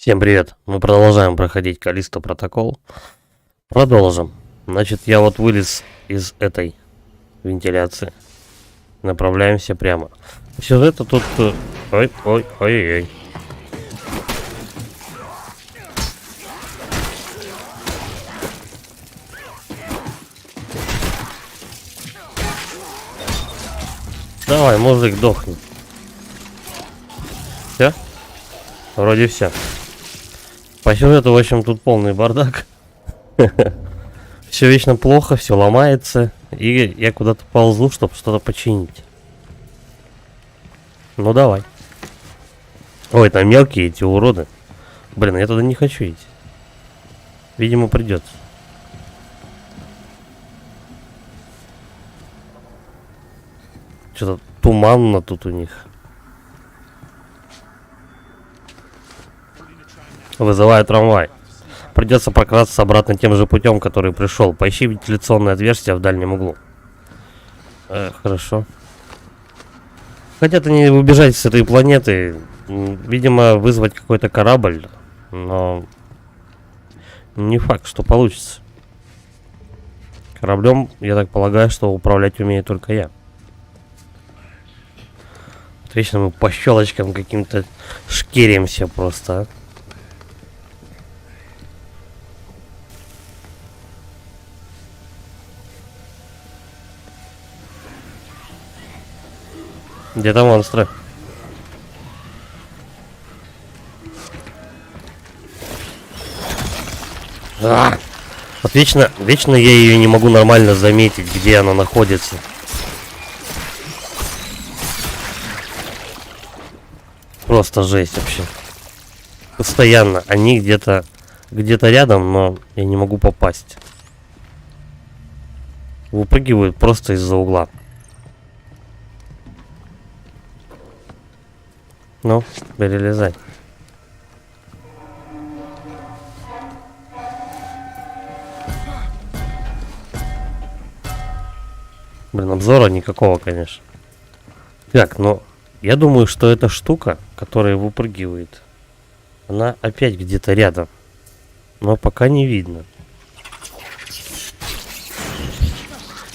Всем привет! Мы продолжаем проходить Callisto Protocol. Продолжим. Значит, я вот вылез из этой вентиляции. Направляемся прямо. Сюжета тут... Ой. Давай, мужик, дохни. Все? Вроде все. По сюжету, в общем, тут полный бардак. Все вечно плохо, все ломается. И я куда-то ползу, чтобы что-то починить. Ну давай. Ой, там мелкие эти уроды. Блин, я туда не хочу идти. Видимо, придется. Что-то туманно тут у них. Вызываю трамвай. Придется прокрасться обратно тем же путем, который пришел. Поищи вентиляционное отверстие в дальнем углу. Хорошо. Хотят они убежать с этой планеты. Видимо, вызвать какой-то корабль. Но не факт, что получится. Кораблем, я так полагаю, что управлять умею только я. Вечно мы по щелочкам каким-то шкеримся просто, а. Где-то монстры. Вот вечно я ее не могу нормально заметить, где она находится. Просто жесть вообще. Постоянно. Они где-то рядом, но я не могу попасть. Выпрыгивают просто из-за угла. Ну, перелезай. Блин, обзора никакого, конечно. Так, ну, я думаю, что эта штука, которая выпрыгивает, она опять где-то рядом. Но пока не видно.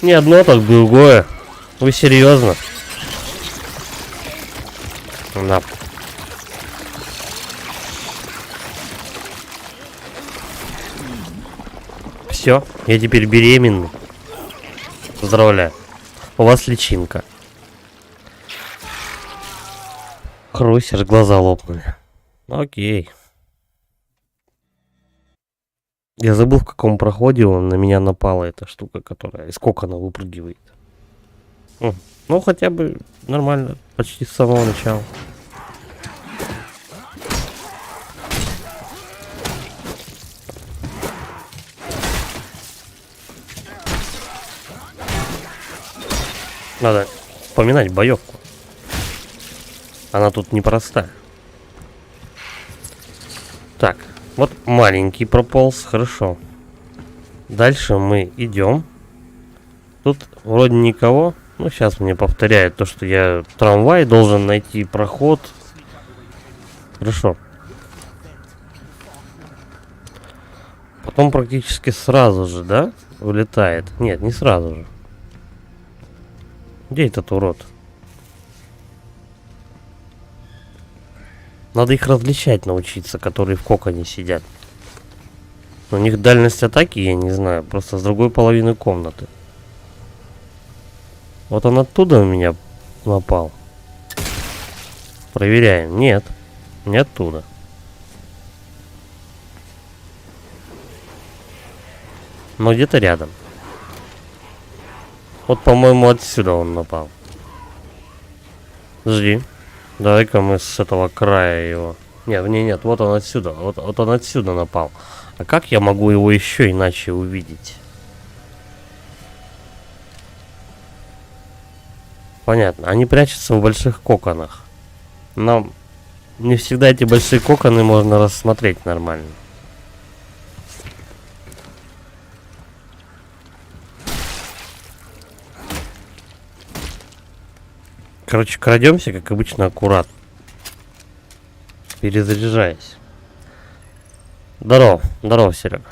Не одно, так другое. Вы серьезно? На. Все, я теперь беременный. Поздравляю. У вас личинка. Хрустишь, глаза лопнули. Окей. Я забыл, в каком проходе на меня напала эта штука, которая из кокона выпрыгивает. Ну, хотя бы нормально, почти с самого начала. Надо вспоминать боевку. Она тут непростая. Так, вот маленький прополз, хорошо. Дальше мы идем. Тут вроде никого. Ну, сейчас мне повторяют то, что я трамвай должен найти проход. Хорошо. Потом практически сразу же, да, вылетает. Нет, не сразу же. Где этот урод? Надо их различать научиться, которые в коконе сидят. У них дальность атаки, я не знаю, просто с другой половины комнаты. Вот он оттуда на меня напал. Проверяем. Нет, не оттуда. Но где-то рядом. Вот, по-моему, отсюда он напал. Жди. Давай-ка мы с этого края его. Нет, вот он отсюда. Вот он отсюда напал. А как я могу его еще иначе увидеть? Понятно. Они прячутся в больших коконах. Но не всегда эти большие коконы можно рассмотреть нормально. Короче, крадемся, как обычно, аккуратно. Перезаряжаясь. Здорово, здорово, Серега.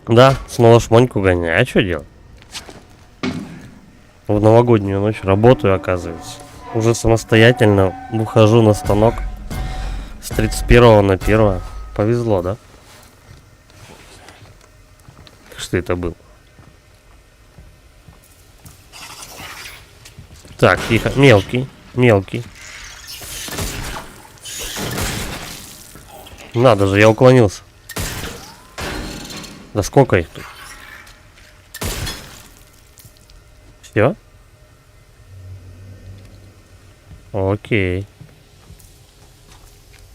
Да, снова шмоньку гоняю. А что делать? В новогоднюю ночь работаю, оказывается. Уже самостоятельно выхожу на станок с 31 на 1. Повезло, да? Что это было? Так, тихо. Мелкий, мелкий. Надо же, я уклонился. Да сколько их тут? Все? Окей.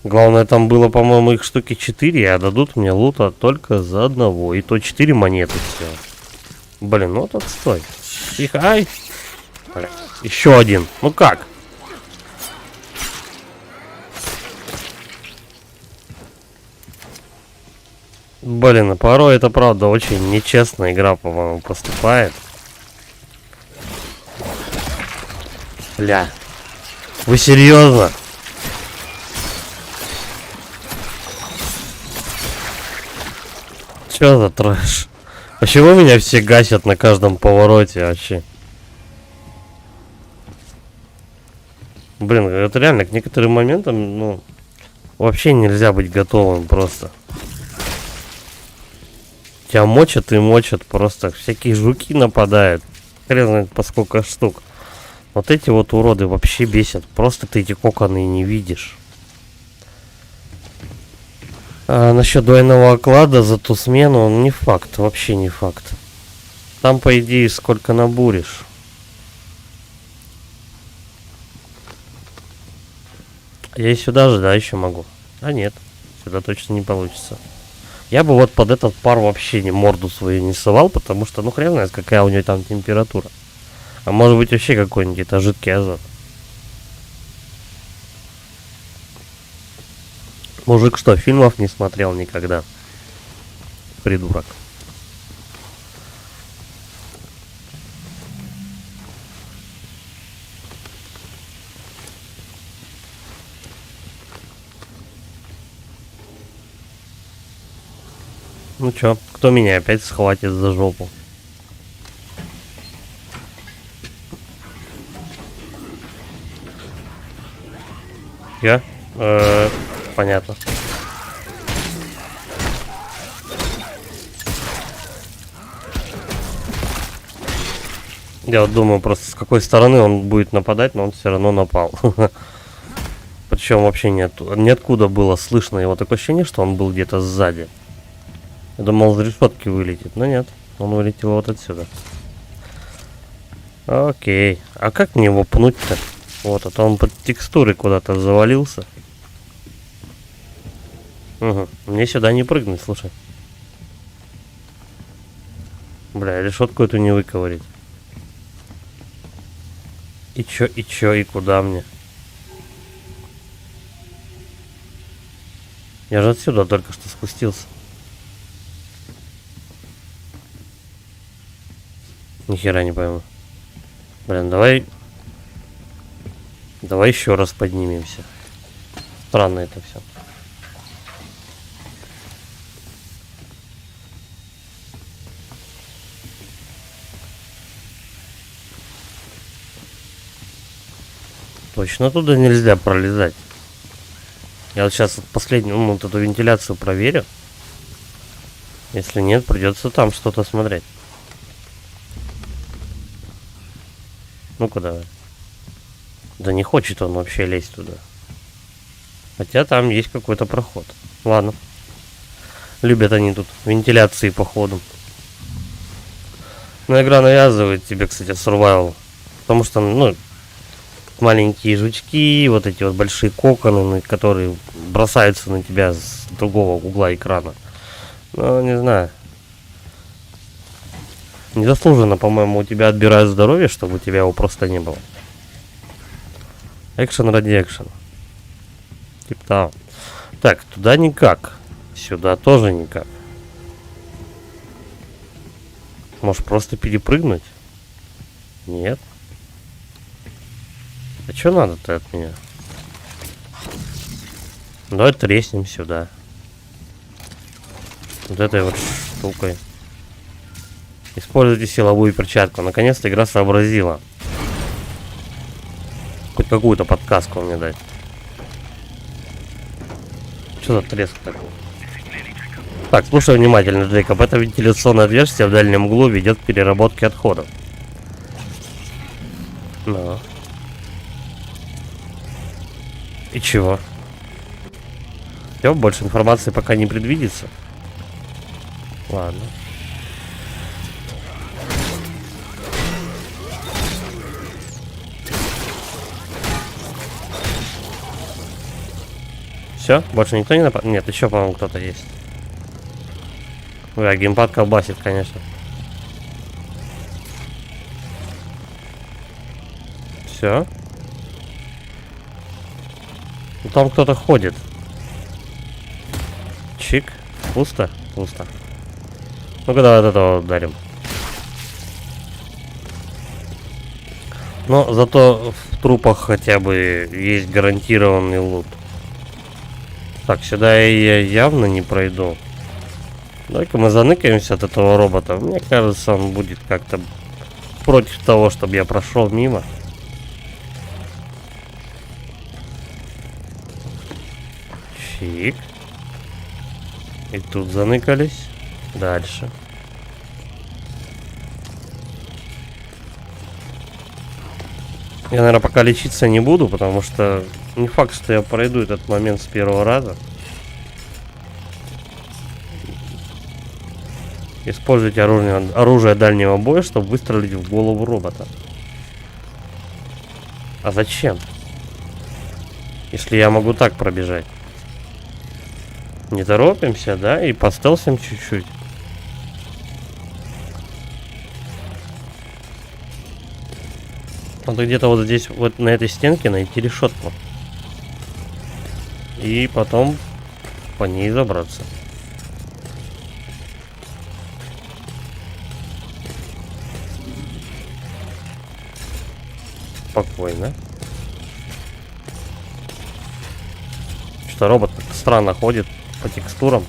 Главное, там было, по-моему, их штуки 4, а дадут мне лута только за одного. И то 4 монеты все. Блин, ну вот отстой. Тихо, ай. Еще один. Ну как? Блин, порой это правда очень нечестная игра, по-моему, поступает. Бля. Вы серьезно? Чё за трэш? Почему меня все гасят на каждом повороте вообще? Блин, это реально к некоторым моментам, ну, вообще нельзя быть готовым просто. Тебя мочат и мочат просто. Всякие жуки нападают. Хрен знает по сколько штук. Вот эти вот уроды вообще бесят. Просто ты эти коконы не видишь. А насчет двойного оклада за ту смену, он не факт. Вообще не факт. Там, по идее, сколько набуришь. Я и сюда же, да, еще могу. А нет, сюда точно не получится. Я бы вот под этот пар вообще не морду свою не совал, потому что, ну, хрен знает, какая у нее там температура. А может быть вообще какой-нибудь это жидкий азот. Мужик что, фильмов не смотрел никогда? Придурок. Ну чё, кто меня опять схватит за жопу? Я? Понятно. Я вот думаю просто с какой стороны он будет нападать, но он все равно напал. Причем вообще ниоткуда было слышно его такое ощущение, что он был где-то сзади. Я думал, с решетки вылетит, но нет, он вылетел вот отсюда. Окей, а как мне его пнуть-то? Вот, а то он под текстурой куда-то завалился. Угу, мне сюда не прыгнуть, слушай. Бля, решетку эту не выковырить. И чё, и куда мне? Я же отсюда только что спустился. Нихера не пойму. Блин, давай еще раз поднимемся. Странно это все. Точно туда нельзя пролезать. Я вот сейчас последнюю, ну, вот эту вентиляцию проверю. Если нет, придется там что-то смотреть. Ну-ка давай. Да не хочет он вообще лезть туда. Хотя там есть какой-то проход. Ладно. Любят они тут вентиляции походу. Но игра навязывает тебе, кстати, survival. Потому что, ну, маленькие жучки, вот эти вот большие коконы, которые бросаются на тебя с другого угла экрана. Ну, не знаю. Незаслуженно, по-моему, у тебя отбирают здоровье, чтобы у тебя его просто не было. Экшен ради экшена. Типа того. Так, туда никак. Сюда тоже никак. Может просто перепрыгнуть? Нет. А что надо-то от меня? Давай треснем сюда. Вот этой вот штукой. Используйте силовую перчатку. Наконец-то игра сообразила. Хоть какую-то подсказку мне дать. Что за треск такой? Так, слушай внимательно, Джейкоб. Это вентиляционное отверстие в дальнем углу ведет к переработке отходов. Ну. И чего? Все, больше информации пока не предвидится. Ладно. Все, больше никто не напал? Нет, еще, по-моему, кто-то есть. Ой, а геймпад колбасит, конечно. Все. Там кто-то ходит. Чик. Пусто? Пусто. Ну-ка, давай от этого ударим. Но зато в трупах хотя бы есть гарантированный лут. Так, сюда я явно не пройду. Давай-ка мы заныкаемся от этого робота. Мне кажется, он будет как-то против того, чтобы я прошел мимо. Чик. И тут заныкались. Дальше. Я, наверное, пока лечиться не буду, потому что не факт, что я пройду этот момент с первого раза. Используйте оружие дальнего боя, чтобы выстрелить в голову робота. А зачем? Если я могу так пробежать. Не торопимся, да? И постелсим чуть-чуть. Надо где-то вот здесь, вот на этой стенке найти решетку. И потом по ней забраться. Спокойно. Что робот как-то странно ходит по текстурам.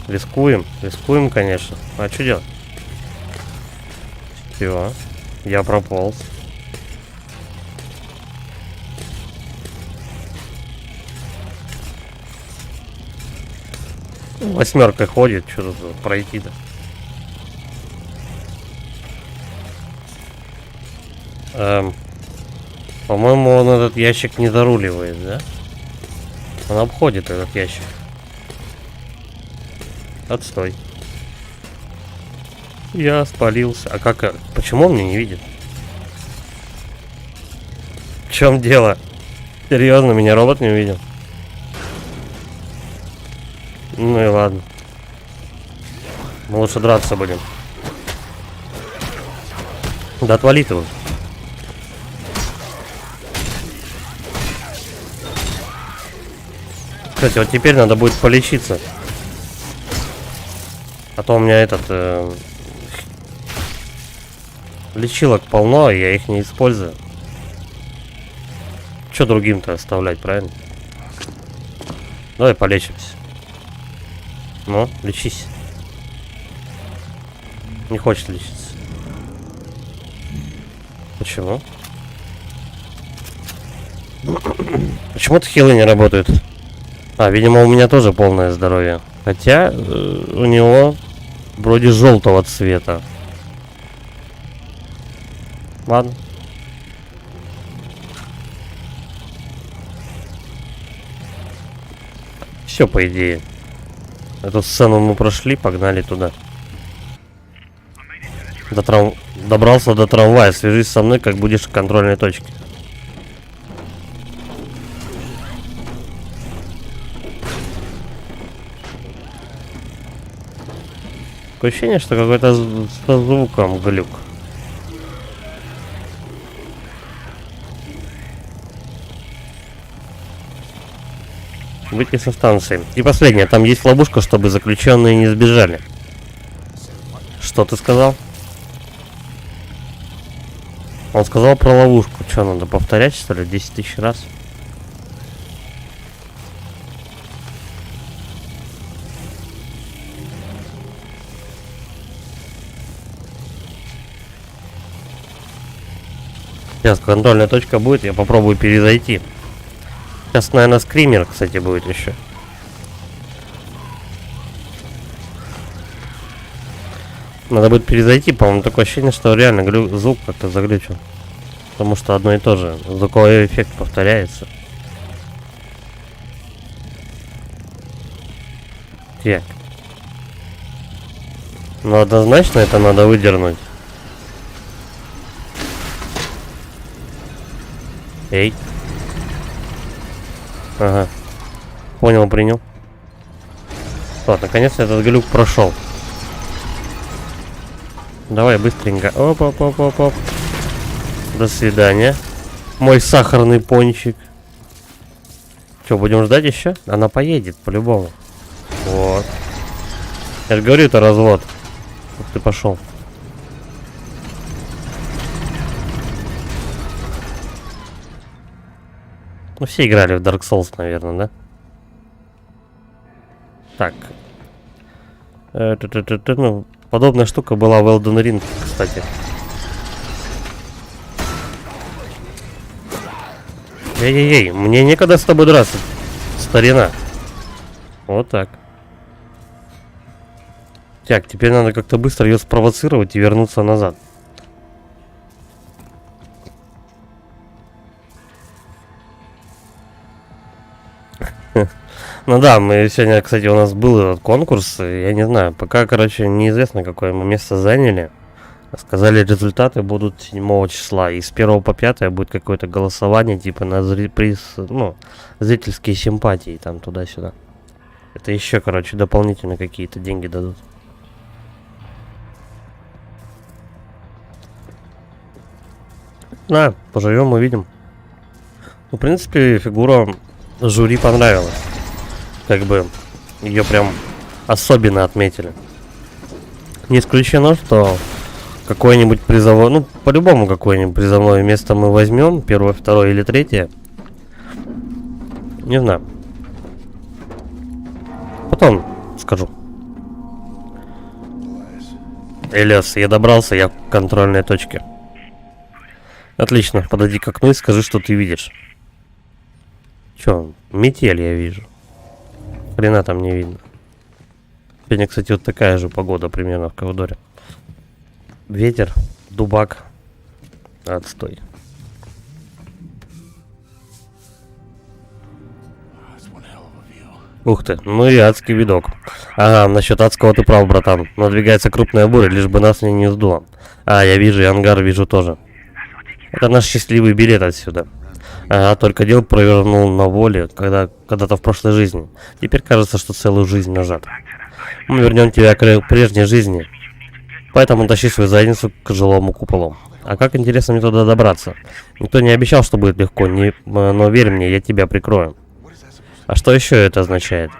Рискуем, рискуем, конечно. А что делать? Все, я прополз. Восьмерка ходит, что тут пройти-то? По-моему, он этот ящик не заруливает, да? Он обходит этот ящик. Отстой. Я спалился. А как? Почему он меня не видит? В чем дело? Серьезно, меня робот не увидел? Ну и ладно. Мы лучше драться будем. Да отвали ты уже. Кстати, вот теперь надо будет полечиться. А то у меня этот... лечилок полно, и я их не использую. Че другим-то оставлять, правильно? Давай полечимся. Ну, лечись. Не хочет лечиться. Почему? Почему-то хилы не работают. А, видимо, у меня тоже полное здоровье. Хотя у него вроде желтого цвета. Ладно. Все, по идее. Эту сцену мы прошли, погнали туда. Добрался до трамвая. Свяжись со мной, как будешь в контрольной точке. Такое ощущение, что какой-то со звуком глюк. Выйти со станции. И последнее, там есть ловушка, чтобы заключенные не сбежали. Что ты сказал? Он сказал про ловушку. Что, надо повторять, что ли, 10 тысяч раз? Сейчас контрольная точка будет, я попробую перезайти. Сейчас, наверное, скример, кстати, будет еще. Надо будет перезайти, по-моему, такое ощущение, что реально звук как-то заглючил. Потому что одно и то же. Звуковой эффект повторяется. Так. Ну, однозначно это надо выдернуть. Эй. Ага. Понял, принял. Вот, наконец-то этот глюк прошел. Давай быстренько. Оп-оп-оп-оп-оп. До свидания. Мой сахарный пончик. Что, будем ждать еще? Она поедет, по-любому. Вот. Я же говорю, это развод. Ух ты, пошел. Ну, все играли в Dark Souls, наверное, да? Так. Ну, подобная штука была в Elden Ring, кстати. Эй-эй-эй, мне некогда с тобой драться, старина. Вот так. Так, теперь надо как-то быстро ее спровоцировать и вернуться назад. Ну да, мы сегодня, кстати, у нас был этот конкурс, я не знаю, пока, короче, неизвестно, какое мы место заняли. Сказали, результаты будут 7 числа, и с 1 по 5 будет какое-то голосование, типа на приз, ну, зрительские симпатии, там, туда-сюда. Это еще, короче, дополнительно какие-то деньги дадут. Да, поживем, увидим. Ну, в принципе, фигура жюри понравилась. Как бы ее прям особенно отметили. Не исключено, что какое-нибудь призовое, ну, по-любому какое-нибудь призовое место мы возьмем, 1, 2 или 3. Не знаю. Потом скажу. Элиас, я добрался, я в контрольной точке. Отлично, подойди к окну и скажи, что ты видишь. Чё, метель я вижу. Хрена там не видно. Сегодня, кстати, вот такая же погода примерно в Ковдоре. Ветер, дубак. Отстой. Ух ты, ну и адский видок. Ага, насчет адского ты прав, братан. Надвигается крупная буря, лишь бы нас не сдуло. А, я вижу, и ангар вижу тоже. Это наш счастливый билет отсюда. Ага, только дел провернул на воле, когда-то в прошлой жизни. Теперь кажется, что целую жизнь назад. Мы вернем тебя к прежней жизни. Поэтому тащи свою задницу к жилому куполу. А как интересно мне туда добраться? Никто не обещал, что будет легко, но верь мне, я тебя прикрою. А что еще это означает?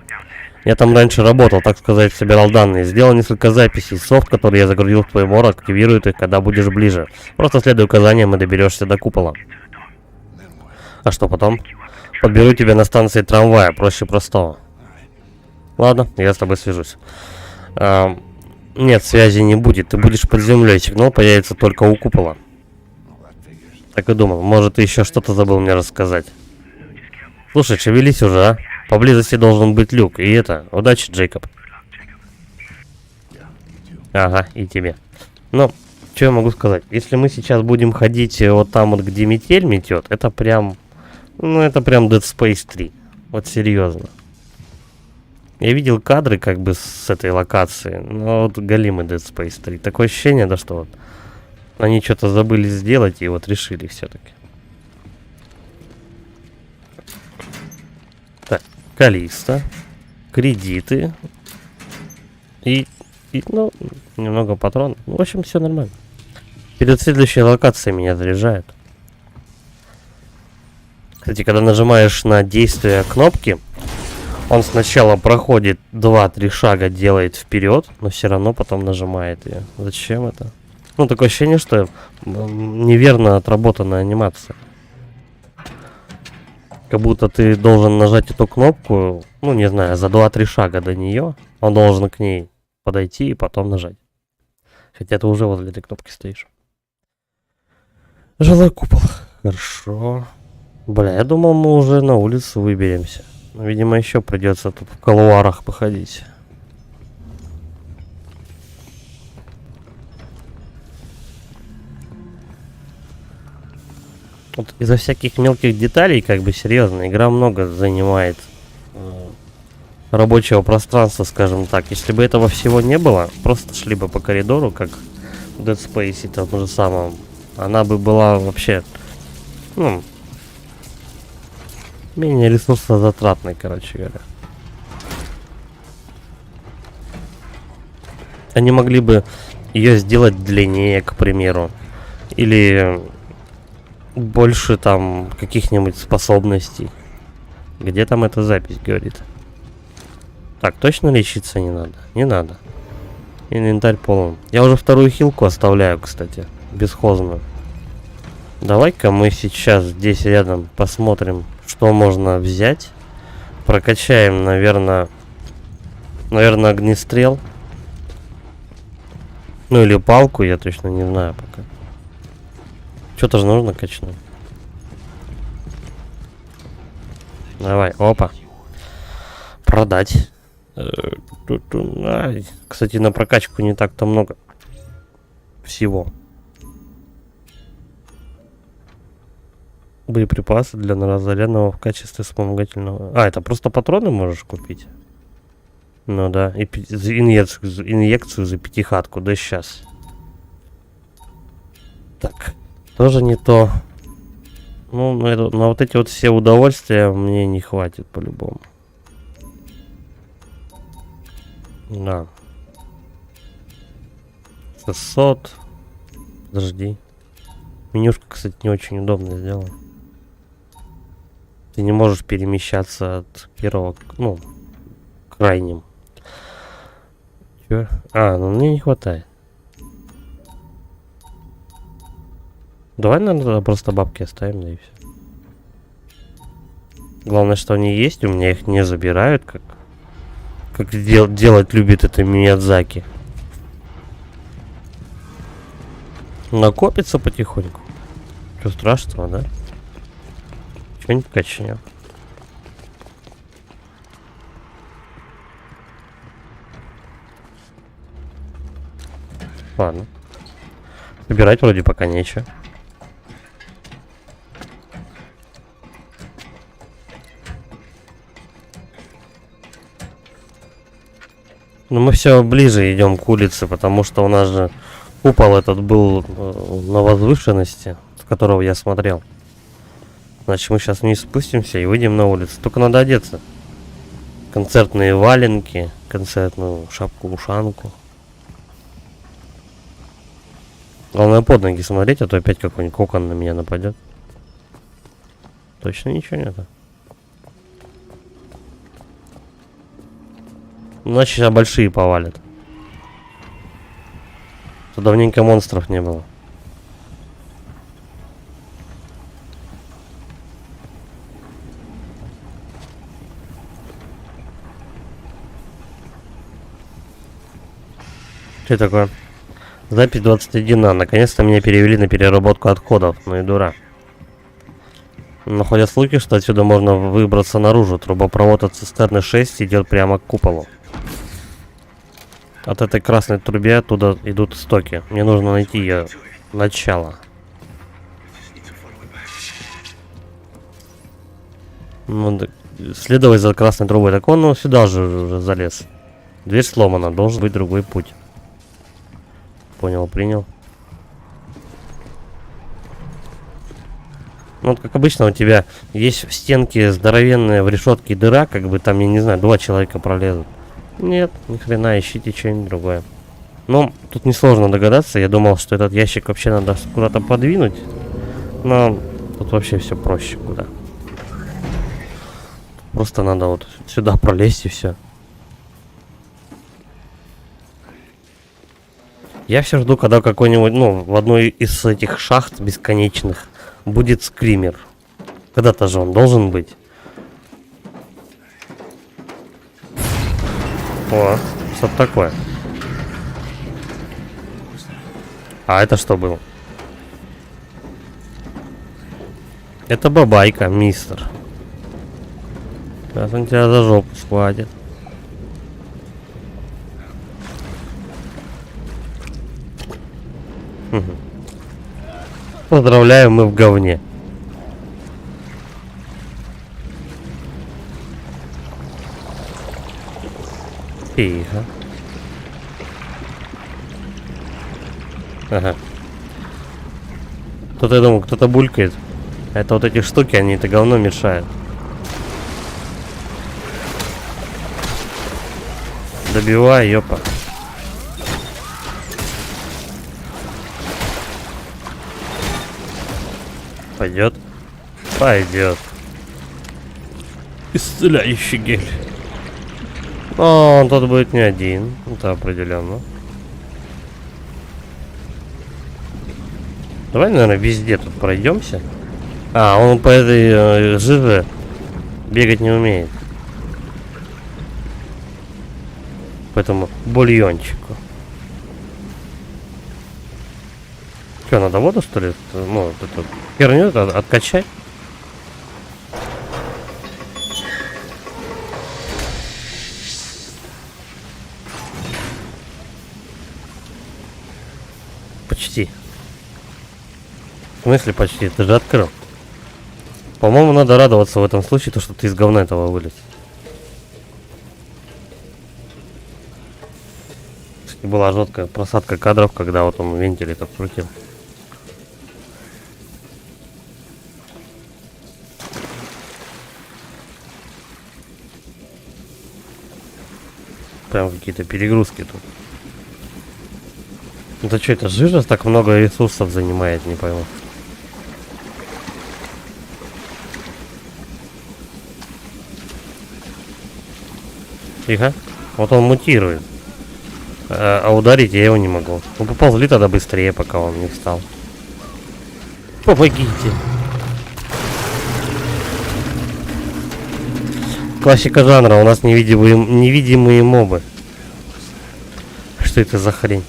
Я там раньше работал, так сказать, собирал данные. Сделал несколько записей. Софт, который я загрузил в твой морг, активирует их, когда будешь ближе. Просто следуй указаниям и доберешься до купола. А что потом? Подберу тебя на станции трамвая, проще простого. Ладно, я с тобой свяжусь. Нет, связи не будет, ты будешь под землей, сигнал появится только у купола. Так и думал, может ты еще что-то забыл мне рассказать. Слушай, шевелись уже, а? Поблизости должен быть люк, и это, удачи, Джейкоб. Ага, и тебе. Ну, что я могу сказать? Если мы сейчас будем ходить вот там вот, где метель метет, это прям... Ну, это прям Dead Space 3. Вот серьезно. Я видел кадры как бы с этой локации. Но вот галимый Dead Space 3. Такое ощущение, да, что вот они что-то забыли сделать и вот решили все-таки. Так, Калиста. Кредиты. И, ну, немного патронов. В общем, все нормально. Перед следующей локацией меня заряжают. Кстати, когда нажимаешь на действие кнопки, он сначала проходит 2-3 шага, делает вперед, но все равно потом нажимает ее. Зачем это? Ну, такое ощущение, что неверно отработанная анимация. Как будто ты должен нажать эту кнопку, ну, не знаю, за 2-3 шага до нее. Он должен к ней подойти и потом нажать. Хотя ты уже возле этой кнопки стоишь. Жилой купол. Хорошо. Бля, я думал, мы уже на улицу выберемся. Но, видимо, еще придется тут в колуарах походить. Вот из-за всяких мелких деталей, как бы серьезно, игра много занимает рабочего пространства, скажем так. Если бы этого всего не было, просто шли бы по коридору, как в Dead Space, там же самом, она бы была вообще, ну, менее ресурсозатратной, короче говоря. Они могли бы ее сделать длиннее, к примеру, или больше там каких-нибудь способностей. Где там эта запись говорит? Так, точно лечиться не надо? Не надо. Инвентарь полон. Я уже вторую хилку оставляю, кстати, бесхозную. Давай-ка мы сейчас здесь рядом посмотрим, что можно взять. Прокачаем, наверное, огнестрел. Ну или палку, я точно не знаю пока. Что-то же нужно качнуть. Давай, опа. Продать. Кстати, на прокачку не так-то много всего. Боеприпасы для разоренного в качестве вспомогательного. А, это просто патроны можешь купить? Ну да, и инъекцию за пятихатку, да сейчас. Так, тоже не то. Ну, на вот эти вот все удовольствия мне не хватит по-любому. Да. 600. Подожди. Менюшка, кстати, не очень удобно сделана. Ты не можешь перемещаться от первого, ну, к крайним. Чё? А, ну мне не хватает. Давай, наверное, просто бабки оставим, да и все. Главное, что они есть, у меня их не забирают, как делать любит это Миядзаки. Накопится потихоньку. Что страшного, да? Что-нибудь качнем. Ладно. Выбирать вроде пока нечего. Но мы все ближе идем к улице, потому что у нас же купол этот был на возвышенности, с которого я смотрел. Значит, мы сейчас вниз спустимся и выйдем на улицу. Только надо одеться. Концертные валенки, концертную шапку-ушанку. Главное под ноги смотреть, а то опять какой-нибудь кокон на меня нападет. Точно ничего нету. Значит, сейчас большие повалят. Тут давненько монстров не было. Что такое? Запись 21 на. Наконец-то меня перевели на переработку отходов. Ну и дура. Находят слухи, что отсюда можно выбраться наружу. Трубопровод от цистерны 6 идет прямо к куполу. От этой красной трубе оттуда идут стоки. Мне нужно найти ее начало. Ну, следовать за красной трубой. Так он сюда же уже залез. Дверь сломана. Должен быть другой путь. Понял, принял. Ну, вот как обычно у тебя есть в стенке здоровенная в решетке дыра, как бы там, я не знаю, 2 человека пролезут. Нет, ни хрена, ищите что-нибудь другое. Но тут несложно догадаться. Я думал, что этот ящик вообще надо куда-то подвинуть. Но тут вообще все проще куда. Просто надо вот сюда пролезть и все. Я все жду, когда какой-нибудь, ну, в одной из этих шахт бесконечных будет скример. Когда-то же он должен быть. О, что-то такое. А это что было? Это бабайка, мистер. Сейчас он тебя за жопу схватит. Поздравляю, мы в говне. Тихо. Ага. Тут, я думаю, кто-то булькает. Это вот эти штуки, они это говно мешают. Добивай, ёпа. Пойдет? Пойдет. Исцеляющий гель. О, он тут будет не один. Это определенно. Давай, наверное, везде тут пройдемся. А, он по этой жиже бегать не умеет. Поэтому бульончику. Что, надо воду, что ли? Ну, вот эту херню откачать? Почти. В смысле почти? Ты же открыл. По-моему, надо радоваться в этом случае, то, что ты из говна этого вылез. Была жесткая просадка кадров, когда вот он вентиль так крутил. Прям какие-то перегрузки тут. Это что, это жижа так много ресурсов занимает, не пойму. Тихо. Вот он мутирует. А ударить я его не могу. Ну поползли тогда быстрее, пока он не встал. Помогите. Классика жанра, у нас невидимые мобы. Что это за хрень?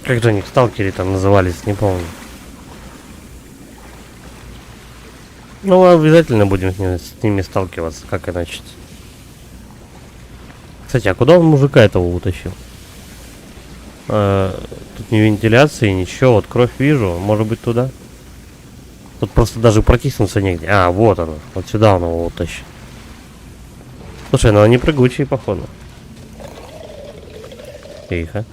Как же они, сталкеры там назывались, не помню. Ну, обязательно будем с ними сталкиваться, как иначе. Кстати, а куда он мужика этого утащил? Тут ни вентиляции, ничего. Вот кровь вижу, может быть туда? Тут просто даже протиснуться негде. А, вот оно. Вот сюда он его утащил. Слушай, ну они прыгучие, походу. Тихо.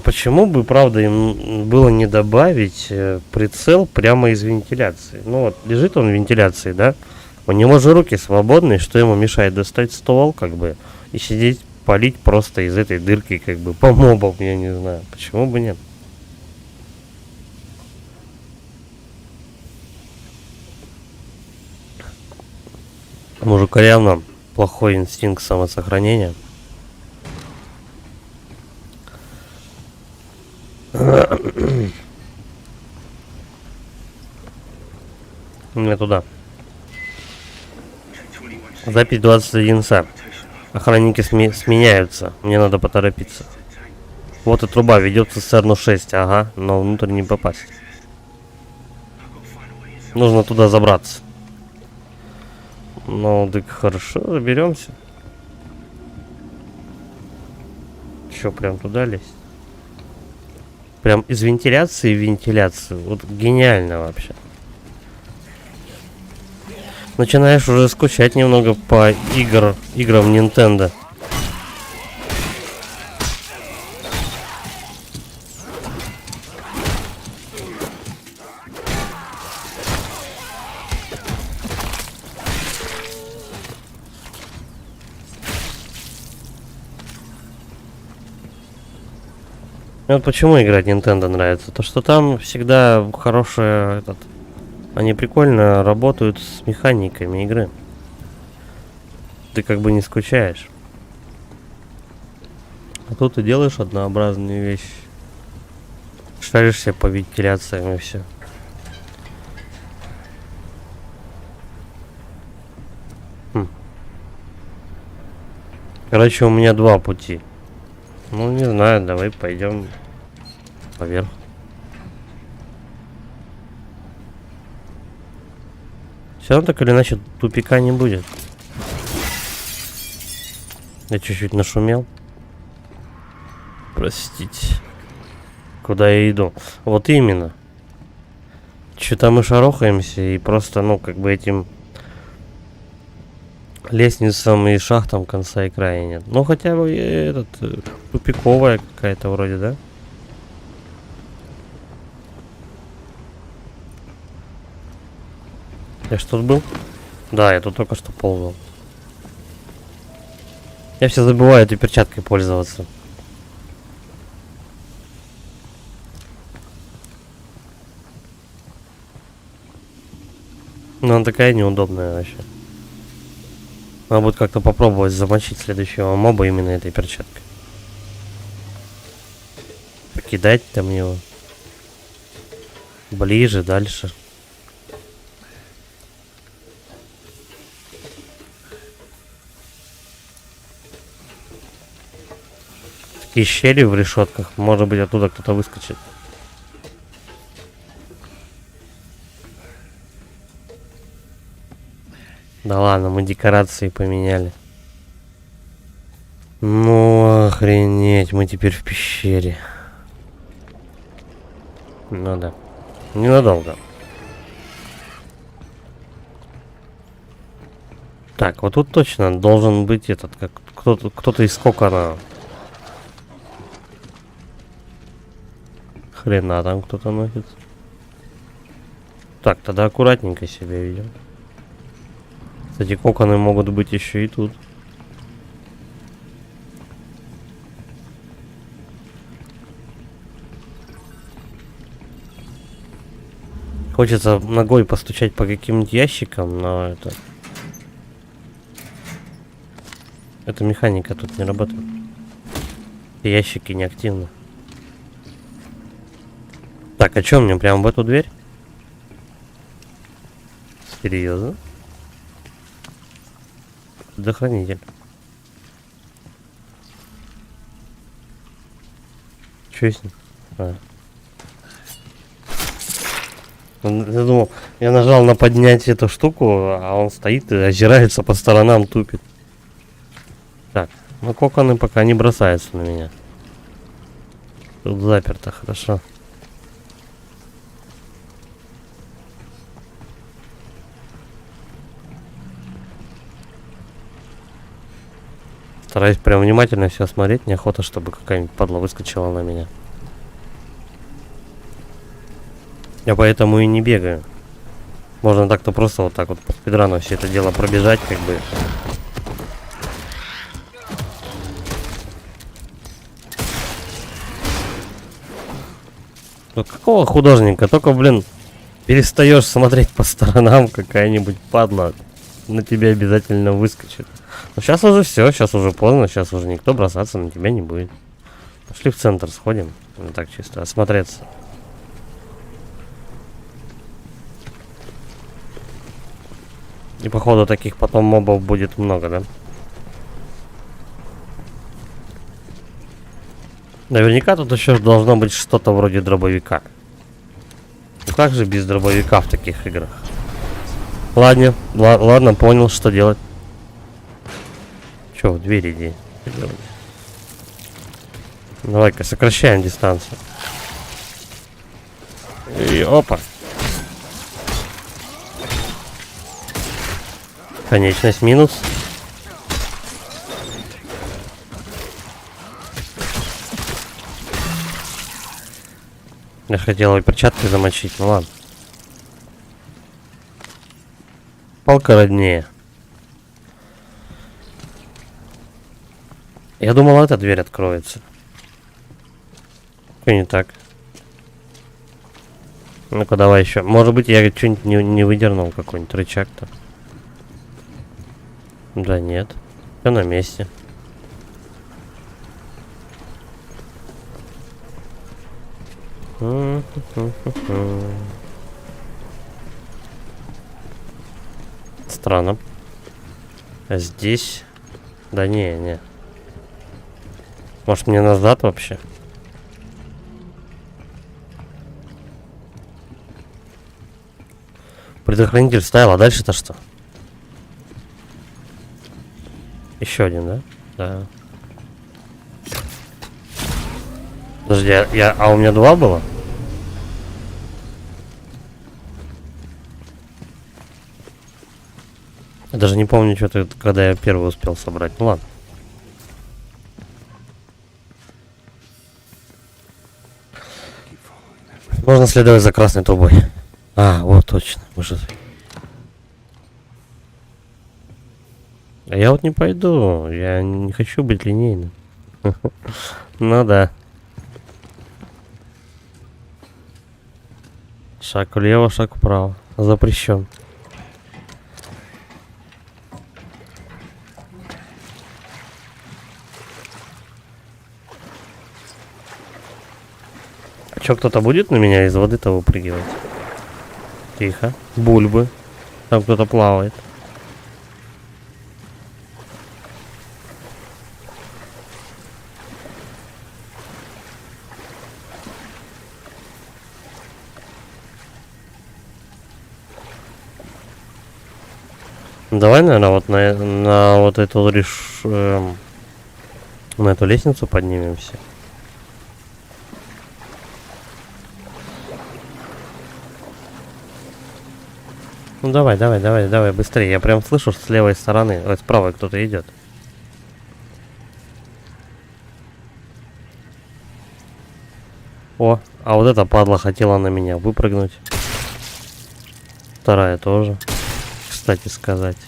Почему бы, правда, им было не добавить прицел прямо из вентиляции? Ну вот, лежит он в вентиляции, да? У него же руки свободные, что ему мешает достать ствол, как бы, и сидеть, палить просто из этой дырки, как бы, по мобам, я не знаю. Почему бы нет? У мужика явно плохой инстинкт самосохранения. Мне туда. Запись 21 са. Охранники сменяются. Мне надо поторопиться. Вот и труба ведет в цистерну 6. Ага, но внутрь не попасть. Нужно туда забраться. Ну, так хорошо, заберемся. Что, прям туда лезть? Прям из вентиляции в вентиляцию. Вот гениально вообще. Начинаешь уже скучать немного по играм Nintendo. Вот почему играть Nintendo нравится. То, что там всегда хорошие... Они прикольно работают с механиками игры. ты как бы не скучаешь. А тут ты делаешь однообразные вещи. Шаришься по вентиляциям и все. Короче, у меня два пути. Ну, не знаю, давай пойдем поверх. Все равно так или иначе тупика не будет. Я чуть-чуть нашумел. Простите. Куда я иду? Вот именно. Что-то мы шарохаемся и просто, ну, как бы этим лестницам и шахтам конца и края нет. Ну, хотя бы этот тупиковая какая-то вроде, да? Я что тут был? Да, я тут только что ползал. Я все забываю этой перчаткой пользоваться. Но она такая неудобная вообще. Надо будет как-то попробовать замочить следующего моба именно этой перчаткой. Покидать там его. Ближе, дальше. Такие щели в решетках. Может быть, оттуда кто-то выскочит. Да ладно, мы декорации поменяли. Ну, охренеть, мы теперь в пещере. Ну да. Ненадолго. Так, вот тут точно должен быть этот, как кто-то из кокона. Хрена там кто-то носит. Так, тогда аккуратненько себя ведем. Кстати, коконы могут быть еще и тут. Хочется ногой постучать по каким-нибудь ящикам, но эта механика тут не работает. И ящики не активны. Так, а чё мне прямо в эту дверь? Серьезно? Предохранитель. Чё с ним? Я думал, я нажал на поднять эту штуку, а он стоит и озирается по сторонам, тупит. Так, ну коконы пока не бросаются на меня. Тут заперто, хорошо. Стараюсь прям внимательно все смотреть, неохота, чтобы какая-нибудь падла выскочила на меня. Я поэтому и не бегаю. Можно так-то просто вот так вот по спидрану все это дело пробежать, как бы. Ну какого художника? Только, блин, перестаешь смотреть по сторонам, какая-нибудь падла на тебя обязательно выскочит. Но сейчас уже все, сейчас уже поздно, сейчас уже никто бросаться на тебя не будет. Пошли в центр сходим, вот так чисто осмотреться. И походу таких потом мобов будет много, да? Наверняка тут еще должно быть что-то вроде дробовика. Ну как же без дробовика в таких играх? Ладно, ладно, понял, что делать. Че, в дверь иди. Давай-ка сокращаем дистанцию. И опа. Конечность минус. Я хотел перчатки замочить, ну ладно. Палка роднее. Я думал, эта дверь откроется. И не так. Ну-ка, давай еще. Может быть, я что-нибудь не выдернул, какой-нибудь рычаг-то. Да нет. Все на месте. Странно. А здесь... Да не. Может мне назад вообще? Предохранитель ставил, а дальше-то что? Еще один, да? Да. Подожди, а у меня два было? Я даже не помню, что-то, когда я первый успел собрать. Ну ладно. Можно следовать за красной трубой. А, вот точно. Может. А я вот не пойду. Я не хочу быть линейным. Ну да. Шаг влево, шаг вправо. Запрещен. А чё, кто-то будет на меня из воды-то выпрыгивать? Тихо. Бульбы. Там кто-то плавает. Давай, наверное, вот на вот эту на эту лестницу поднимемся. Ну давай, быстрее. Я прям слышу, что с левой стороны, ой, с правой кто-то идет. О, а вот эта падла хотела на меня выпрыгнуть. Вторая тоже, кстати сказать.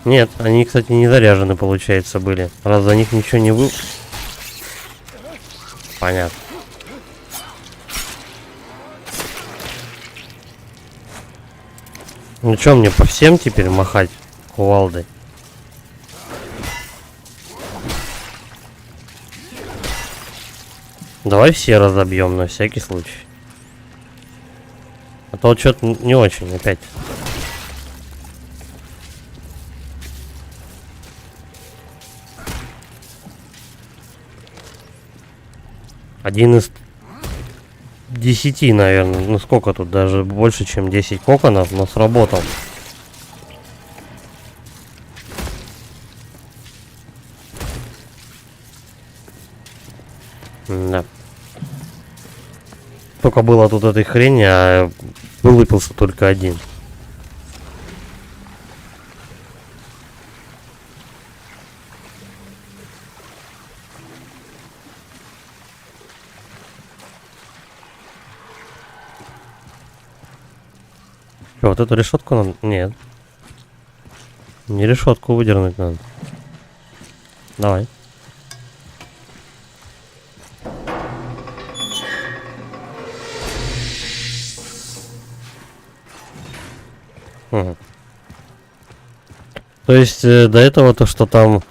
Нет, они, кстати, не заряжены, получается, были. Раз за них ничего не вы... Понятно. Ну чё, мне по всем теперь махать кувалдой? Давай все разобьем на всякий случай. А то что-то не очень опять. Один из 10, наверное. Ну сколько тут? Даже больше, чем 10 коконов, но сработал. Да. Только было тут этой хрени, а вылупился только один. Что, вот эту решетку надо? Нет. Не решетку выдернуть надо. Давай. Угу. То есть до этого то, что там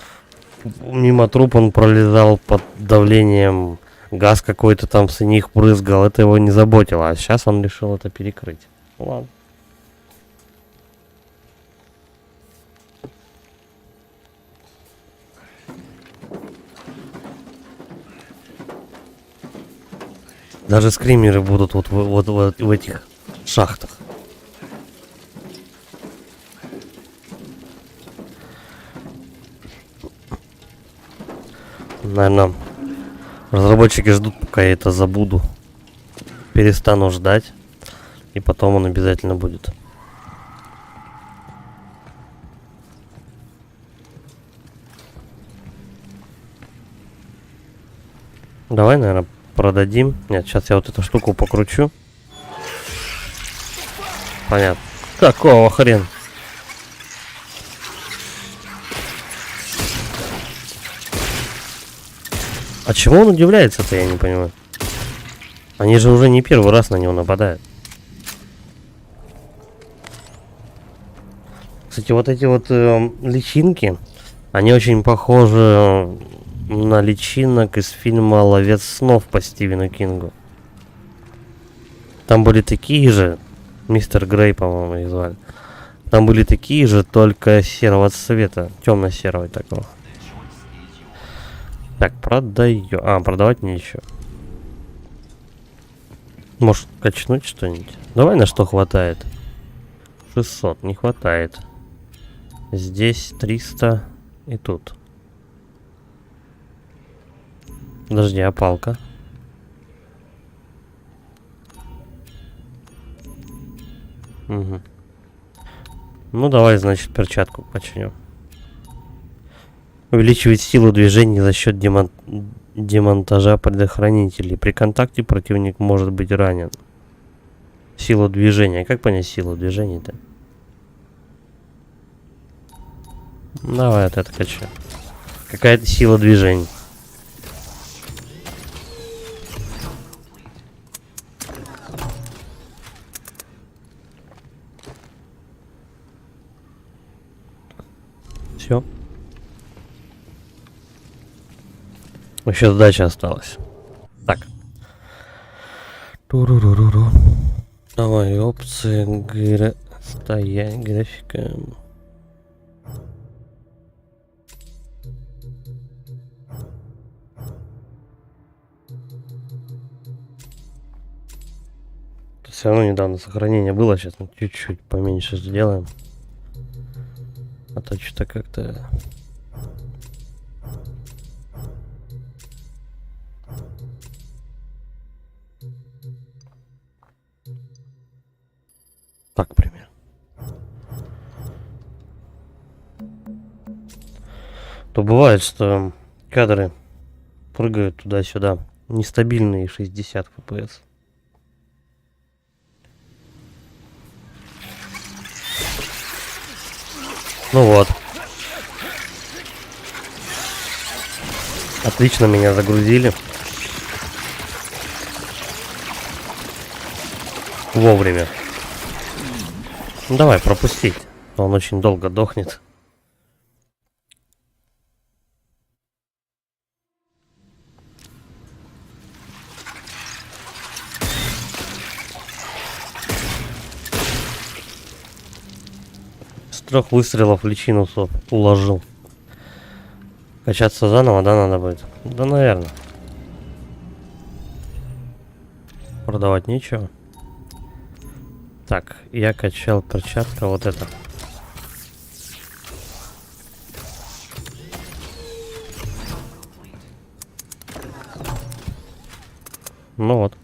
мимо труп он пролезал под давлением, газ какой-то там с них брызгал, это его не заботило, а сейчас он решил это перекрыть. Ладно. Даже скримеры будут вот в этих шахтах. Наверное, разработчики ждут, пока я это забуду. Перестану ждать. И потом он обязательно будет. Давай, наверное, продадим. Нет, сейчас я вот эту штуку покручу. Понятно. Какого хрена? А чего он удивляется-то, я не понимаю. Они же уже не первый раз на него нападают. Кстати, вот эти вот личинки, они очень похожи на личинок из фильма «Ловец снов» по Стивену Кингу. Там были такие же, мистер Грей, по-моему, их звали. Там были такие же, только серого цвета, темно-серого такого. Так, продаю. А, продавать нечего. Может, качнуть что-нибудь? Давай, на что хватает. 600, не хватает. Здесь 300 и тут. Подожди, а палка? Угу. Ну, давай, значит, перчатку починем. Увеличивает силу движения за счет демонтажа предохранителей. При контакте противник может быть ранен. Силу движения. Как понять силу движения-то? Давай вот это качу. Какая-то сила движения. Все. Еще задача осталась. Так. Туруруруру. Давай, опции стоять, графика. Все равно недавно сохранение было, сейчас мы чуть-чуть поменьше сделаем. А то что-то как-то... Так, пример. То бывает, что кадры прыгают туда-сюда. Нестабильные 60 FPS. Ну вот. Отлично меня загрузили. Вовремя. Ну, давай пропустить. Он очень долго дохнет. С 3 выстрелов личину уложил. Качаться заново, да, надо будет? Да, наверное. Продавать нечего. Так, я качал перчатка, вот это. Ну вот.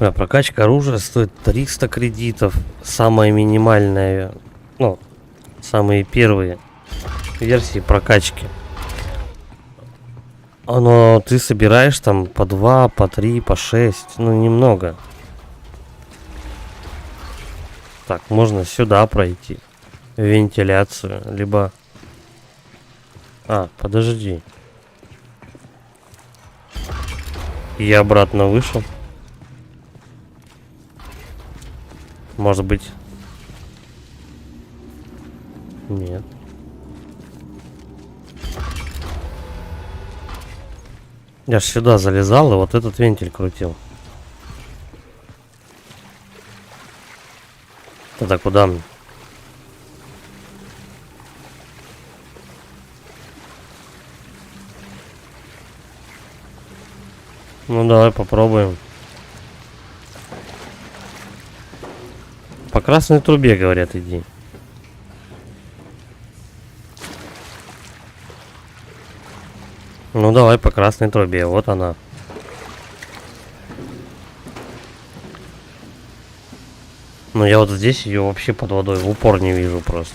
Да, прокачка оружия стоит 300 кредитов. Самая минимальная, ну, самые первые версии прокачки. Но ты собираешь там по 2, по 3, по 6, ну немного. Так, можно сюда пройти. Вентиляцию, либо... А, подожди. Я обратно вышел. Может быть... Нет. Я ж сюда залезал и вот этот вентиль крутил. Тогда куда мне? Ну давай попробуем. По красной трубе, говорят, иди. Ну давай по красной трубе, вот она. Но я вот здесь ее вообще под водой в упор не вижу просто.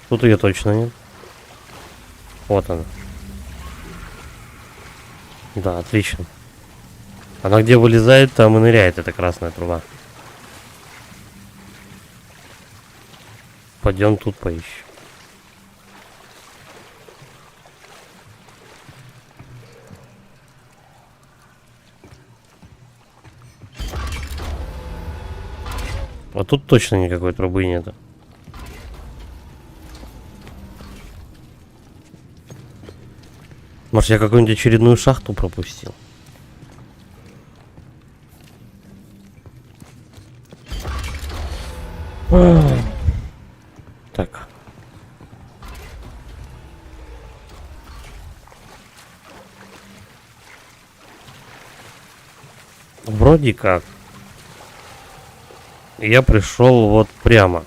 Тут ее точно нет. Вот она. Да, отлично. Она где вылезает, там и ныряет эта красная труба. пойдем тут поищем. А тут точно никакой трубы нету. Может, я какую-нибудь очередную шахту пропустил? Так. Вроде как. Я пришел вот прямо.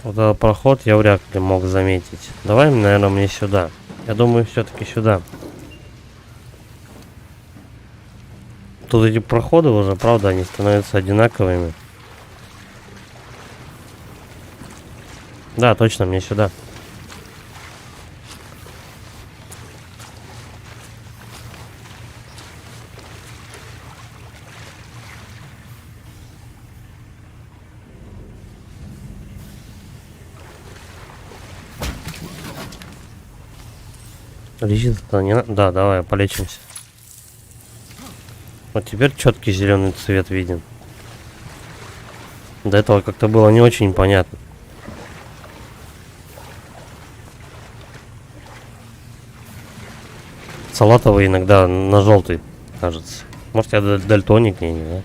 Вот этот проход я вряд ли мог заметить. Давай, наверное, мне сюда. Я думаю, все-таки сюда. Тут эти проходы уже, правда, они становятся одинаковыми. Да, точно, мне сюда. Лечиться-то не надо. Да, давай, полечимся. Вот теперь четкий зеленый цвет виден. До этого как-то было не очень понятно. Салатовый иногда на желтый, кажется. Может, я дальтоник, не знаю.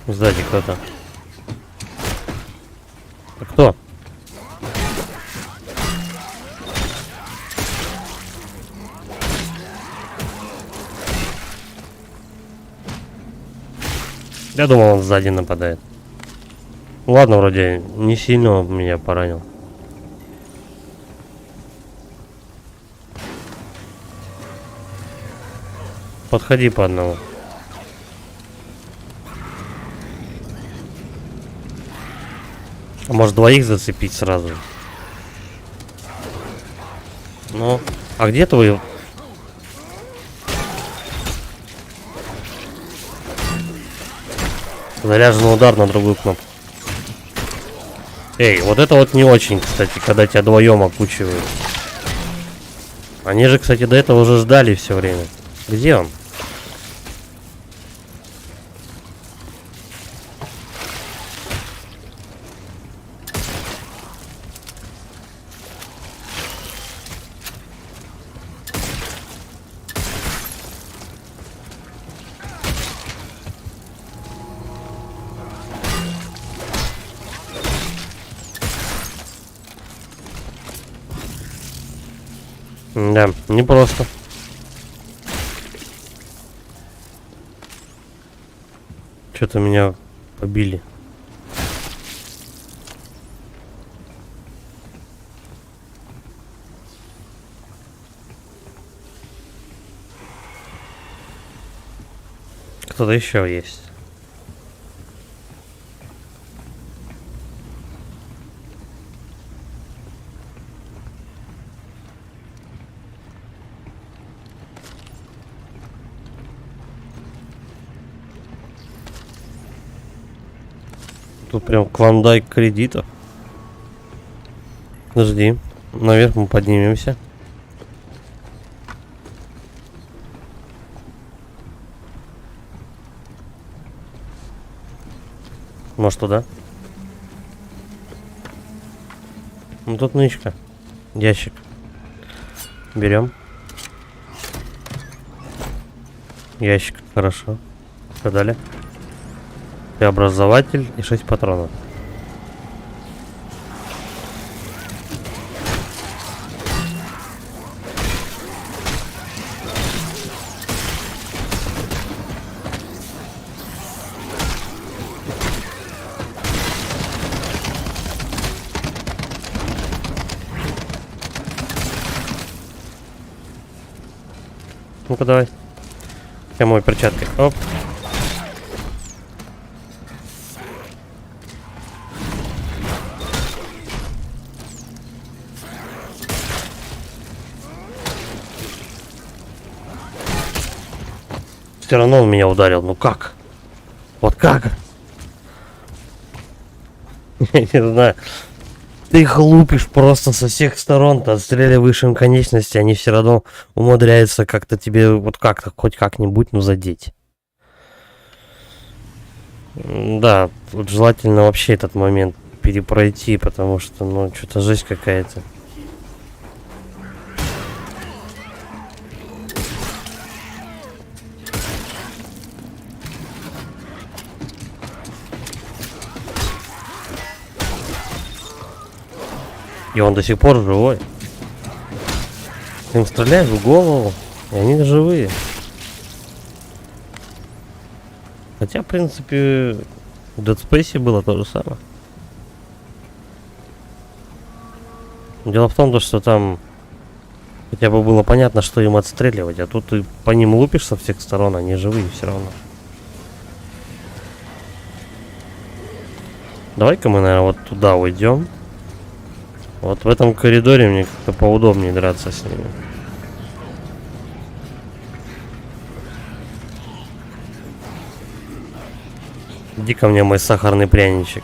Сзади кто-то. А кто? Я думал, он сзади нападает. Ладно, вроде не сильно он меня поранил. Подходи по одному. А может, двоих зацепить сразу? Ну, а где твой... Заряженный удар на другую кнопку. Эй, вот это вот не очень, кстати, когда тебя вдвоем окучивают. Они же, кстати, до этого уже ждали все время. Где он? Да, непросто. Что-то меня побили. Кто-то еще есть. Тут прям клондайк кредитов. Подожди. Наверх мы поднимемся. Может, туда? Ну тут нычка. Ящик. Берем. Ящик, хорошо. Что далее? Преобразователь и 6 патронов. Ну-ка давай. Я мою перчатки. Оп. Все равно он меня ударил. Ну как? Вот как? Я не знаю. Ты их лупишь просто со всех сторон, ты отстреливаешь им конечности, они все равно умудряются как-то тебе вот как-то хоть как-нибудь, ну, задеть. Да, вот желательно вообще этот момент перепройти, потому что, ну, что-то жесть какая-то. И он до сих пор живой. Ты им стреляешь в голову, и они живые. Хотя, в принципе, в Dead Space было то же самое. Дело в том, что там хотя бы было понятно, что им отстреливать, а тут ты по ним лупишь со всех сторон, они живые все равно. Давай-ка мы, наверное, вот туда уйдем. Вот в этом коридоре мне как-то поудобнее драться с ними. Иди ко мне, мой сахарный пряничек.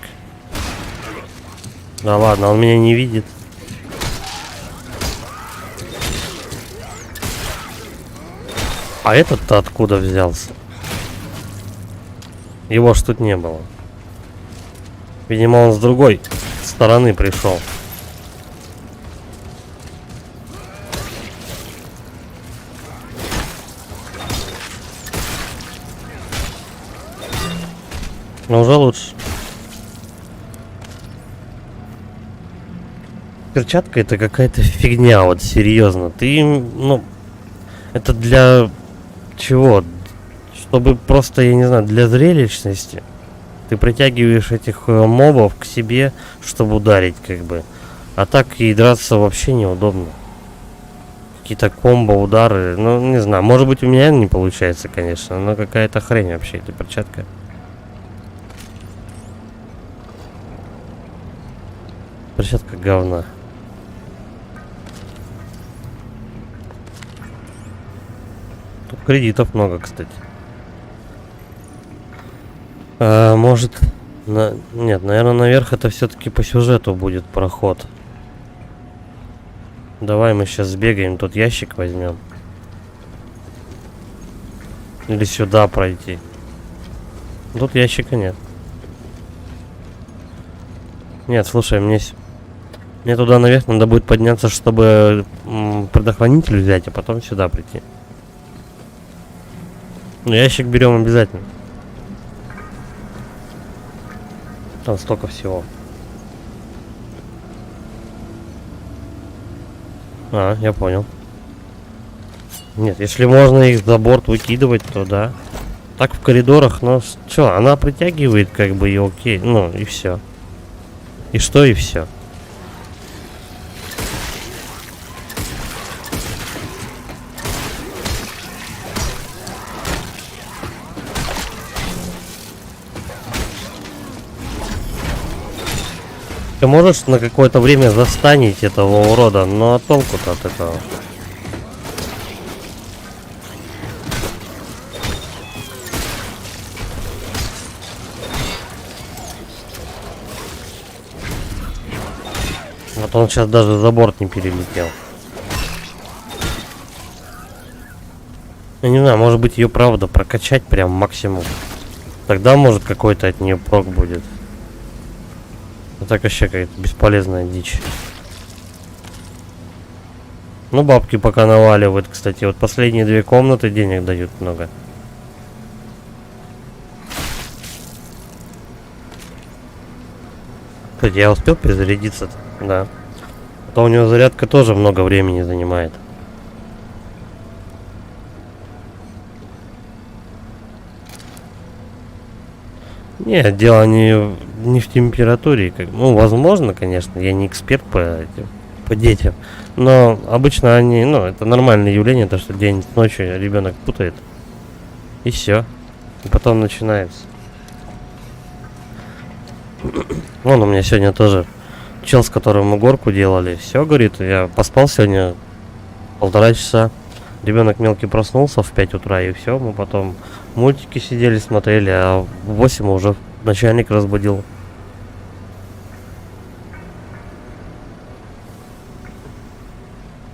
Да ладно, он меня не видит. А этот-то откуда взялся? Его ж тут не было. Видимо, он с другой стороны пришел. Но уже лучше. Перчатка это какая-то фигня, вот серьезно. Ты, ну, это для чего? Чтобы просто, я не знаю, для зрелищности. Ты притягиваешь этих мобов к себе, чтобы ударить, как бы. А так и драться вообще неудобно. Какие-то комбо, удары. Ну, не знаю, может быть у меня не получается, конечно, но какая-то хрень вообще, эта перчатка. Перчатка говна. Тут кредитов много, кстати. Может... Нет, наверное, наверх это все-таки по сюжету будет проход. Давай мы сейчас сбегаем, тут ящик возьмем. Или сюда пройти. Тут ящика нет. Нет, слушай, мне туда наверх надо будет подняться, чтобы предохранитель взять, а потом сюда прийти. Но ящик берем обязательно. Там столько всего. А, я понял. Нет, если можно их за борт выкидывать, то да. Так в коридорах, но что, она притягивает, как бы, и окей. Ну, и все. И что, и все. Ты можешь на какое-то время застанить этого урода, но толку-то от этого. Вот он сейчас даже за борт не перелетел. Я не знаю, может быть ее правда прокачать прям максимум. Тогда может какой-то от нее прок будет. А так вообще какая-то бесполезная дичь. Ну, бабки пока наваливают, кстати. Вот последние 2 комнаты денег дают много. Кстати, я успел перезарядиться, да. А то у него зарядка тоже много времени занимает. Нет, дело не в температуре. Ну, возможно, конечно, я не эксперт по детям. Но обычно они, ну, это нормальное явление, то, что день с ночью ребенок путает. И все. И потом начинается. Вон у меня сегодня тоже чел, с которым мы горку делали. Все, говорит, я поспал сегодня 1,5 часа. Ребенок мелкий проснулся в 5 утра, и все, мы потом мультики сидели, смотрели, а в 8 уже начальник разбудил.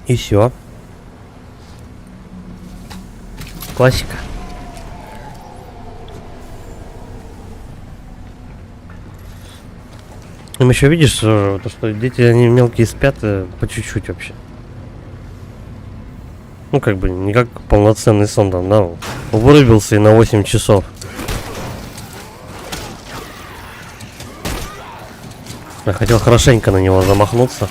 И все. Классика. Там еще видишь, то, что дети, они мелкие спят по чуть-чуть вообще. Ну, как бы, не как полноценный сон там, да, вырубился и на 8 часов. Я хотел хорошенько на него замахнуться.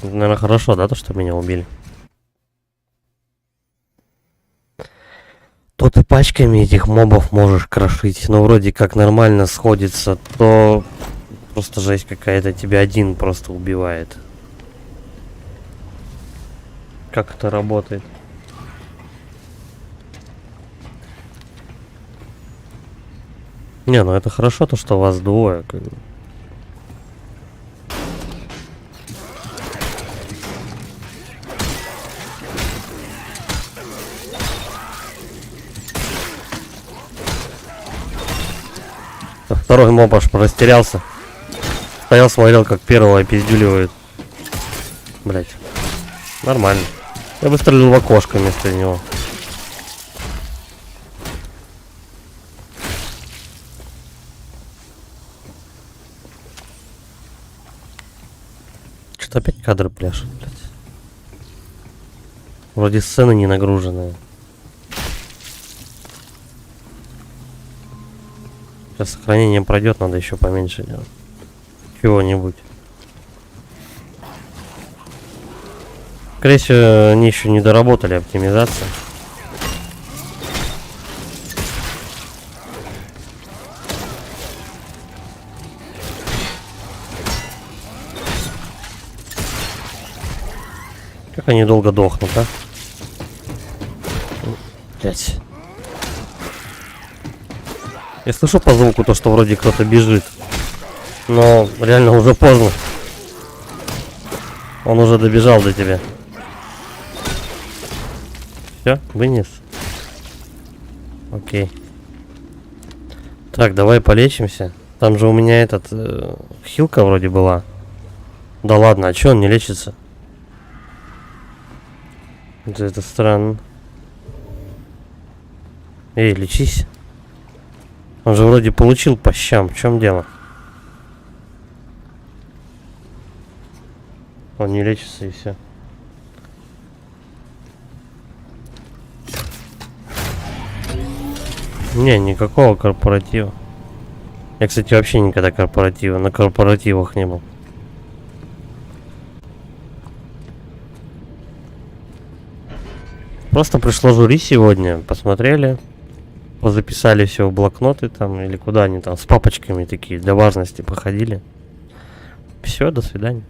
Наверное, хорошо, да, то, что меня убили. То ты пачками этих мобов можешь крошить, но вроде как нормально сходится, то просто жесть какая-то, тебя один просто убивает. Как это работает? Не, ну это хорошо, то, что вас двое, как бы. Второй моб аж растерялся. Стоял, смотрел, как первого опиздюливают. Блять. Нормально. Я выстрелил в окошко вместо него. Что-то опять кадры пляшут, блять. Вроде сцены не нагруженные. Сейчас сохранение пройдет, надо еще поменьше делать. Чего-нибудь. Скорее всего, они еще не доработали оптимизацию. Как они долго дохнут, а? Блять. Я слышу по звуку то, что вроде кто-то бежит. Но реально уже поздно. Он уже добежал до тебя. Все, вынес. Окей. Так, давай полечимся. Там же у меня этот хилка вроде была. Да ладно, а че он не лечится? Это странно. Эй, лечись. Он же вроде получил по щам. В чем дело? Он не лечится и все. Не, никакого корпоратива. Я, кстати, вообще никогда на корпоративах не был. Просто пришло жюри сегодня, посмотрели, позаписали все в блокноты там, или куда они там, с папочками такие, для важности походили. Все, до свидания.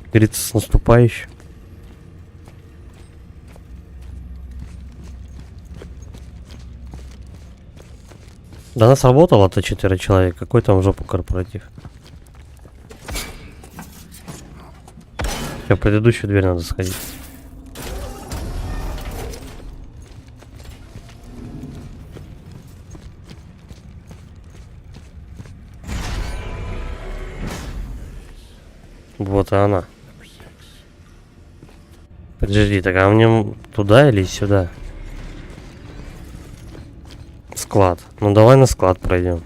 Говорится, с наступающим. Да нас работало-то 4 человека. Какой там в жопу корпоратив? Все, в предыдущую дверь надо сходить. Вот и она. Подожди, так а мне туда или сюда? Склад. Ну давай на склад пройдем.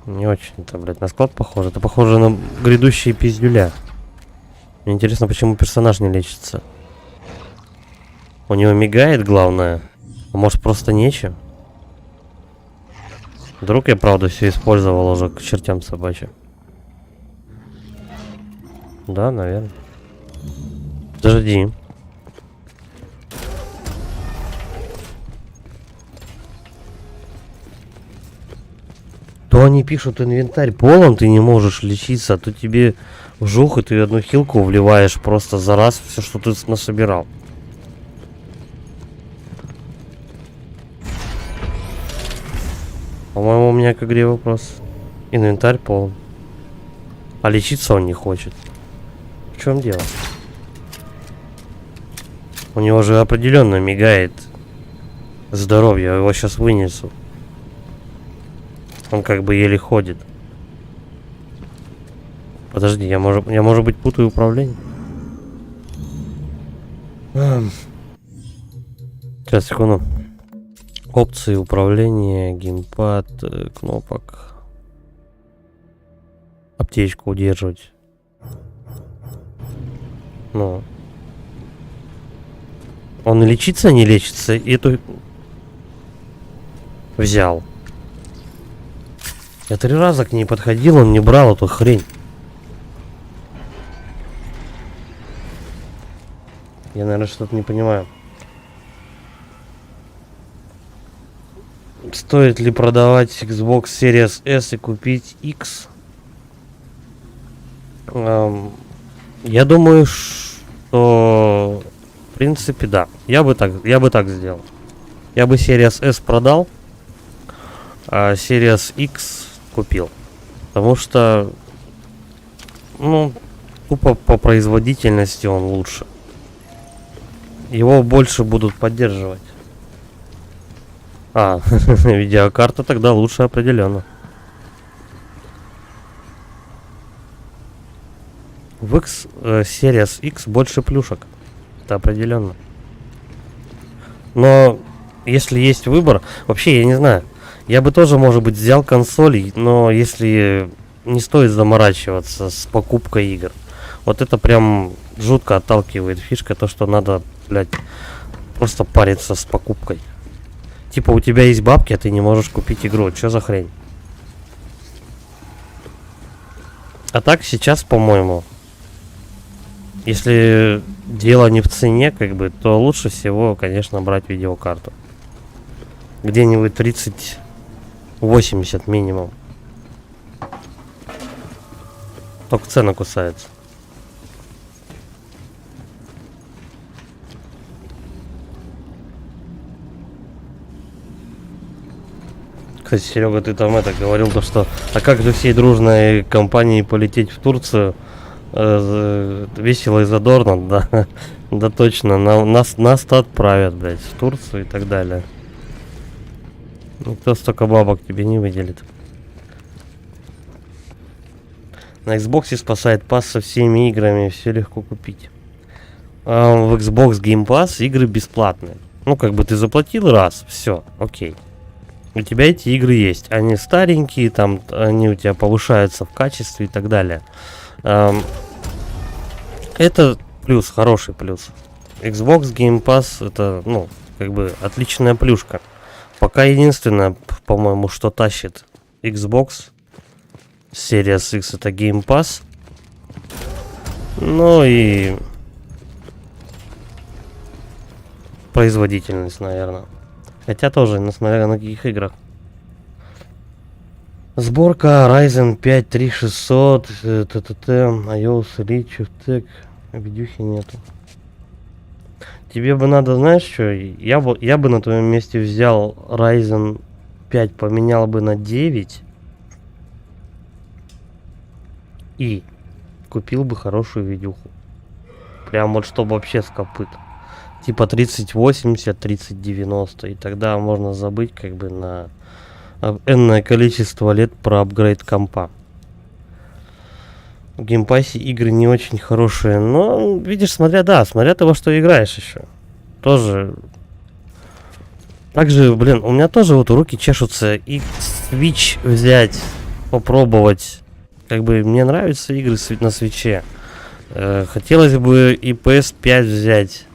Не очень-то, блядь, на склад похоже. Это похоже на грядущие пиздюля. Мне интересно, почему персонаж не лечится. У него мигает, главное. А может, просто нечем? Вдруг я, правда, все использовал уже к чертям собачьим. Да, наверное. Подожди. То они пишут, инвентарь полон, ты не можешь лечиться, а то тебе вжух, и ты одну хилку вливаешь просто за раз все, что ты насобирал. По-моему, у меня к игре вопрос. Инвентарь полон. А лечиться он не хочет. В чем дело? У него же определенно мигает здоровье. Я его сейчас вынесу. Он как бы еле ходит. Подожди, я может быть путаю управление? Сейчас, секунду. Опции управления, геймпад, кнопок. Аптечку удерживать. Ну. Он лечится, не лечится? Эту взял. Я 3 раза к ней подходил, он не брал эту хрень. Я, наверное, что-то не понимаю. Стоит ли продавать Xbox Series S и купить X? Я думаю, что в принципе да. Я бы так сделал. Я бы Series S продал, а Series X купил. Потому что, ну, тупо по производительности он лучше. Его больше будут поддерживать. Видеокарта тогда лучше определенно. В X, Series X больше плюшек. Это определенно. Но если есть выбор, вообще я не знаю. Я бы тоже, может быть, взял консоль, но если не стоит заморачиваться с покупкой игр. Вот это прям жутко отталкивает фишка, то что надо, блядь, просто париться с покупкой. Типа у тебя есть бабки, а ты не можешь купить игру. Что за хрень? А так сейчас, по-моему, если дело не в цене, как бы, то лучше всего, конечно, брать видеокарту. Где-нибудь 30-80 минимум. Только цена кусается. Кстати, Серега, ты там это говорил, то что а как же всей дружной компанией полететь в Турцию? Весело и задорно, да. Да точно, нас-то отправят, блядь, в Турцию и так далее. Никто столько бабок тебе не выделит. На Xbox спасает пас со всеми играми, все легко купить. В Xbox Game Pass игры бесплатные. Ну, как бы ты заплатил раз, все, окей. У тебя эти игры есть. Они старенькие, там они у тебя повышаются в качестве и так далее. Это плюс, хороший плюс. Xbox Game Pass это, ну, как бы отличная плюшка. Пока единственное, по-моему, что тащит Xbox Series X, это Game Pass. Ну и производительность, наверное. Хотя тоже, смотря на каких играх. Сборка Ryzen 5 3600, ТТТ, iOS, Rich, Tech, видюхи нету. Тебе бы надо, знаешь что, я бы на твоем месте взял Ryzen 5, поменял бы на 9 и купил бы хорошую видюху. Прям вот чтобы вообще с копыт. Типа 3080, 3090, и тогда можно забыть как бы на энное количество лет про апгрейд компа. В геймпассе игры не очень хорошие, но видишь, смотря ты во что играешь еще. Тоже. Также, блин, у меня тоже вот руки чешутся и Switch взять, попробовать. Как бы мне нравятся игры на свитче. Хотелось бы и PS5 взять.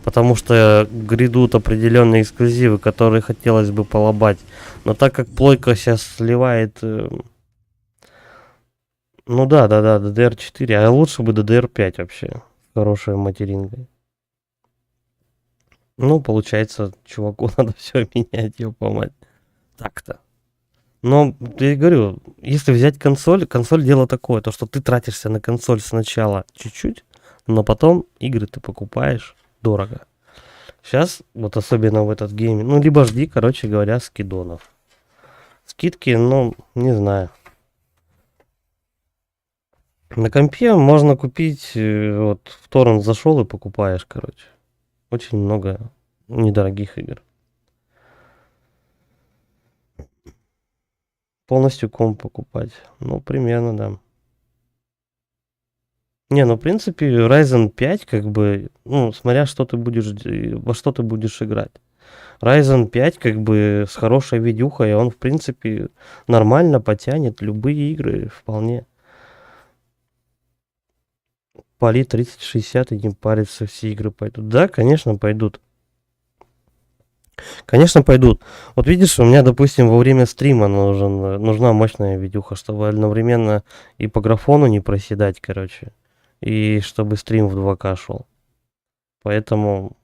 Потому что грядут определенные эксклюзивы, которые хотелось бы полобать. Но так как плойка сейчас сливает... ну да, DDR4. А лучше бы DDR5 вообще. Хорошая материнка. Ну, получается, чуваку надо все менять, ёпа мать. Так-то. Но, я говорю, если взять консоль дело такое, то что ты тратишься на консоль сначала чуть-чуть, но потом игры ты покупаешь дорого. Сейчас, вот особенно в этот гейм, ну, либо жди, короче говоря, скидонов. Скидки, ну, не знаю. На компе можно купить, вот в торрент зашел и покупаешь, короче. Очень много недорогих игр. Полностью комп покупать. Ну, примерно, да. Не, ну, в принципе, Ryzen 5, как бы, ну, смотря что ты будешь, во что ты будешь играть. Ryzen 5, как бы, с хорошей видюхой, он, в принципе, нормально потянет любые игры, вполне. Пали 3060 и не париться, все игры пойдут. Да, конечно, пойдут. Конечно, пойдут. Вот видишь, у меня, допустим, во время стрима нужна мощная видюха, чтобы одновременно и по графону не проседать, короче. И чтобы стрим в 2К шел. Поэтому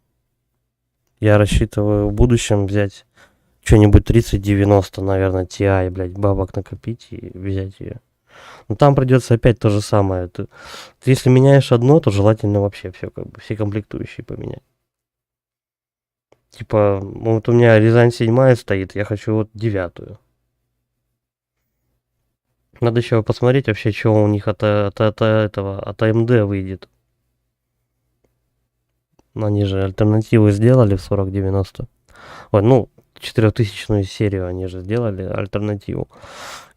я рассчитываю в будущем взять что-нибудь 3090, наверное, Ti, блядь, бабок накопить и взять ее. Но там придется опять то же самое. Ты если меняешь одно, то желательно вообще все, как бы, все комплектующие поменять. Типа, вот у меня Рязань 7 стоит, я хочу вот 9. Надо еще посмотреть вообще, что у них от этого, от AMD выйдет. Они же альтернативы сделали в 4090. Ой, ну, 4000-ю серию они же сделали, альтернативу.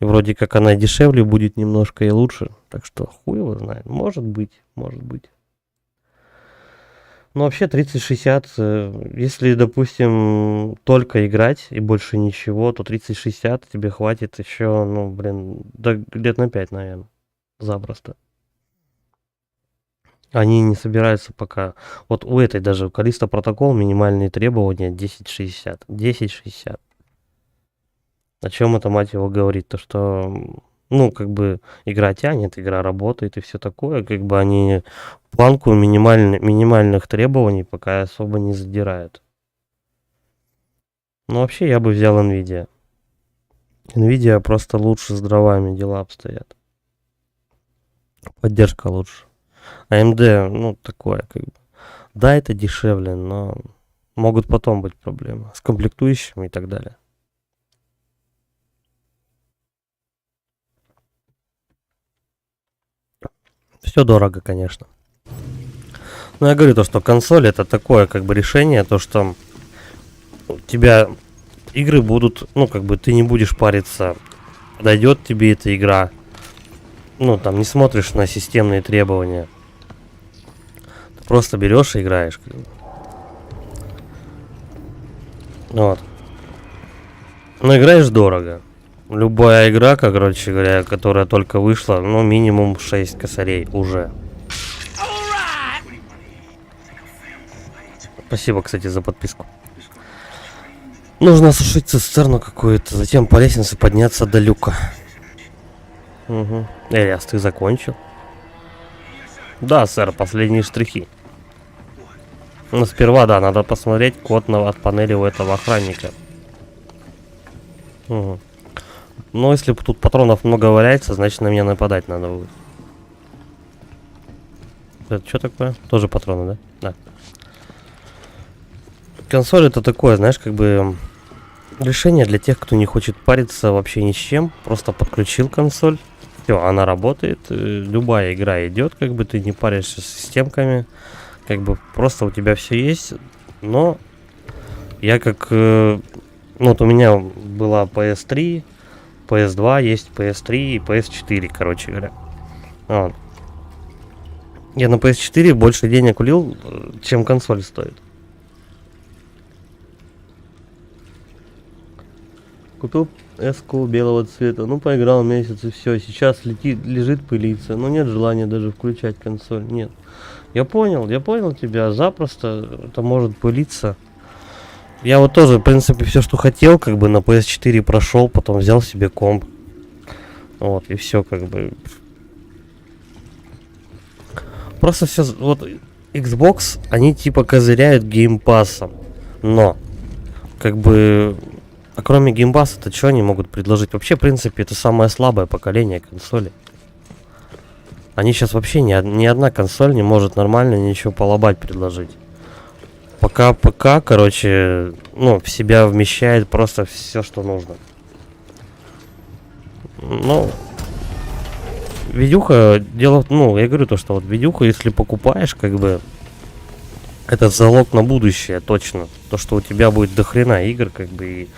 И вроде как она дешевле будет немножко и лучше. Так что хуй его знает. Может быть, может быть. Ну, вообще 3060, если, допустим, только играть и больше ничего, то 3060 тебе хватит еще, ну, блин, лет на 5, наверное. Запросто. Они не собираются пока. Вот у этой даже, у Callisto Protocol минимальные требования 1060. 1060. О чем это, мать его, говорит? То, что, ну, как бы, игра тянет, игра работает и все такое. Как бы они планку минимальных требований пока особо не задирают. Но вообще я бы взял Nvidia. Nvidia просто лучше с дровами дела обстоят. Поддержка лучше. AMD, ну, такое, как бы. Да, это дешевле, но могут потом быть проблемы с комплектующими и так далее. Все дорого, конечно. Но я говорю то, что консоль это такое, как бы, решение, то, что у тебя игры будут, ну, как бы, ты не будешь париться, подойдет тебе эта игра. Ну, там, не смотришь на системные требования. Ты просто берешь и играешь. Как бы. Вот. Но играешь дорого. Любая игра, короче говоря, которая только вышла, ну, минимум 6 косарей уже. Спасибо, кстати, за подписку. Нужно осушить цистерну какую-то, затем по лестнице подняться до люка. Угу. Элиас, ты закончил? Да, сэр, последние штрихи. Но сперва, да, надо посмотреть код от панели у этого охранника. Угу. Но если тут патронов много валяется, значит на меня нападать надо будет. Это что такое? Тоже патроны, да? Да. Консоль это такое, знаешь, как бы решение для тех, кто не хочет париться вообще ни с чем. Просто подключил консоль. Все, она работает. Любая игра идет, как бы ты не паришься с системками. Как бы просто у тебя все есть. Но я как... ну вот у меня была PS3, PS2, есть PS3 и PS4, короче говоря. Вот. Я на PS4 больше денег улил, чем консоль стоит. Купил эску белого цвета, ну поиграл месяц и все. Сейчас лежит пылиться, но нет желания даже включать консоль, нет. Я понял тебя, запросто это может пылиться. Я вот тоже, в принципе, все, что хотел, как бы на PS4 прошел, потом взял себе комп. Вот, и все, как бы. Просто все, вот, Xbox, они типа козыряют геймпассом. Но, как бы, а кроме геймпасса-то что они могут предложить? Вообще, в принципе, это самое слабое поколение консолей. Они сейчас вообще ни одна консоль не может нормально ничего полобать предложить. Пока ПК, короче, ну, в себя вмещает просто все, что нужно. Ну, видюха, дело, ну, я говорю то, что вот видюху, если покупаешь, как бы, это залог на будущее, точно. То, что у тебя будет дохрена игр, как бы, и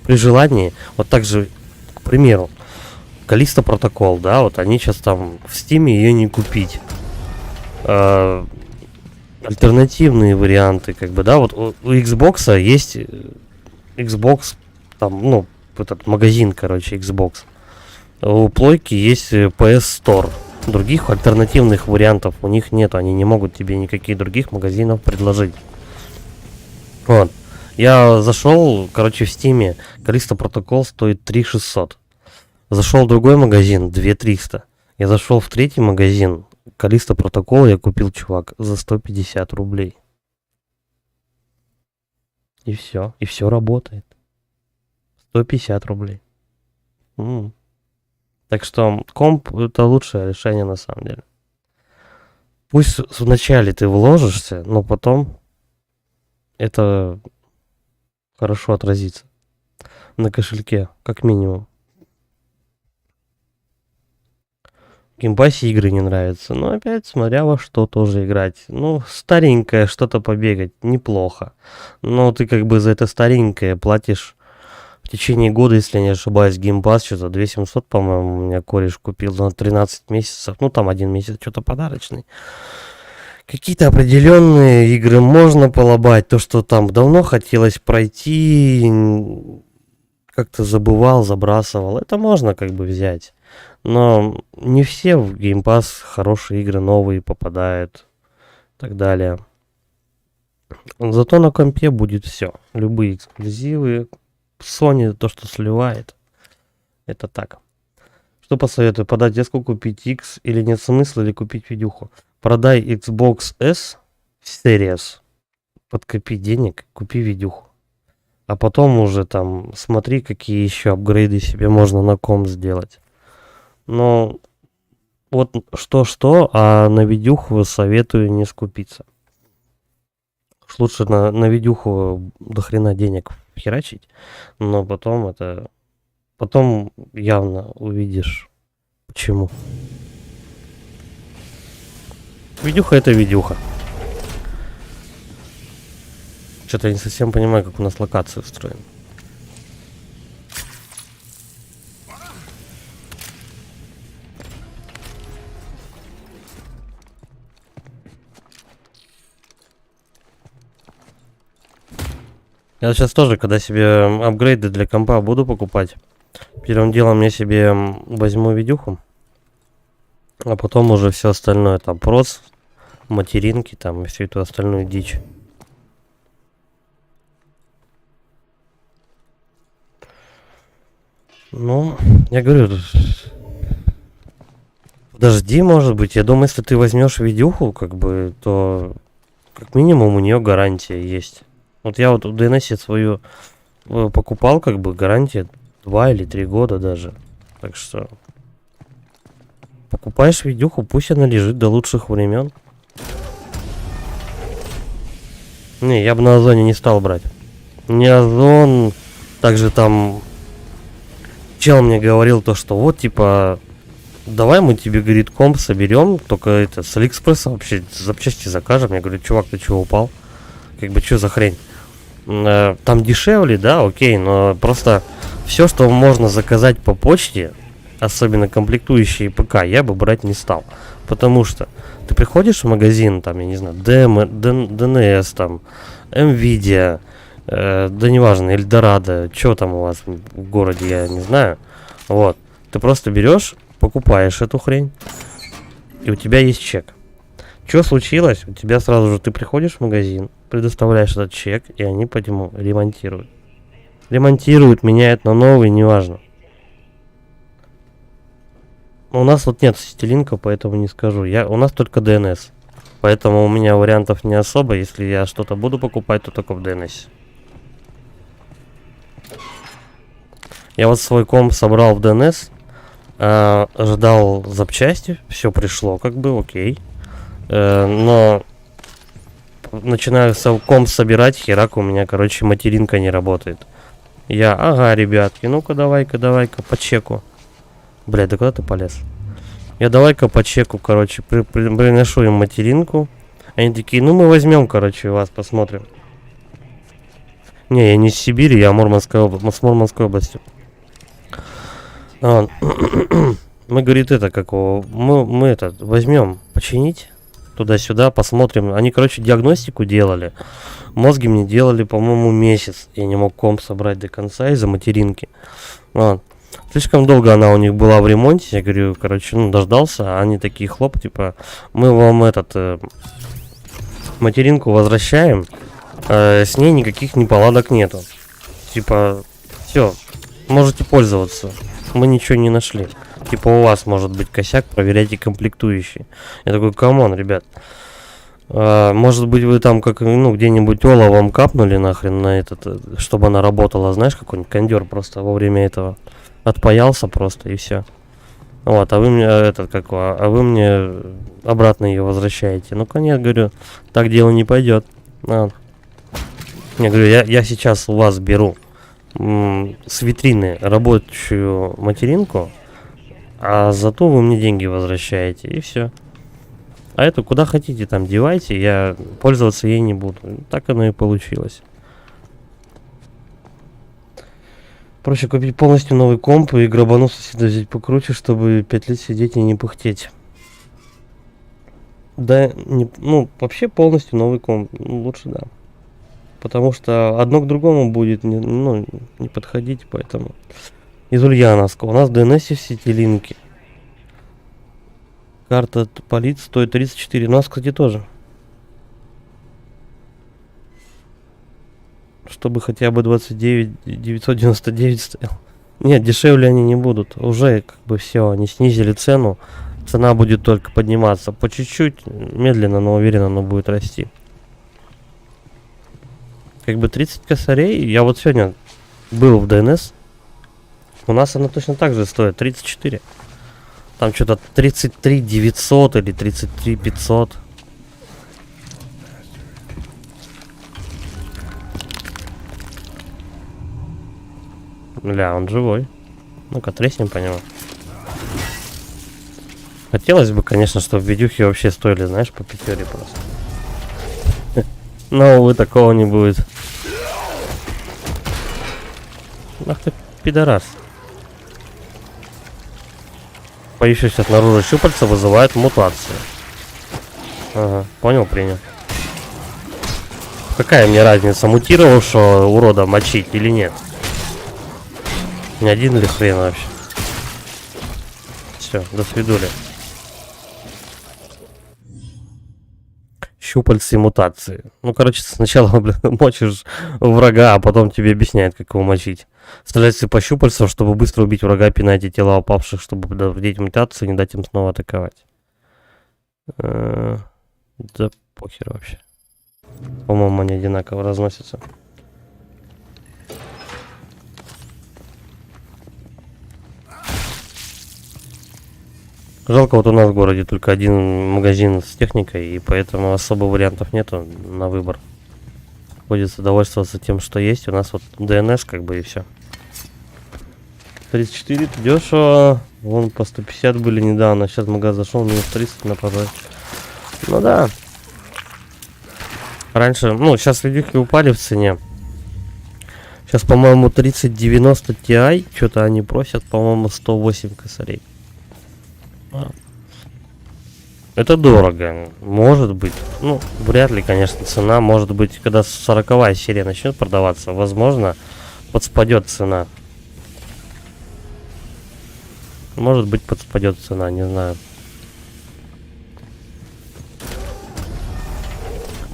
при желании, вот так же, к примеру, Callisto Protocol, да, вот они сейчас там в Стиме ее не купить. Альтернативные варианты, как бы, да, вот у Xbox есть Xbox, там, ну, этот магазин, короче, Xbox. У Плойки есть PS Store. Других альтернативных вариантов у них нет, они не могут тебе никаких других магазинов предложить. Вот. Я зашел, короче, в Стиме, Callisto Protocol стоит 3600. Зашел в другой магазин, 2300. Я зашел в третий магазин, Callisto Protocol я купил, чувак, за 150 рублей. И все работает. 150 рублей. Так что комп это лучшее решение на самом деле. Пусть вначале ты вложишься, но потом это хорошо отразится на кошельке, как минимум. В геймпассе игры не нравятся, но опять смотря во что тоже играть. Ну, старенькое что-то побегать, неплохо. Но ты как бы за это старенькое платишь в течение года, если не ошибаюсь, геймпасс что-то 2700, по-моему, у меня кореш купил на 13 месяцев. Ну, там один месяц что-то подарочный. Какие-то определенные игры можно полобать. То, что там давно хотелось пройти, как-то забывал, забрасывал. Это можно как бы взять. Но не все в Game Pass хорошие игры новые попадают. И так далее. Зато на компе будет все. Любые эксклюзивы. Sony то, что сливает. Это так. Что посоветую? Подать деску, купить X или нет смысла, или купить видюху? Продай Xbox S Series. Подкопи денег, купи видюху. А потом уже там смотри, какие еще апгрейды себе можно на ком сделать. Но вот что-что, а на видюху советую не скупиться. Уж лучше на видюху до хрена денег херачить, но потом это... Потом явно увидишь, почему. Видюха это видюха. Что-то я не совсем понимаю, как у нас локация устроена. Я сейчас тоже, когда себе апгрейды для компа буду покупать, первым делом я себе возьму видюху, а потом уже все остальное, там, прос, материнки, там, и всю эту остальную дичь. Ну, я говорю, подожди, может быть, я думаю, если ты возьмешь видюху, как бы, то, как минимум, у нее гарантия есть. Вот я вот в DNS свою покупал, как бы, гарантия 2 или 3 года даже. Так что покупаешь видюху, пусть она лежит до лучших времен. Не, я бы на Озоне не стал брать. Не Озон, также там чел мне говорил то, что вот, типа, давай мы тебе, говорит, комп соберем, только это с Алиэкспресса вообще запчасти закажем. Я говорю, чувак, ты чего упал? Как бы, что за хрень? Там дешевле, да, окей, но просто все, что можно заказать по почте, особенно комплектующие ПК, я бы брать не стал. Потому что ты приходишь в магазин, там, я не знаю, DNS, там, Nvidia, да неважно, Эльдорадо, что там у вас в городе, я не знаю. Вот, ты просто берешь, покупаешь эту хрень, и у тебя есть чек. Что случилось? У тебя сразу же ты приходишь в магазин, предоставляешь этот чек, и они по нему ремонтируют. Ремонтируют, меняют на новый, неважно. У нас вот нет сетилинка, поэтому не скажу. У нас только DNS. Поэтому у меня вариантов не особо. Если я что-то буду покупать, то только в DNS. Я вот свой комп собрал в DNS. Ждал запчасти. Все пришло, как бы, окей. Но начинаю комп собирать, херак, у меня, короче, материнка не работает. Ага, ребятки, ну-ка давай-ка по чеку. Блядь, да куда ты полез? Я давай-ка по чеку, короче, приношу им материнку. Они такие, ну мы возьмем, короче, вас посмотрим. Не, я не из Сибири, я с Мурманской области. Мы, говорит, это, как его, мы это, возьмем, починить, туда-сюда, посмотрим. Они, короче, диагностику делали. Мозги мне делали, по-моему, месяц. Я не мог комп собрать до конца из-за материнки. Слишком долго она у них была в ремонте. Я говорю, короче, ну, дождался. Они такие, хлоп, типа, мы вам материнку возвращаем. С ней никаких неполадок нету. Типа, все, можете пользоваться. Мы ничего не нашли. Типа, у вас может быть косяк, проверяйте комплектующие. Я такой, камон, ребят. Может быть, вы там как, ну, где-нибудь оловом капнули нахрен на этот, чтобы она работала, знаешь, какой-нибудь кондер просто во время этого отпаялся просто и все. Вот, а вы мне вы мне обратно ее возвращаете. Ну, конечно, говорю, так дело не пойдет. Я говорю, я сейчас у вас беру с витрины рабочую материнку, а зато вы мне деньги возвращаете, и все. А эту куда хотите там девайте, я пользоваться ей не буду. Так оно и получилось. Проще купить полностью новый комп и грабану соседа взять покруче, чтобы 5 лет сидеть и не пыхтеть. Да, ну, вообще полностью новый комп. Лучше, да. Потому что одно к другому будет не подходить, поэтому. Из Ульяновска. У нас в DNS сетилинки. Карта полиции стоит 34. У нас, кстати, тоже. Чтобы хотя бы 29,999 стоял. Нет, дешевле они не будут. Уже как бы все, они снизили цену. Цена будет только подниматься. По чуть-чуть, медленно, но уверенно она будет расти. Как бы 30 косарей. Я вот сегодня был в DNS. У нас она точно так же стоит. 34. Там что-то 33 900 или 33 500. Бля, он живой. Ну-ка, треснем по нему. Хотелось бы, конечно, чтобы видюхи вообще стоили, знаешь, по 5 просто. Но, увы, такого не будет. Ах ты, пидорас. Появившиеся снаружи щупальца вызывает мутацию. Ага, понял, принял. Какая мне разница, мутировавшего урода мочить или нет? Не один ли хрен вообще? Все, до свидули. Щупальцы мутации. Ну, короче, сначала, блин, мочишь врага, а потом тебе объясняют, как его мочить. Стреляйте по щупальцам, чтобы быстро убить врага, пинайте тела упавших, чтобы предотвратить мутацию и не дать им снова атаковать. Да похер вообще. По-моему, они одинаково разносятся. Жалко, вот у нас в городе только один магазин с техникой, и поэтому особо вариантов нету на выбор. Приходится довольствоваться тем, что есть. У нас вот DNS как бы и все. 34 это дешево. Вон по 150 были недавно. Сейчас в магазин зашел, минус 30 на продаже. Ну да. Раньше, ну, сейчас видюхи упали в цене. Сейчас, по-моему, 3090 Ti. Что-то они просят, по-моему, 108 косарей. Это дорого, может быть. Ну, вряд ли, конечно, цена. Может быть, когда 40-я серия начнет продаваться, возможно, подспадет цена. Может быть, подспадет цена, не знаю.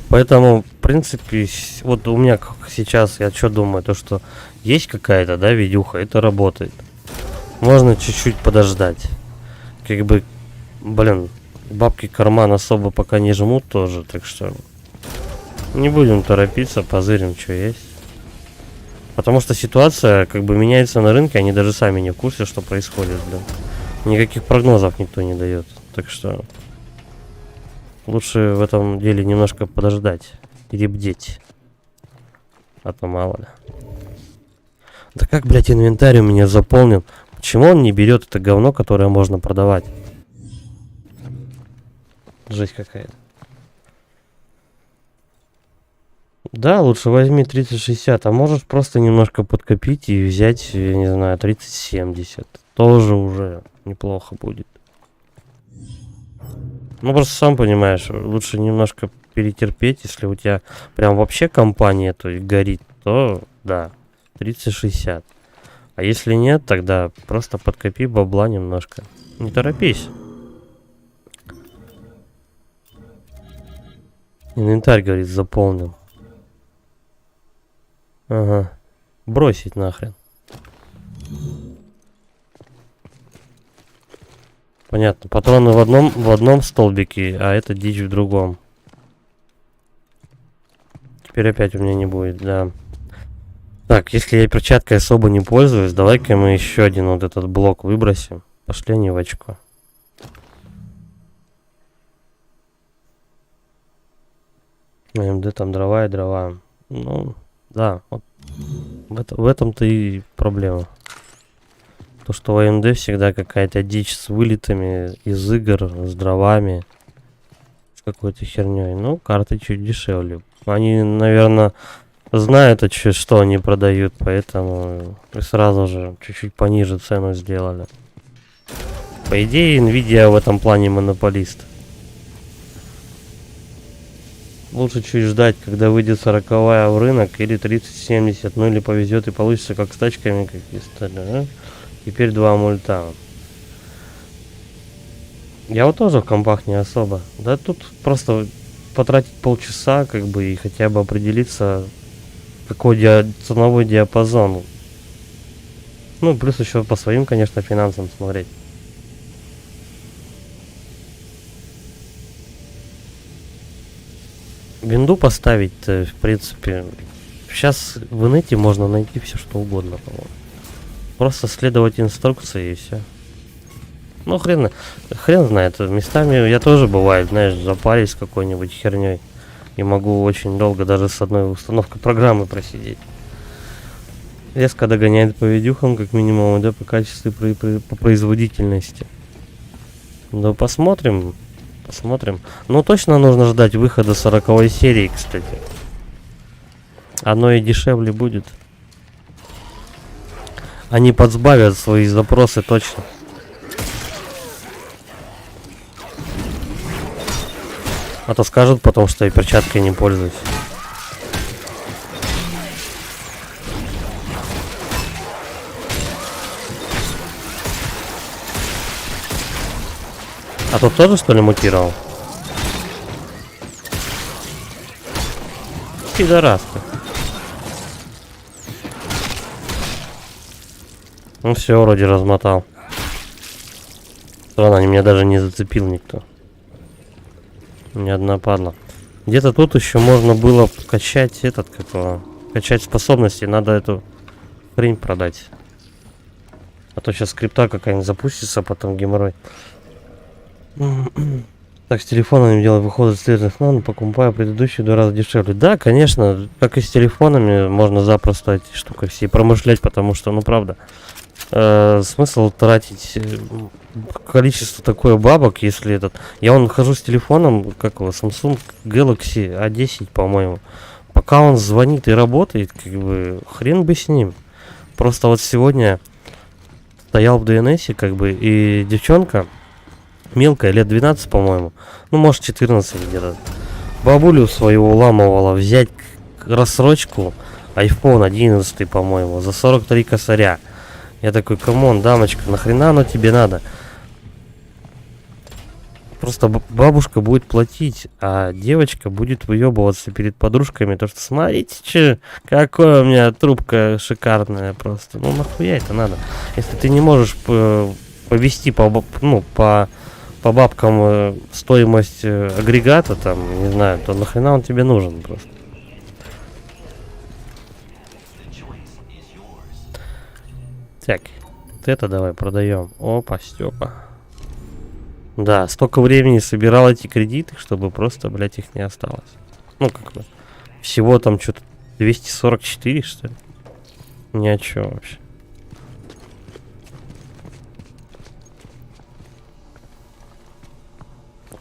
Поэтому, в принципе, вот у меня сейчас, я что думаю, то что есть какая-то, да, видюха, это работает. Можно чуть-чуть подождать. Как бы, блин, бабки карман особо пока не жмут тоже, так что не будем торопиться, позырим, что есть. Потому что ситуация как бы меняется на рынке, они даже сами не в курсе, что происходит, блин. Никаких прогнозов никто не дает, так что лучше в этом деле немножко подождать или бдеть. А то мало ли. Да как, блядь, инвентарь у меня заполнен. Почему он не берет это говно, которое можно продавать? Жесть какая-то. Да, лучше возьми 3060, а можешь просто немножко подкопить и взять, я не знаю, 3070. Тоже уже неплохо будет. Ну, просто сам понимаешь, лучше немножко перетерпеть, если у тебя прям вообще компания то и горит, то да, 3060. А если нет, тогда просто подкопи бабла немножко. Не торопись. Инвентарь, говорит, заполнен. Ага. Бросить нахрен. Понятно. Патроны в одном столбике, а это дичь в другом. Теперь опять у меня не будет, да. Так, если я перчаткой особо не пользуюсь, давай-ка мы еще один вот этот блок выбросим. Пошли они в очко. МД там дрова и дрова. Ну, да, вот в этом-то и проблема. То, что в АМД всегда какая-то дичь с вылетами из игр, с дровами, с какой-то херней. Ну, карты чуть дешевле. Они, наверное, знают, что они продают, поэтому сразу же чуть-чуть пониже цену сделали. По идее, Nvidia в этом плане монополист. Лучше чуть ждать, когда выйдет 40-я в рынок, или 3070, ну или повезет и получится как с тачками, как и стали, да? Теперь 2 мульта. Я вот тоже в компах не особо. Да тут просто потратить полчаса, как бы, и хотя бы определиться, какой ценовой диапазон. Ну, плюс еще по своим, конечно, финансам смотреть. Винду поставить, в принципе, сейчас в инете можно найти все что угодно, по-моему. Просто следовать инструкции и все. Ну, хрен знает. Местами я тоже бывает, знаешь, запарюсь какой-нибудь херней. И могу очень долго даже с одной установкой программы просидеть. Резко догоняет по видюхам, как минимум, да, по качеству и по производительности. Да, посмотрим. Посмотрим. Ну, точно нужно ждать выхода 40-й серии, кстати. Оно и дешевле будет. Они подсбавят свои запросы точно. А то скажут потом, что я перчаткой не пользуюсь. А тут тоже, что ли, мутировал? Пидораска. Ну все, вроде размотал. Странно, меня даже не зацепил никто. Ни одна падла. Где-то тут еще можно было качать качать способности. Надо эту хрень продать. А то сейчас скрипта какая-нибудь запустится, а потом геморрой. Так, с телефонами делать выходы с следующих нано, покупаю предыдущие 2 раза дешевле. Да, конечно, как и с телефонами, можно запросто эти штуки все промышлять, потому что, ну правда, смысл тратить количество такое бабок, если этот... Я вон хожу с телефоном, как его, Samsung Galaxy A10, по-моему. Пока он звонит и работает, как бы, хрен бы с ним. Просто вот сегодня стоял в DNS, как бы, и девчонка, мелкая, лет 12, по-моему, ну, может, 14 где-то, бабулю свою уламывала взять рассрочку iPhone 11, по-моему, за 43 косаря. Я такой, камон, дамочка, нахрена оно тебе надо? Просто бабушка будет платить, а девочка будет выебываться перед подружками, то что смотрите, че, какая у меня трубка шикарная просто. Ну нахуя это надо? Если ты не можешь повести по бабкам стоимость агрегата, там, не знаю, то нахрена он тебе нужен просто. Так, вот это давай продаем. Опа, Степа. Да, столько времени собирал эти кредиты, чтобы просто, блять, их не осталось. Ну, как бы, всего там что-то 244, что ли? Ни о чем вообще.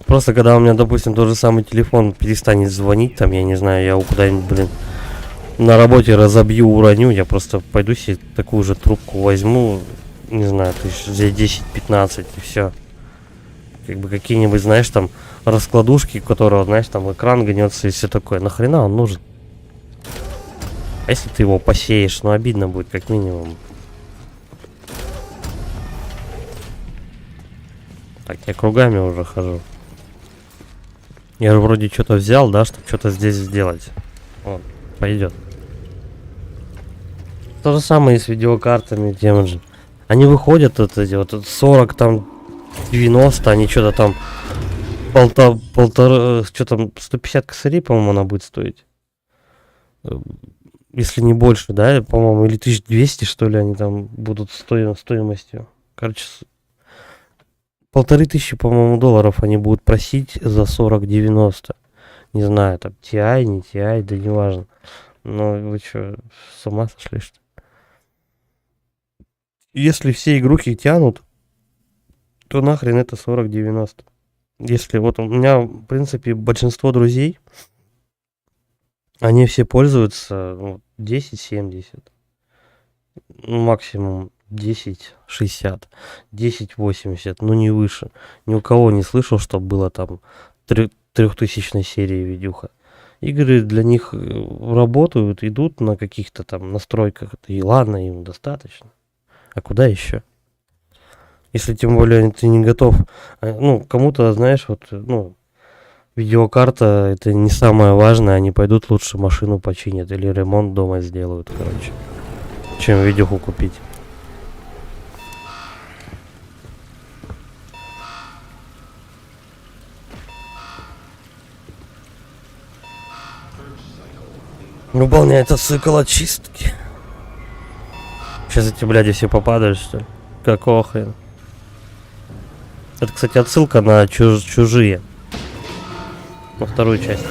Просто когда у меня, допустим, тот же самый телефон перестанет звонить, там, я не знаю, я его куда-нибудь, блин, на работе разобью, уроню, я просто пойду себе такую же трубку возьму, не знаю, тысяч за 10-15 и все. Как бы какие-нибудь, знаешь, там раскладушки, у которого, знаешь, там экран гнется и все такое. Нахрена он нужен? А если ты его посеешь, ну обидно будет, как минимум. Так, я кругами уже хожу. Я же вроде что-то взял, да, чтобы что-то здесь сделать. Вот, пойдет. То же самое и с видеокартами, тем же. Они выходят, вот эти вот 40, там, 90, они что-то там полтора, что там, 150 косарей, по-моему, она будет стоить. Если не больше, да, по-моему, или 1200, что ли, они там будут стоимостью. Короче, 1500, по-моему, долларов они будут просить за 40-90. Не знаю, там, TI, не TI, да не важно. Но вы что, с ума сошли, что ли? Если все игрухи тянут, то нахрен это 40-90. Если вот у меня, в принципе, большинство друзей, они все пользуются, ну, 1070, ну, максимум 1060, 1080, ну не выше. Ни у кого не слышал, что было там 3000 серии видюха. Игры для них работают, идут на каких-то там настройках, и ладно, им достаточно. А куда еще? Если тем более ты не готов, ну, кому-то, знаешь, вот, ну, видеокарта это не самое важное, они пойдут лучше машину починят или ремонт дома сделают, короче, чем видюху купить. Выполняется цикл очистки. Сейчас эти бляди все попадают, что ли? Какого хрена? Это, кстати, отсылка на чужие. На вторую часть.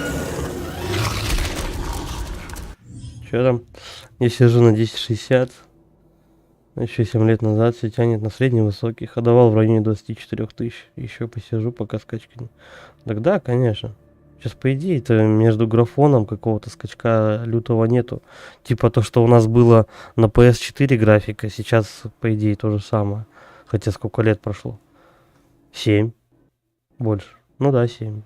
Что там? Я сижу на 1060. Еще 7 лет назад все тянет на средний высокий. Ходовал в районе 24 тысяч. Еще посижу, пока скачки не... Так да, конечно. Сейчас, по идее, это между графоном какого-то скачка лютого нету. Типа то, что у нас было на PS4 графика, сейчас, по идее, то же самое. Хотя сколько лет прошло? 7. Больше. Ну да, 7.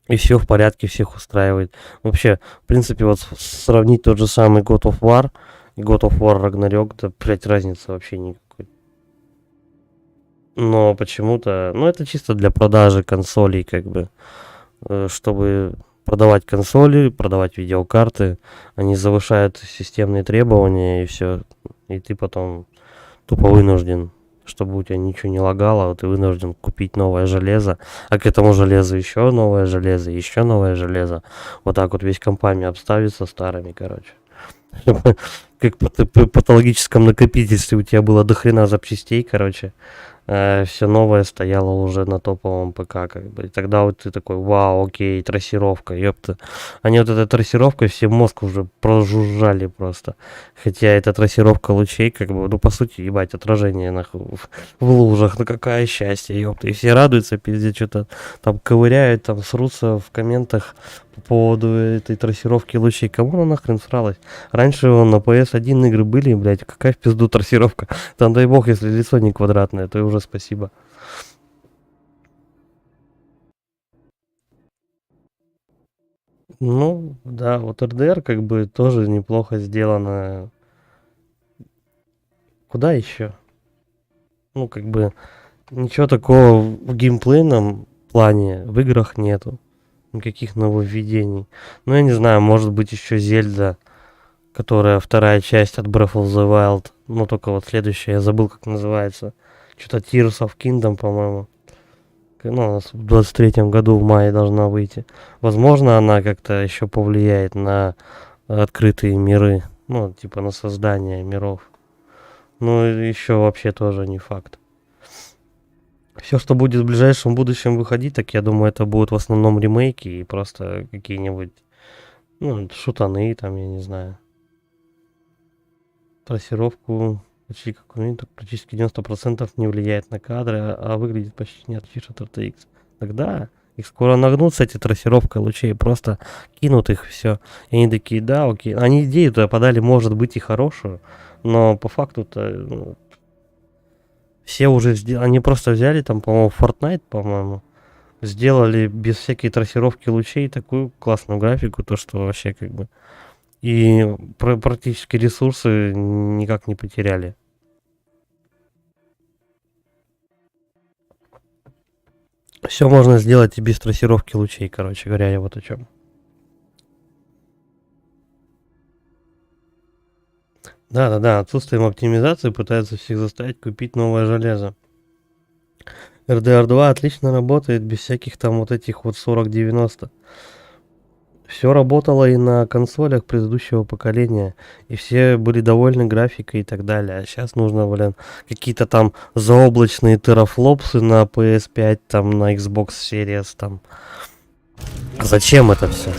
И все в порядке, всех устраивает. Вообще, в принципе, вот сравнить тот же самый God of War и God of War Ragnarok, да, блять, разницы вообще никакой. Но почему-то, ну, это чисто для продажи консолей, как бы, чтобы продавать консоли, продавать видеокарты, они завышают системные требования и все. И ты потом тупо вынужден, чтобы у тебя ничего не лагало, ты вынужден купить новое железо, а к этому железу еще новое железо, еще новое железо. Вот так вот весь компами обставится старыми, короче. Как в патологическом накопительстве у тебя было дохрена запчастей, короче. Все новое стояло уже на топовом ПК, как бы. И тогда вот ты такой, вау, окей, трассировка, ёпта. Они вот этой трассировкой все мозг уже прожужжали просто. Хотя эта трассировка лучей, как бы, ну, по сути, ебать, отражение в лужах, ну, какое счастье, ёпта. И все радуются, пиздец, что-то там ковыряют, там срутся в комментах по поводу этой трассировки лучей. Кому она нахрен сралась? Раньше на PS1 игры были, блядь, какая в пизду трассировка. Там, дай бог, если лицо не квадратное, то и уже спасибо. Ну, да, вот РДР как бы тоже неплохо сделано. Куда еще? Ну, как бы, ничего такого в геймплейном плане в играх нету. Никаких нововведений. Ну, я не знаю, может быть еще Зельда, которая вторая часть от Breath of the Wild. Ну, только вот следующая, я забыл, как называется. Что-то Tears of Kingdom, по-моему. Ну, у нас в 23-м году в мае должна выйти. Возможно, она как-то еще повлияет на открытые миры. Ну, типа на создание миров. Ну, еще вообще тоже не факт. Все, что будет в ближайшем будущем выходить, так я думаю, это будут в основном ремейки и просто какие-нибудь, ну, шутаны там, я не знаю. Трассировку почти как у так практически 90% не влияет на кадры, а выглядит почти не отличишь от RTX. Тогда их скоро нагнут с этой трассировкой лучей, просто кинут их все. И они такие, да, окей. Они идею туда подали, может быть, и хорошую, но по факту-то ну, все уже сделали, они просто взяли там, по-моему, Fortnite, по-моему, сделали без всякой трассировки лучей такую классную графику, то что вообще как бы и практически ресурсы никак не потеряли. Все можно сделать и без трассировки лучей, короче говоря, я вот о чем. Да, отсутствием оптимизации пытаются всех заставить купить новое железо. RDR2 отлично работает без всяких там вот этих вот 4090. Все работало и на консолях предыдущего поколения, и все были довольны графикой и так далее. А сейчас нужно, блин, какие-то там заоблачные терафлопсы на PS5, там на Xbox Series, там. Зачем это все?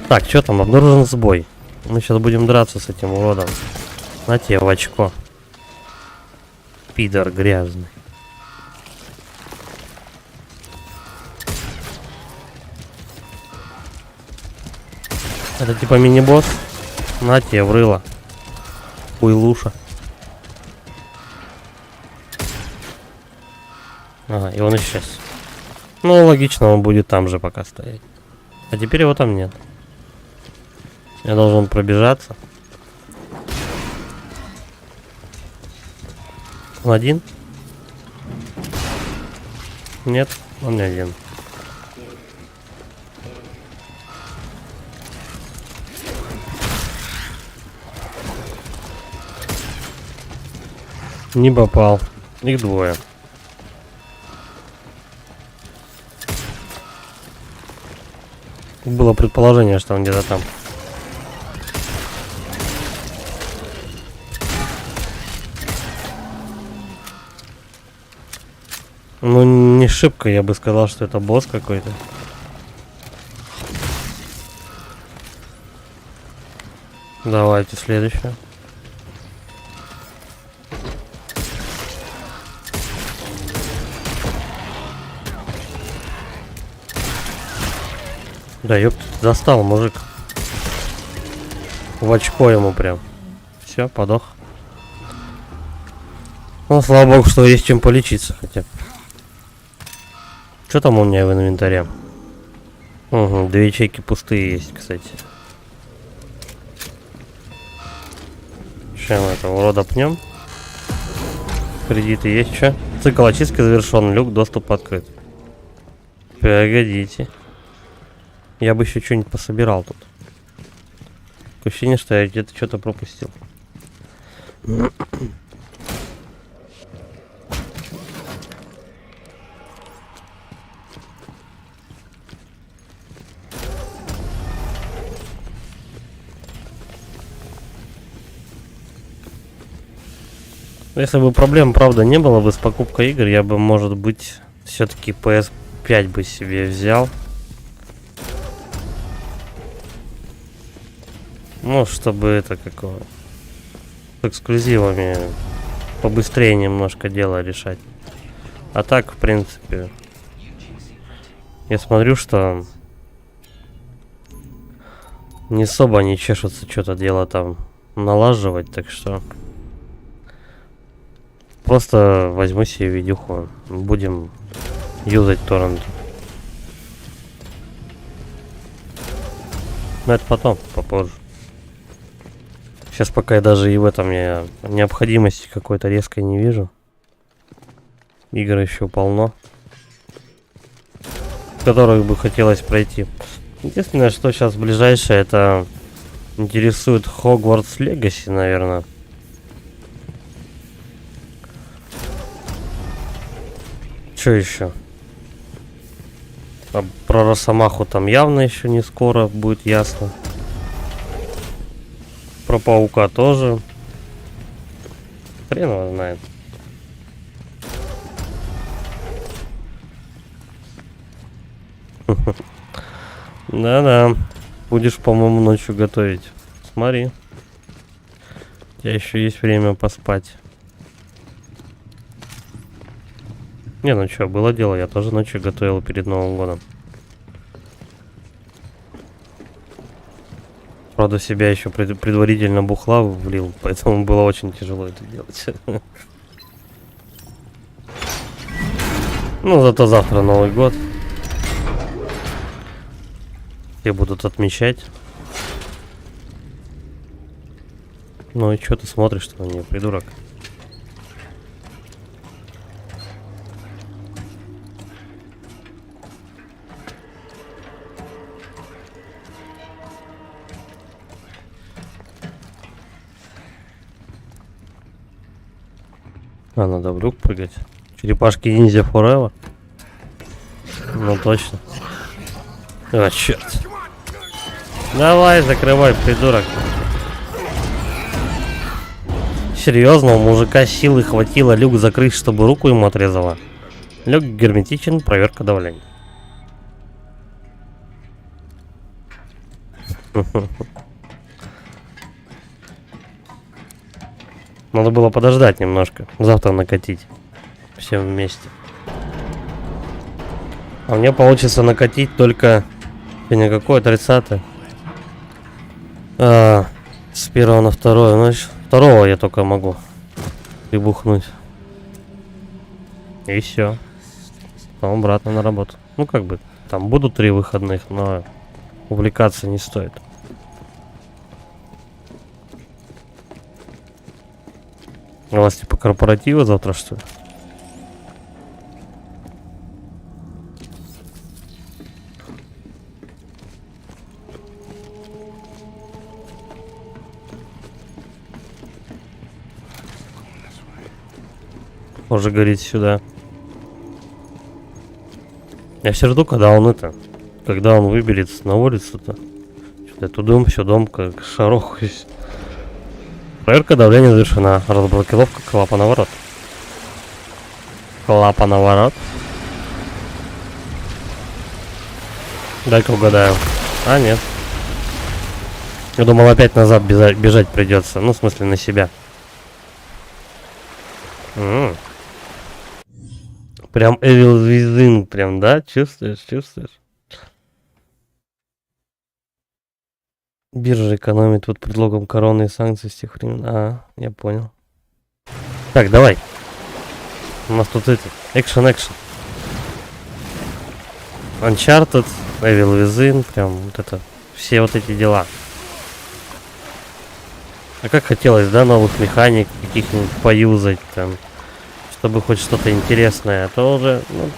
Так, что там, обнаружен сбой. Мы сейчас будем драться с этим уродом. На тебе в очко. Пидор грязный. Это типа мини-босс. На тебе в рыло. Хуйлуша. Ага, и он исчез. Ну, логично, он будет там же пока стоять. А теперь его там нет. Я должен пробежаться. Он один? Нет, он не один. Не попал. Их двое. Было предположение, что он где-то там. Ну, не шибко, я бы сказал, что это босс какой-то. Давайте следующее. Да, ёпт, достал мужик. В очко ему прям. Все, подох. Ну, слава богу, что есть чем полечиться хотя бы. Что там у меня в инвентаре? Угу, 2 ячейки пустые есть, кстати. Сейчас мы этого урода пнем. Кредиты есть, что? Цикл очистки завершен, люк, доступ открыт. Погодите. Я бы еще что-нибудь пособирал тут. Такое ощущение, что я где-то что-то пропустил. Если бы проблем, правда, не было бы с покупкой игр, я бы, может быть, все-таки PS5 бы себе взял. Ну, чтобы это какого с эксклюзивами побыстрее немножко дело решать. А так, в принципе, я смотрю, что не особо они чешутся что-то дело там налаживать, так что просто возьму себе видюху, будем юзать торрент. Но это потом, попозже. Сейчас пока я даже и в этом я необходимости какой-то резкой не вижу. Игр еще полно, которых бы хотелось пройти. Единственное, что сейчас ближайшее, это интересует Hogwarts Legacy, наверное. Что еще? А про Росомаху там явно еще не скоро будет ясно. Про Паука тоже. Хрен его знает. Да-да. Будешь, по-моему, ночью готовить. Смотри. тебя еще есть время поспать. Не, ну что, было дело, я тоже ночью готовил перед Новым годом. Правда, себя еще предварительно бухла влил, поэтому было очень тяжело это делать. Ну, зато завтра Новый год. Все будут отмечать. Ну и что ты смотришь-то на нее, придурок? А, надо в люк прыгать. Черепашки ниндзя forever. Ну точно. А, черт. Давай, закрывай, придурок. Серьезно, у мужика силы хватило люк закрыть, чтобы руку ему отрезало. Люк герметичен, проверка давления. Надо было подождать немножко. Завтра накатить. Все вместе. А мне получится накатить только... Сегодня какое? 30-е? С 1 на 2. Значит, 2 я только могу прибухнуть. И все. Потом обратно на работу. Ну как бы, там будут 3 выходных, но увлекаться не стоит. У вас типа корпоративы завтра, что ли? Уже горит сюда. Я все жду, когда он выберется на улицу-то. Что-то тудым, сюдом, как шарохаюсь. Проверка давления завершена. Разблокировка клапана ворот. Клапана ворот. Дай-ка угадаю. А, нет. Я думал, опять назад бежать придется. Ну, в смысле, на себя. Прям Evil Within, прям, да? Чувствуешь? Биржа экономит под предлогом короны и санкций с тех времен. А, я понял. Так, давай. У нас тут эти. Экшен. Uncharted, Evil Within, прям вот это. Все вот эти дела. А как хотелось, да, новых механик каких-нибудь поюзать там. Чтобы хоть что-то интересное. А то уже, ну,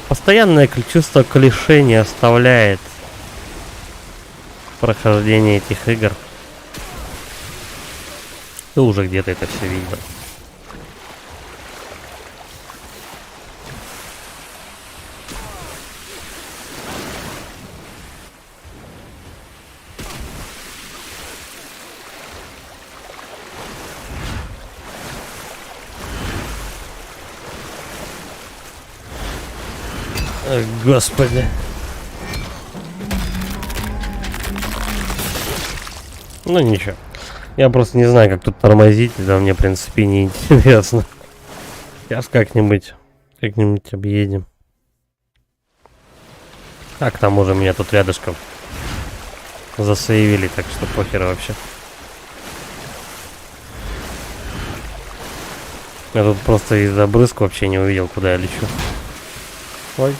постоянное чувство клише не оставляет прохождение этих игр. Ты уже где-то это все видел. Господи. Ну ничего. Я просто не знаю, как тут тормозить. Да мне, в принципе, не интересно. Сейчас как-нибудь объедем. А к тому же меня тут рядышком засейвили, так что похер вообще. Я тут просто из-за брызг вообще не увидел, куда я лечу. Ой,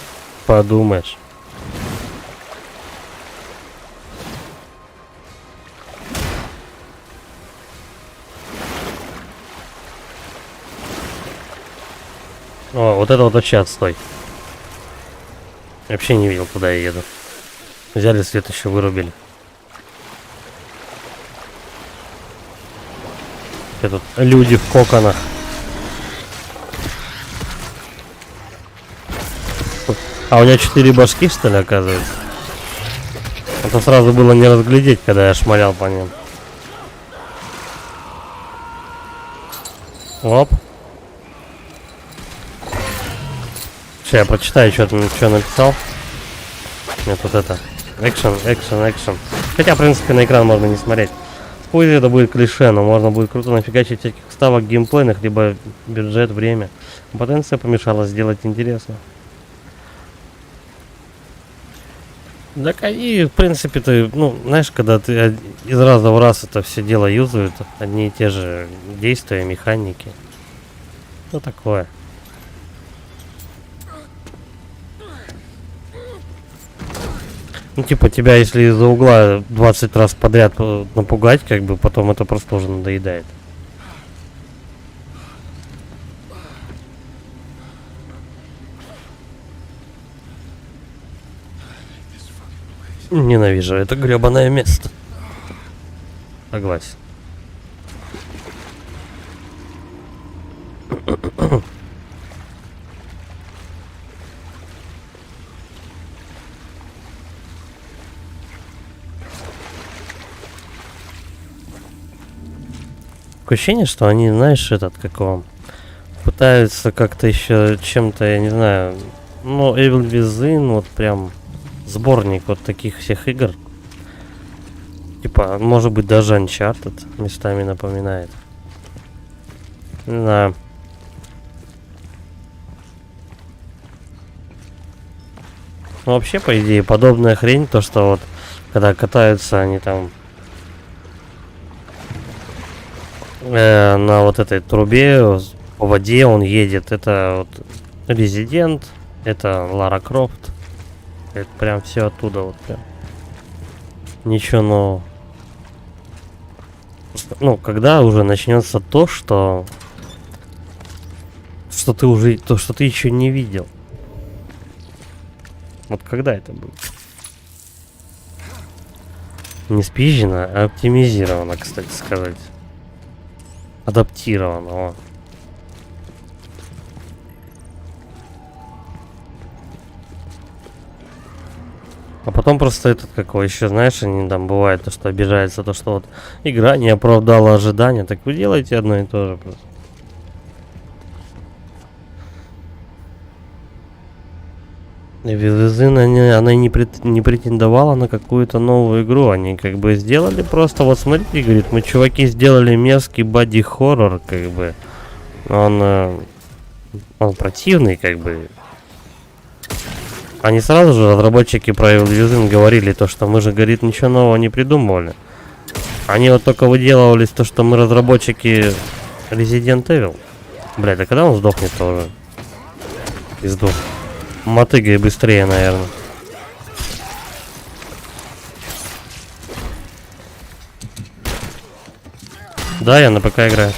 подумаешь. О, вот это вот вообще отстой. Вообще не видел, куда я еду. Взяли свет, еще вырубили. И тут люди в коконах. А у меня 4 башки, что ли, оказывается? Это сразу было не разглядеть, когда я шмалял по ним. Оп. Сейчас я прочитаю, что написал. Нет, вот это. Экшен. Хотя, в принципе, на экран можно не смотреть. Пусть это будет клише, но можно будет круто нафигачить всяких ставок геймплейных, либо бюджет, время. Потенция помешала сделать интересно. Так они, в принципе, ты, ну, знаешь, когда ты из раза в раз это все дело юзают, одни и те же действия, механики. Ну, такое. Ну, типа, тебя, если из-за угла 20 раз подряд напугать, как бы, потом это просто уже надоедает. Ненавижу это гребаное место. Согласен. Такое ощущение, что они, знаешь, этот, как он, пытаются как-то еще чем-то, я не знаю, ну, Evil Within, вот прям сборник вот таких всех игр. Типа, может быть, даже Uncharted местами напоминает. Не знаю. Ну, вообще, по идее, подобная хрень, то, что вот, когда катаются они там на вот этой трубе, по воде он едет, это вот Резидент, это Лара Крофт. Это прям все оттуда вот прям. Ничего нового. Ну, когда уже начнется то, что ты уже, то, что ты еще не видел. Вот когда это будет? Не спизжено, а оптимизировано, кстати сказать. Адаптировано, о. А потом просто этот какой еще, знаешь, они там бывает, то, что обижается, то, что вот игра не оправдала ожидания, так вы делаете одно и то же просто. Within, она не претендовала на какую-то новую игру, они как бы сделали просто, вот смотрите, говорит, мы, чуваки, сделали мерзкий боди-хоррор, как бы, он противный, как бы. Они сразу же, разработчики про Evil Within, говорили то, что мы же, говорит, ничего нового не придумывали. Они вот только выделывались то, что мы разработчики Resident Evil. Блядь, а когда он сдохнет-то уже? И сдох. Мотыгай быстрее, наверное. Да, я на ПК играю.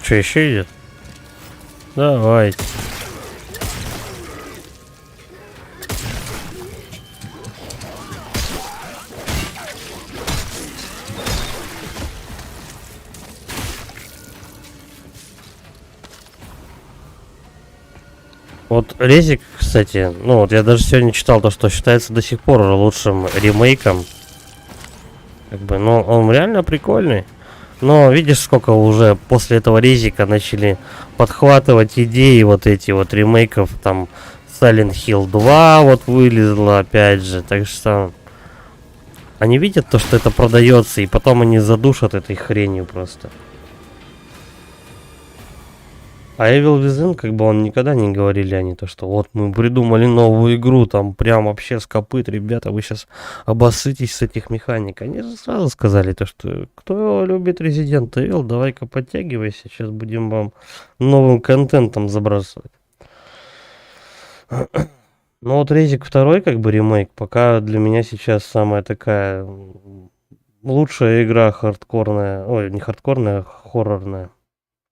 Что, еще идет? Давайте. Вот Резик, кстати, ну вот я даже сегодня читал то, что считается до сих пор лучшим ремейком. Как бы, но он реально прикольный. Но видишь, сколько уже после этого Резика начали подхватывать идеи вот эти вот ремейков, там Silent Hill 2 вот вылезла опять же, так что они видят то, что это продается, и потом они задушат этой хренью просто. А Evil Within, как бы он никогда не говорили они то, что вот мы придумали новую игру, там прям вообще с копыт, ребята, вы сейчас обоссытесь с этих механик. Они же сразу сказали то, что кто любит Resident Evil, давай-ка подтягивайся, сейчас будем вам новым контентом забрасывать. Ну вот Резик 2, как бы ремейк, пока для меня сейчас самая такая лучшая игра хардкорная, ой, не хардкорная, а хоррорная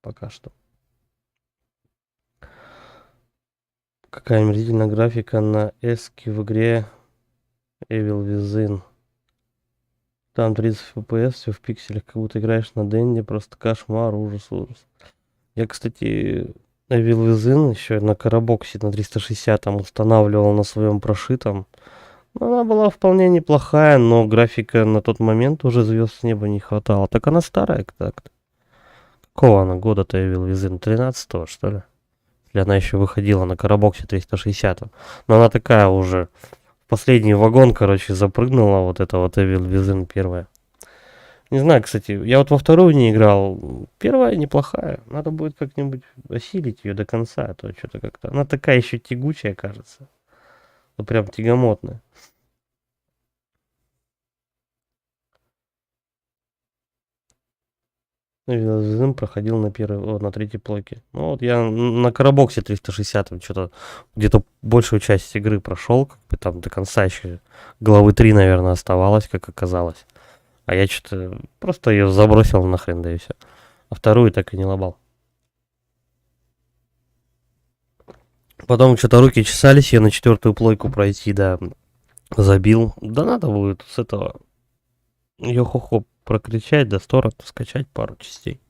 пока что. Какая омерзительная графика на эске в игре Evil Within. Там 30 FPS, все в пикселях, как будто играешь на Денде, просто кошмар, ужас, ужас. Я, кстати, Evil Within еще на Карабоксе на 360 там устанавливал на своем прошитом. Она была вполне неплохая, но графика на тот момент уже звезд с неба не хватало. Так она старая, так-то. Какого она года-то Evil Within? 13-го, что ли? Или она еще выходила на Карабоксе 360. Но она такая уже. Последний вагон, короче, запрыгнула вот эта вот Evil Within первая. Не знаю, кстати, я вот во вторую не играл. Первая неплохая. Надо будет как-нибудь осилить ее до конца, а то что-то как-то. Она такая еще тягучая, кажется. Ну, прям тягомотная. Зим проходил на на третьей плойке. Ну вот я на Карабоксе 360 что-то где-то большую часть игры прошел, как бы там до конца еще главы 3, наверное, оставалось, как оказалось. А я что-то просто ее забросил нахрен, да и все. А вторую так и не лобал. Потом что-то руки чесались, я на 4-ю плойку пройти, да, забил. Да надо будет с этого йо-хо-хо прокричать, до стора скачать пару частей.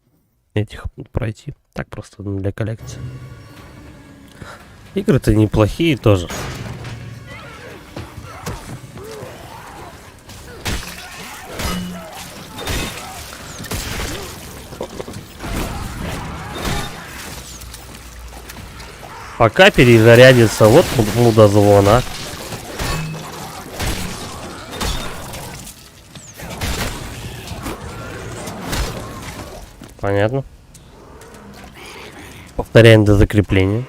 Этих пройти. Так просто для коллекции. Игры-то неплохие тоже. Пока перезарядится, вот мудозвон, а. Понятно. Повторяем до закрепления.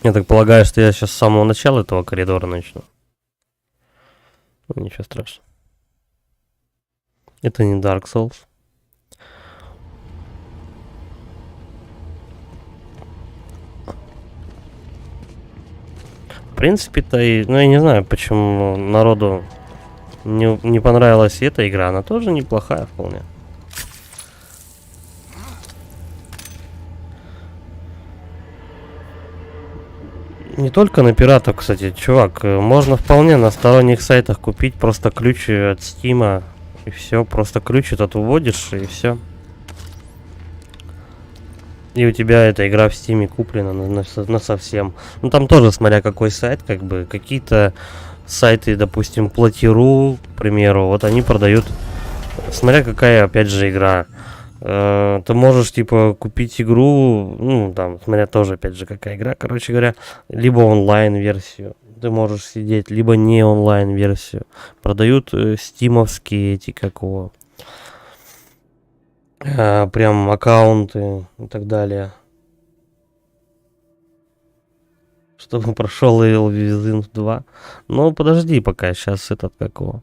Я так полагаю, что я сейчас с самого начала этого коридора начну. Ну, ничего страшного. Это не Dark Souls. В принципе-то, ну я не знаю, почему народу не понравилась эта игра. Она тоже неплохая вполне. Не только на пиратов, кстати, чувак. Можно вполне на сторонних сайтах купить просто ключ от Стима. И все, просто ключ этот вводишь, и все. И у тебя эта игра в Стиме куплена на совсем. Ну там тоже, смотря какой сайт, как бы, какие-то сайты, допустим, Плати.ру, к примеру, вот они продают, смотря какая, опять же, игра. Ты можешь, типа, купить игру, ну, там, смотря тоже, опять же, какая игра, короче говоря, либо онлайн-версию, ты можешь сидеть, либо не онлайн-версию. Продают стимовские эти, как его, прям аккаунты и так далее. Чтобы прошел Evil Within 2. Ну, подожди пока, сейчас этот, как его.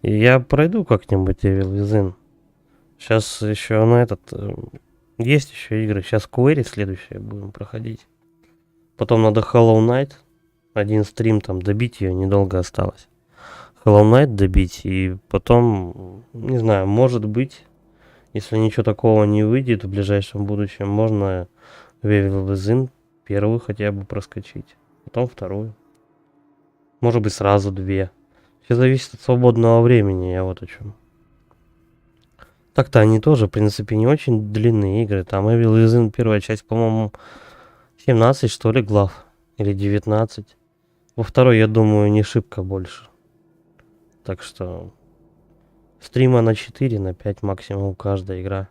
И я пройду как-нибудь Evil Within. Сейчас еще на этот... Есть еще игры. Сейчас Query следующее будем проходить. Потом надо Hollow Knight. Один стрим там добить, ее недолго осталось. Hollow Knight добить. И потом, не знаю, может быть, если ничего такого не выйдет в ближайшем будущем, можно Evil Within первую хотя бы проскочить. Потом вторую. Может быть, сразу две. Все зависит от свободного времени, я вот о чем. Так-то они тоже, в принципе, не очень длинные игры. Там Evil Within первая часть, по-моему, 17, что ли, глав. Или 19. Во второй, я думаю, не шибко больше. Так что... Стрима на 4, на 5 максимум каждая игра.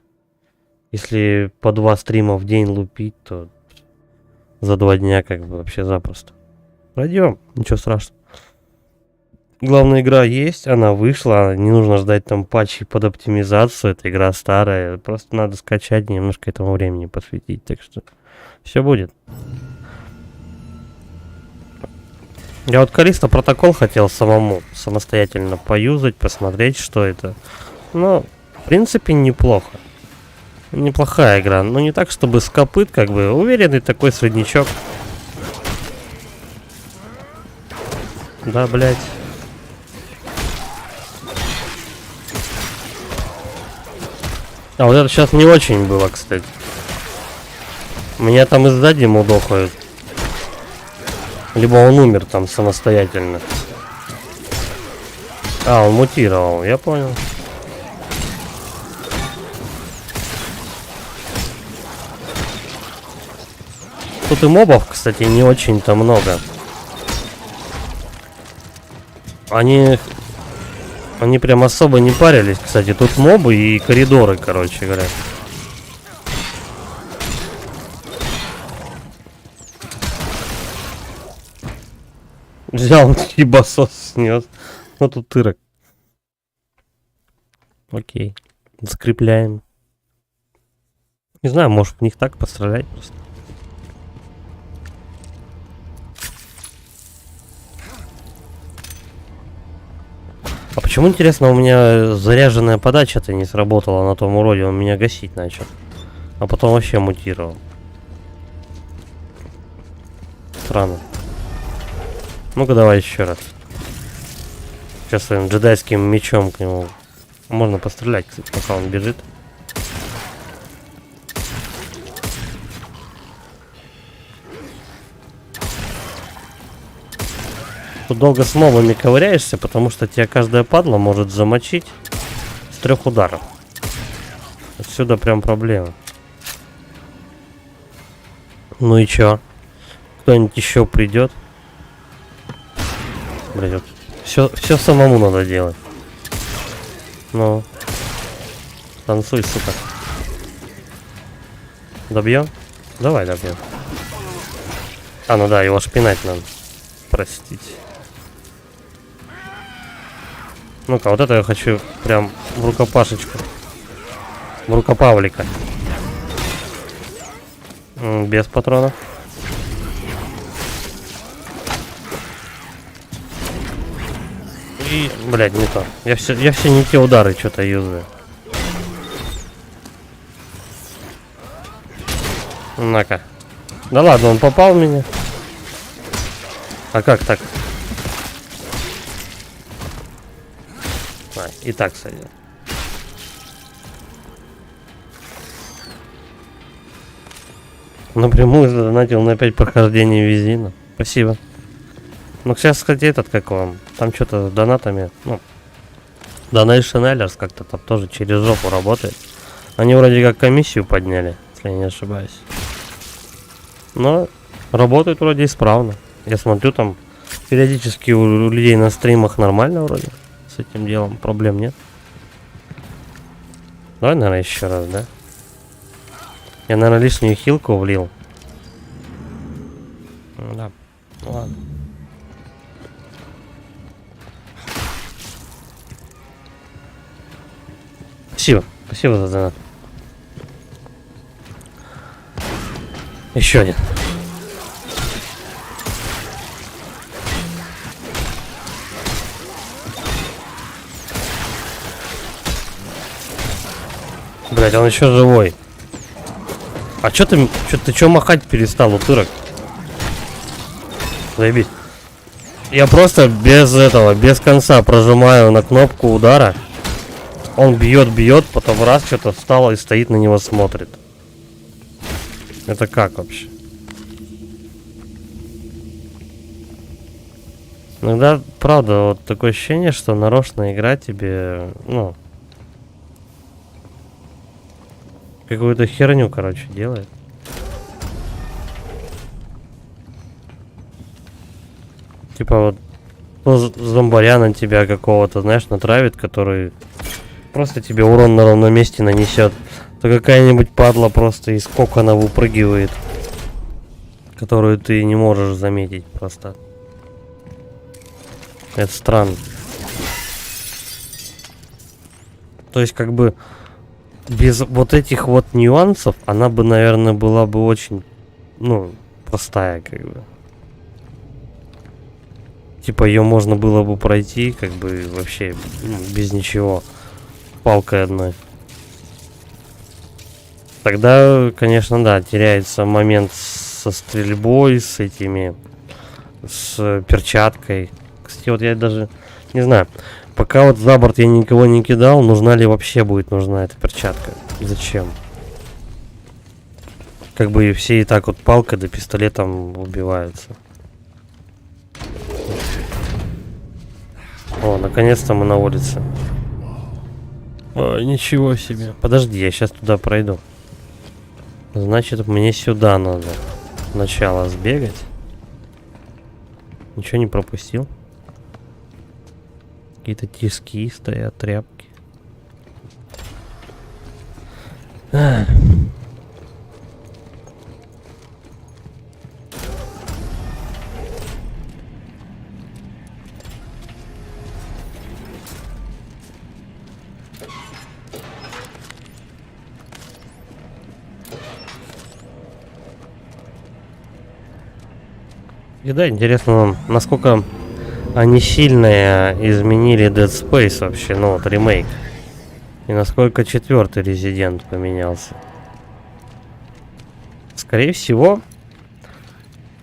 Если по 2 стрима в день лупить, то за 2 дня как бы вообще запросто. Пройдем, ничего страшного. Главная игра есть, она вышла, не нужно ждать там патчей под оптимизацию, эта игра старая, просто надо скачать, немножко этому времени посвятить, так что все будет. Я вот Callisto Protocol хотел самостоятельно поюзать, посмотреть, что это. Но, в принципе, неплохо. Неплохая игра, но не так, чтобы с копыт, как бы, уверенный такой среднячок. Да, блять. А вот это сейчас не очень было, кстати. Меня там и сзади мудохают. Либо он умер там самостоятельно. А, он мутировал, я понял. Тут и мобов, кстати, не очень-то много. Они прям особо не парились, кстати. Тут мобы и коридоры, короче говоря. Взял ебасос снес. Вот тут тырок. Окей. Закрепляем. Не знаю, может в них так пострелять просто. А почему, интересно, у меня заряженная подача-то не сработала на том уроде? Он меня гасить начал. А потом вообще мутировал. Странно. Ну-ка давай еще раз. Сейчас своим джедайским мечом к нему. Можно пострелять, кстати, пока он бежит. Тут долго с мобами ковыряешься, потому что тебя каждая падла может замочить с 3 ударов. Отсюда прям проблема. Ну и чё? Кто-нибудь еще придет? Блин, все самому надо делать. Ну, танцуй, сука. Добьем? Давай добьем. А, ну да, его шпинать надо. Простите. Ну-ка, вот это я хочу прям в рукопашечку. В рукопавлика. Без патронов. И, блядь, не то. Я все не те удары что-то юзаю. На-ка. Да ладно, он попал в меня. А как так? А, и так сойдет. Напрямую задонатил на 5 прохождений визина. Спасибо. Ну, сейчас, кстати, этот, как вам, там что-то с донатами, ну, Donation Alerts как-то там тоже через жопу работает. Они вроде как комиссию подняли, если я не ошибаюсь. Но работают вроде исправно. Я смотрю, там периодически у людей на стримах нормально вроде. С этим делом проблем нет. Давай, наверное, еще раз, да? Я, наверное, лишнюю хилку влил. Да, ладно. Спасибо. Спасибо за донат. Еще один. Блять, он еще живой. А чё ты махать перестал, утырок? Заебись. Я просто без этого, без конца прожимаю на кнопку удара. Он бьет, потом раз что-то встало и стоит на него смотрит. Это как вообще? Иногда, правда, вот такое ощущение, что нарочно игра тебе, ну, какую-то херню, короче, делает. Типа вот зомбаря на тебя какого-то, знаешь, натравит, который просто тебе урон на ровном месте нанесет. То какая-нибудь падла просто из кокона выпрыгивает, которую ты не можешь заметить просто. Это странно. То есть как бы без вот этих вот нюансов она бы, наверное, была бы очень, ну, простая, как бы. Типа ее можно было бы пройти, как бы вообще, ну, без ничего, палкой одной. Тогда, конечно, да, теряется момент со стрельбой, с этими, с перчаткой. Кстати, вот я даже не знаю, пока вот за борт я никого не кидал, нужна ли вообще будет нужна эта перчатка? Зачем? Как бы все и так вот палкой да пистолетом убиваются. О, наконец-то мы на улице. Ой, ничего себе. Подожди, я сейчас туда пройду. Значит, мне сюда надо сначала сбегать. Ничего не пропустил. Какие-то тиски стоят, тряпки. И да, интересно, насколько они сильно изменили Dead Space вообще, ну вот ремейк. И насколько четвертый Резидент поменялся. Скорее всего,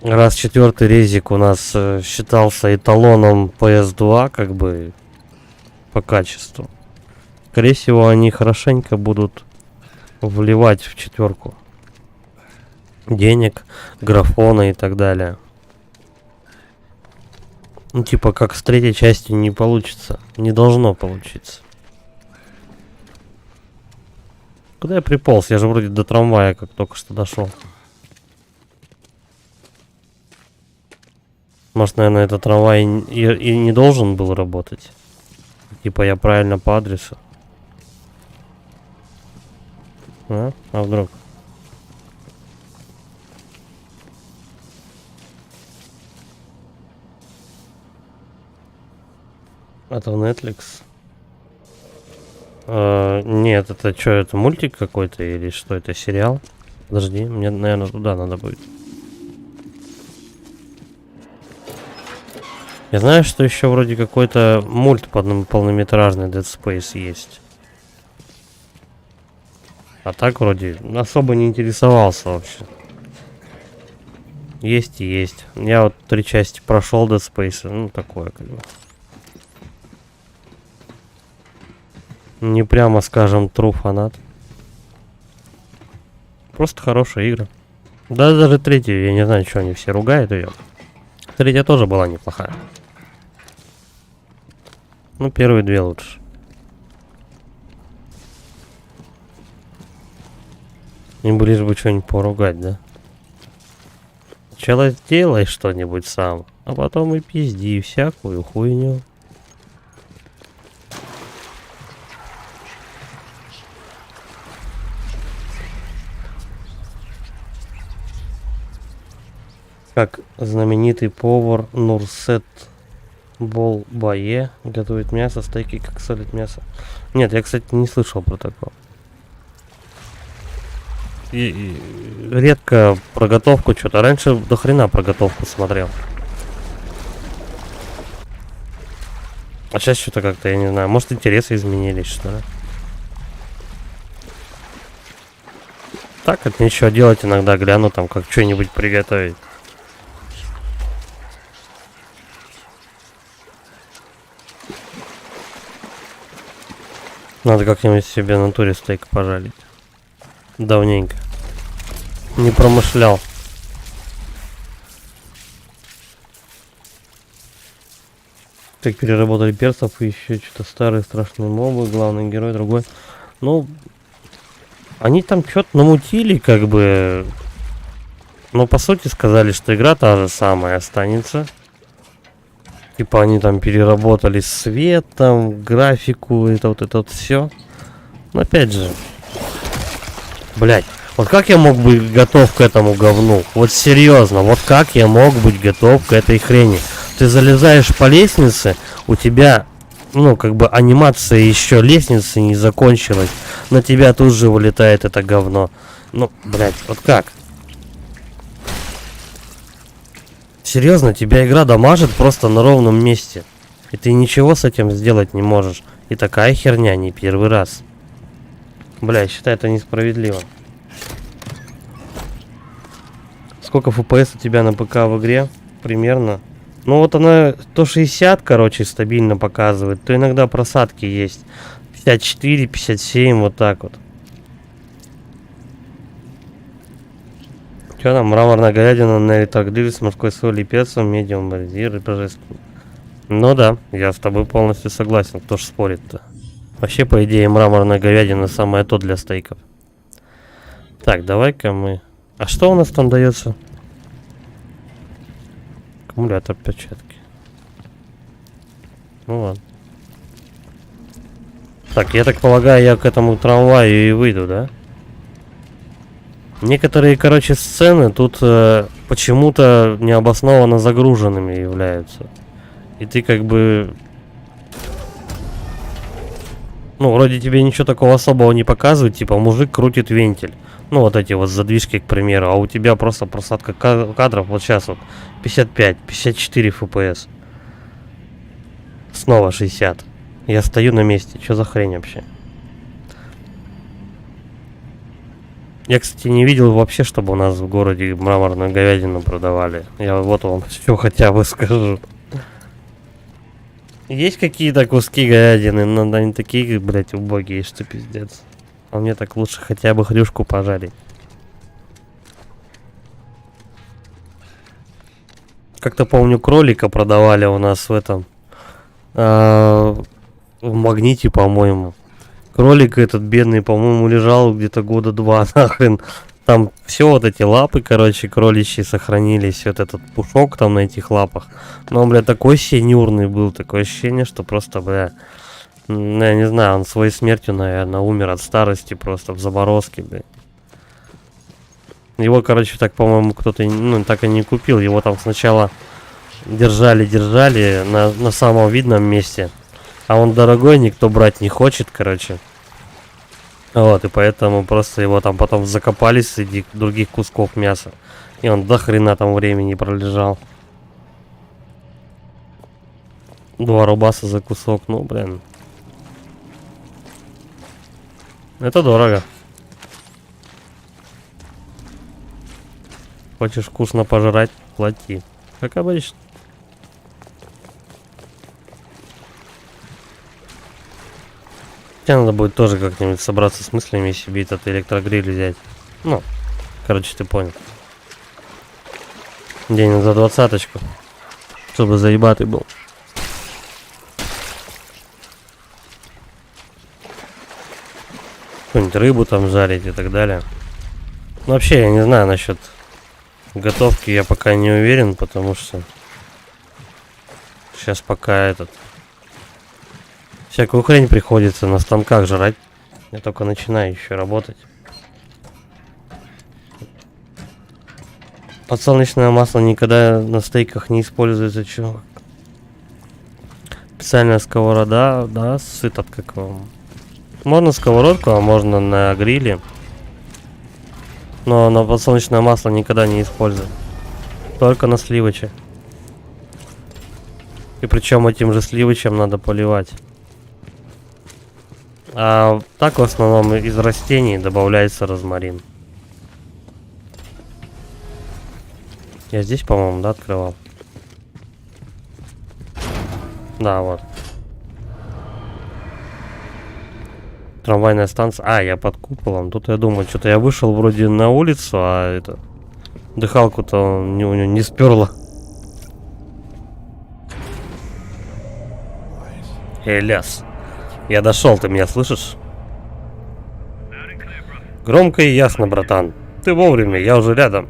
раз четвертый резик у нас считался эталоном PS2, как бы по качеству. Скорее всего, они хорошенько будут вливать в четверку денег, графона и так далее. Ну, типа, как с третьей части не получится. Не должно получиться. Куда я приполз? Я же вроде до трамвая как только что дошел. Может, наверное, этот трамвай и не должен был работать. Типа, я правильно по адресу. А вдруг? Это Netflix? Нет, это что, это мультик какой-то или что, это сериал? Подожди, мне, наверное, туда надо будет. Я знаю, что еще вроде какой-то мульт полнометражный Dead Space есть. А так вроде особо не интересовался вообще. Есть и есть. Я вот 3 части прошел Dead Space, ну такое как бы. Не прямо, скажем, true фанат. Просто хорошая игра. Да, даже третью, я не знаю, что они все ругают ее. Третья тоже была неплохая. Ну, первые 2 лучше. Им лишь бы что-нибудь поругать, да? Сначала сделай что-нибудь сам, а потом и пизди всякую хуйню. Как знаменитый повар Нурсет Болбае готовит мясо, стейки, как солит мясо. Нет, я, кстати, не слышал про такое. И редко про готовку что-то. Раньше до хрена про готовку смотрел. А сейчас что-то как-то, я не знаю, может интересы изменились, что ли. Так, от нечего делать, иногда гляну там, как что-нибудь приготовить. Надо как-нибудь себе на натуре стейк пожарить. Давненько. Не промышлял. Так переработали перцев и еще что-то старые страшные мобы, главный герой другой. Ну, они там что-то намутили, как бы. Но по сути сказали, что игра та же самая останется. Типа они там переработали свет, там, графику, это вот все. Но опять же. Блять, вот как я мог быть готов к этому говну? Вот серьезно, вот как я мог быть готов к этой хрени? Ты залезаешь по лестнице, у тебя, ну, как бы анимация еще лестницы не закончилась. На тебя тут же вылетает это говно. Ну, блять, вот как? Серьезно, тебя игра дамажит просто на ровном месте. И ты ничего с этим сделать не можешь. И такая херня не первый раз. Бля, я считаю это несправедливо. Сколько FPS у тебя на ПК в игре? Примерно. Ну вот она то 60, короче, стабильно показывает. То иногда просадки есть. 54, 57, вот так вот. Что там? Мраморная говядина на электрогриле с морской солью и перцем, медиум, базир и божественный. Ну да, я с тобой полностью согласен. Кто ж спорит-то? Вообще, по идее, мраморная говядина самое то для стейков. Так, давай-ка мы... А что у нас там дается? Аккумулятор перчатки. Ну ладно. Так, я так полагаю, я к этому трамваю и выйду, да? Некоторые, короче, сцены тут почему-то необоснованно загруженными являются. И ты как бы... Ну, вроде тебе ничего такого особого не показывают, типа мужик крутит вентиль. Ну, вот эти вот задвижки, к примеру. А у тебя просто просадка кадров. Вот сейчас вот 55, 54 FPS. Снова 60. Я стою на месте. Что за хрень вообще? Я, кстати, не видел вообще, чтобы у нас в городе мраморную говядину продавали. Я вот вам все хотя бы скажу. Есть какие-то куски говядины, но они такие, блядь, убогие, что пиздец. А мне так лучше хотя бы хрюшку пожарить. Как-то помню, кролика продавали у нас в этом. В Магните, по-моему. Кролик этот бедный, по-моему, лежал где-то года 2, нахрен. Там все вот эти лапы, короче, кроличьи сохранились. Вот этот пушок там на этих лапах. Но он, бля, такой синюрный был. Такое ощущение, что просто, бля... Ну, я не знаю, он своей смертью, наверное, умер от старости просто в заморозке, бля. Его, короче, так, по-моему, кто-то, ну, так и не купил. Его там сначала держали на самом видном месте. А он дорогой, никто брать не хочет, короче. Вот, и поэтому просто его там потом закопали среди других кусков мяса. И он до хрена там времени пролежал. 2 рубаса за кусок, ну, блин. Это дорого. Хочешь вкусно пожрать, плати. Как обычно. Тебе надо будет тоже как-нибудь собраться с мыслями и себе этот электрогриль взять. Ну, короче, ты понял. Денег за 20-очку. Чтобы заебатый был. Какую-нибудь рыбу там жарить и так далее. Ну, вообще, я не знаю насчет готовки, я пока не уверен, потому что сейчас пока всякую хрень приходится на станках жрать. Я только начинаю еще работать. Подсолнечное масло никогда на стейках не используется, чувак. Специальная сковорода, да, с этот как вам. Можно сковородку, а можно на гриле. Но на подсолнечное масло никогда не использую. Только на сливоче. И причем этим же сливочем надо поливать. А так в основном из растений добавляется розмарин. Я здесь, по-моему, да, открывал? Да, вот. Трамвайная станция. А, я под куполом. Тут я думаю, что-то я вышел вроде на улицу, а это... Дыхалку-то у него не сперло. Ляс. Я дошел, ты меня слышишь? Громко и ясно, братан. Ты вовремя, я уже рядом.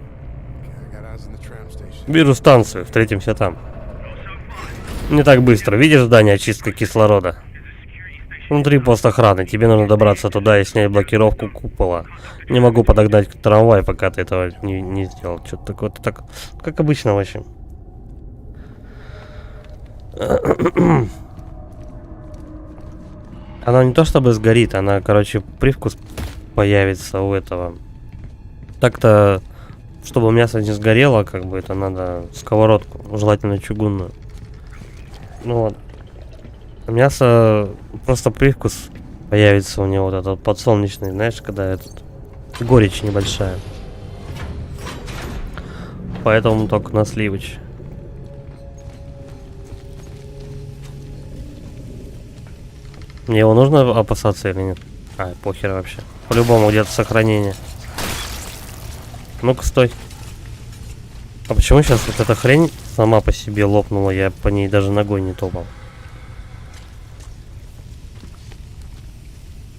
Вижу станцию, встретимся там. Не так быстро. Видишь здание очистка кислорода? Внутри пост охраны. Тебе нужно добраться туда и снять блокировку купола. Не могу подогнать трамвай, пока ты этого не сделал. Что-то такое, так, как обычно, в общем. Она не то чтобы сгорит, она, короче, привкус появится у этого. Так-то, чтобы мясо не сгорело, как бы, это надо сковородку, желательно чугунную. Ну вот. Мясо, просто привкус появится у него, вот этот подсолнечный, знаешь, когда этот горечь небольшая. Поэтому только на сливоч. Мне его нужно опасаться или нет? А, похер вообще. По-любому где-то сохранение. Ну-ка, стой. А почему сейчас вот эта хрень сама по себе лопнула? Я по ней даже ногой не топал.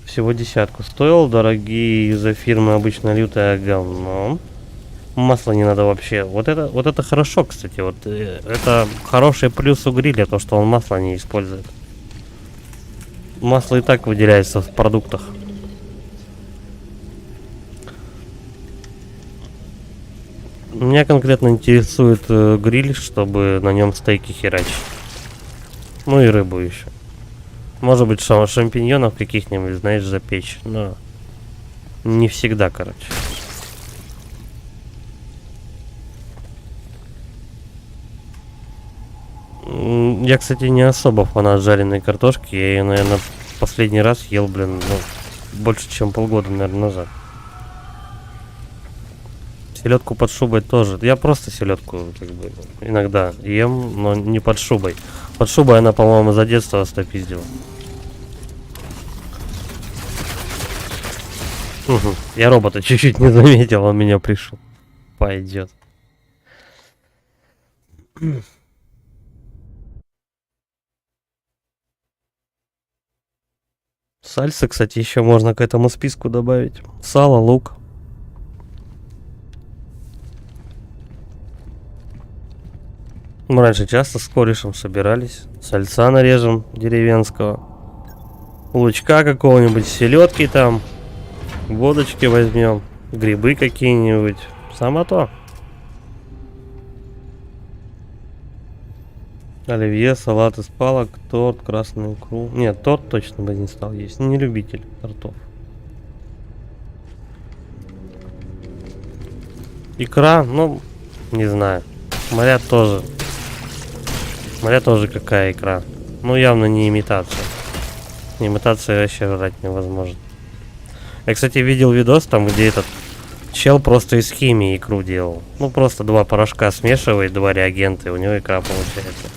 Всего 10 стоил, дорогие, из-за фирмы обычно лютое говно. Масла не надо вообще. Вот это хорошо, кстати. Вот это хороший плюс у гриля, то что он масло не использует. Масло и так выделяется в продуктах. Меня конкретно интересует гриль, чтобы на нем стейки херачить. Ну и рыбу еще. Может быть, шампиньонов каких-нибудь, знаешь, запечь. Но Не всегда, короче. Я, кстати, не особо фанат жареной картошки. Я ее, наверное, последний раз ел, блин, ну, больше, чем полгода, наверное, назад. Селедку под шубой тоже. Я просто селедку, как бы, иногда ем, но не под шубой. Под шубой она, по-моему, за детство остопиздила. Угу. Я робота чуть-чуть не заметил, он меня пришел. Пойдет. Сальса, кстати, еще можно к этому списку добавить. Сало, лук. Мы раньше часто с корешем собирались. Сальца нарежем деревенского. Лучка какого-нибудь, селедки там. Водочки возьмем. Грибы какие-нибудь. Само то. Оливье, салат из палок, торт, красную икру. Нет, торт точно бы не стал есть. Не любитель тортов. Икра, ну, не знаю. Смотря тоже. Смотря тоже какая икра. Ну, явно не имитация. Имитация вообще жрать невозможно. Я, кстати, видел видос там, где этот чел просто из химии икру делал. Ну, просто два порошка смешивает, два реагента, и у него икра получается.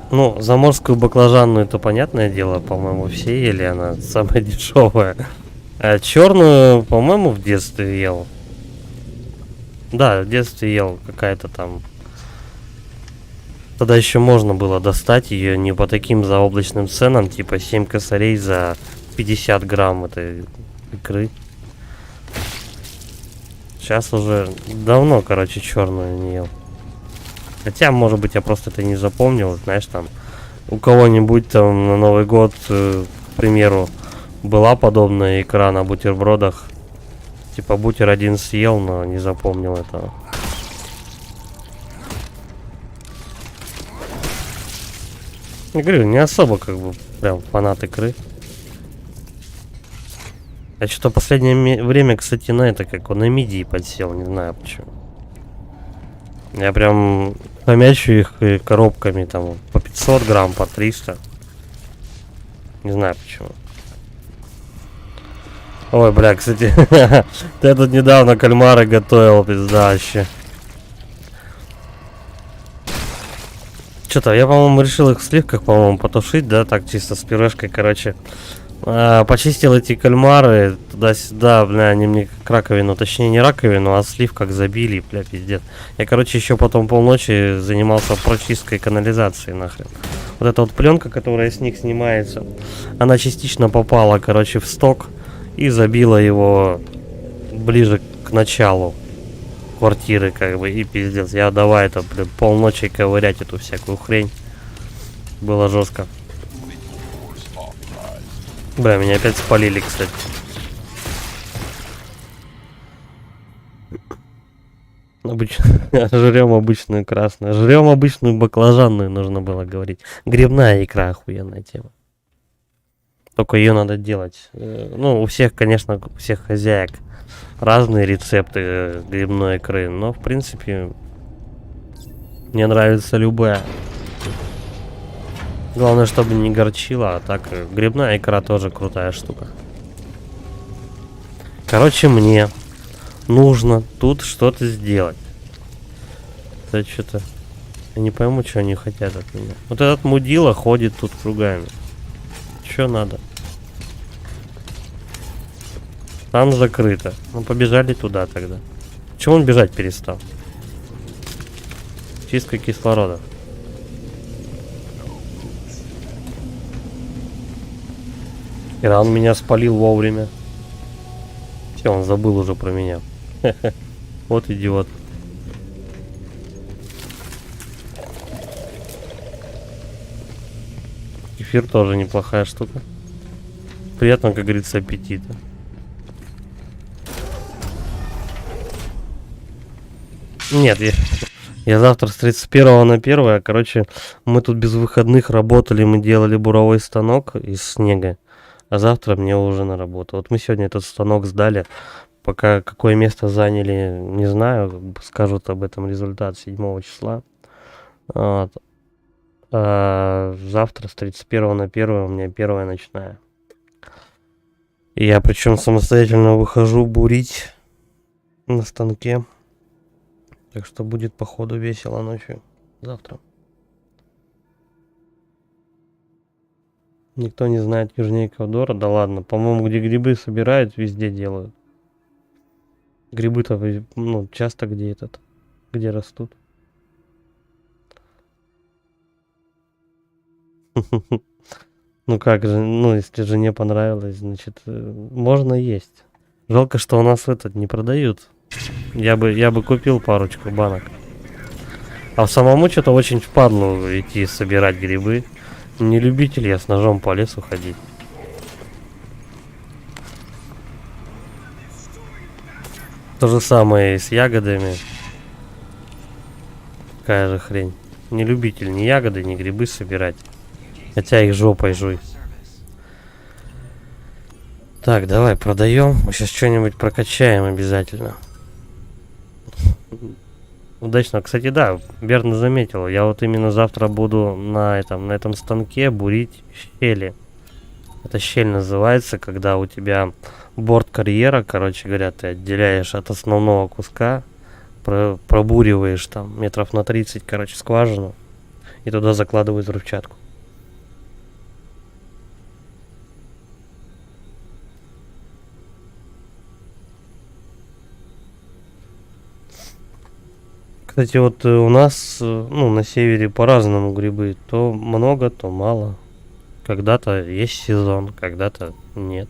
Ну, заморскую баклажанную, это понятное дело, по-моему, все ели, она самая дешевая. А черную, по-моему, в детстве ел. Да, в детстве ел какая-то там. Тогда еще можно было достать ее не по таким заоблачным ценам, типа 7 косарей за 50 грамм этой икры. Сейчас уже давно, короче, черную не ел. Хотя, может быть, я просто это не запомнил, знаешь, там у кого-нибудь там на Новый год, к примеру, была подобная икра на бутербродах. Типа бутер один съел, но не запомнил этого. Я говорю, не особо как бы прям фанат икры. Я что-то последнее время, кстати, на это как на мидии подсел, не знаю почему. Я прям хомячу их коробками там по 500 грамм, по 300. Не знаю почему. Ой, бля, кстати, я тут недавно кальмары готовил, пизда вообще. Что-то я, по-моему, решил их в сливках, по-моему, потушить, да, так чисто с пюрешкой, короче. Почистил эти кальмары туда-сюда, бля, они мне как раковину, точнее не раковину, а слив как забили, бля, пиздец. Я, короче, еще потом полночи занимался прочисткой канализации, нахрен. Вот эта вот пленка, которая с них снимается, она частично попала, короче, в сток и забила его ближе к началу квартиры, как бы, и пиздец. Я давай это, блин, полночи ковырять эту всякую хрень. Было жестко. Бля, меня опять спалили, кстати. Жрем обычную красную. Жрем обычную баклажанную, нужно было говорить. Грибная икра, охуенная тема. Только ее надо делать. Ну, у всех, конечно, у всех хозяек разные рецепты грибной икры. Но, в принципе, мне нравится любая. Главное, чтобы не горчило, а так грибная икра тоже крутая штука. Короче, мне нужно тут что-то сделать. Это что-то... Я не пойму, что они хотят от меня. Вот этот мудила ходит тут кругами. Что надо? Там закрыто. Ну, побежали туда тогда. Чего он бежать перестал? Чистка кислорода. Иран меня спалил вовремя. Все, он забыл уже про меня. Вот идиот. Кефир тоже неплохая штука. Приятно, как говорится, аппетита. Нет, я завтра с 31 на 1. Короче, мы тут без выходных работали, мы делали буровой станок из снега. а завтра мне уже на работу. Вот мы сегодня этот станок сдали. Пока какое место заняли, не знаю. Скажут об этом результат 7 числа. Вот. А завтра с 31 на 1 у меня первая ночная. И я причем самостоятельно выхожу бурить на станке. Так что будет походу весело ночью. Завтра. Никто не знает южнее Эквадора. Да ладно. По-моему, где грибы собирают, везде делают. Грибы-то, ну, часто где растут. Ну как же, ну если жене понравилось, значит, можно есть. Жалко, что у нас этот не продают. Я бы купил парочку банок. А самому что-то очень впадло идти собирать грибы. Не любитель я с ножом по лесу ходить. То же самое и с ягодами. Такая же хрень. Не любитель ни ягоды, ни грибы собирать. Хотя их жопой жуй. Так, давай продаем. Мы сейчас что-нибудь прокачаем обязательно. Удачно. Кстати, да, верно заметил. Я вот именно завтра буду на этом станке бурить щели. Это щель называется, когда у тебя борт карьера, короче говоря, ты отделяешь от основного куска, пробуриваешь там метров на 30, короче, скважину, и туда закладывают взрывчатку. Кстати, вот у нас, ну, на севере по-разному грибы. То много, то мало. Когда-то есть сезон, когда-то нет.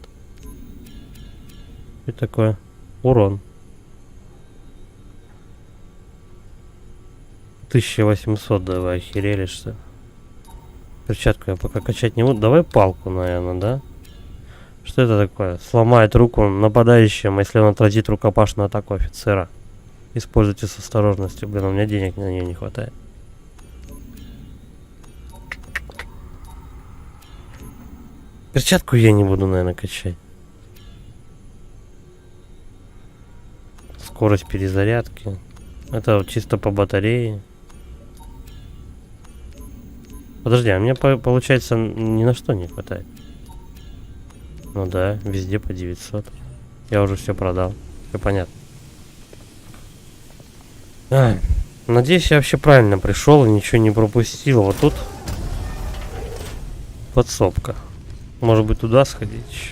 Что такое? Урон. 1800, давай, охерели, что ли? Перчатку я пока качать не буду. Давай палку, наверное, да? Что это такое? Сломает руку нападающему, если он отразит рукопашную атаку офицера. Используйте с осторожностью. Блин, у меня денег на нее не хватает. Перчатку я не буду, наверное, качать. Скорость перезарядки. Это чисто по батарее. Подожди, а мне получается ни на что не хватает. Ну да, везде по 900. Я уже все продал. Все понятно. Надеюсь, я вообще правильно пришел и ничего не пропустил. Вот тут подсобка. Может быть, туда сходить?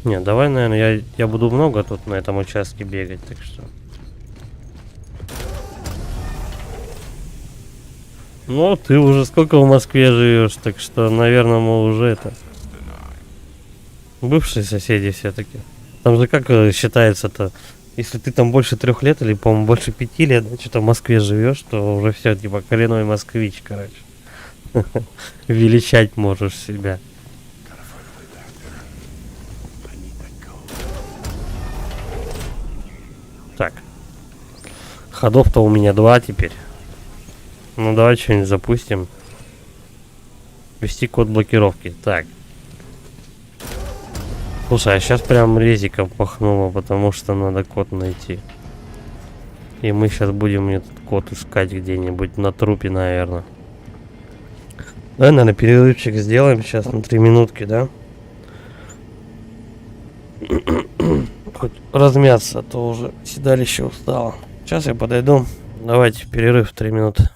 Не, давай, наверное, я буду много тут на этом участке бегать, так что. Ну, ты уже сколько в Москве живешь, так что, наверное, мы уже это... Бывшие соседи все-таки. Там же как считается-то, если ты там больше 3 лет или, по-моему, больше 5 лет, что-то в Москве живешь, то уже все, типа, коренной москвич, короче. Величать можешь себя. Так. Ходов-то у меня 2 теперь. Ну давай что-нибудь запустим. Ввести код блокировки. Так. Слушай, а сейчас прям резиком пахнуло, потому что надо код найти. И мы сейчас будем этот код искать где-нибудь на трупе, наверное. Давай, наверное, перерывчик сделаем сейчас на 3 минутки, да? Хоть размяться, а то уже седалище устало. Сейчас я подойду. Давайте перерыв 3 минуты.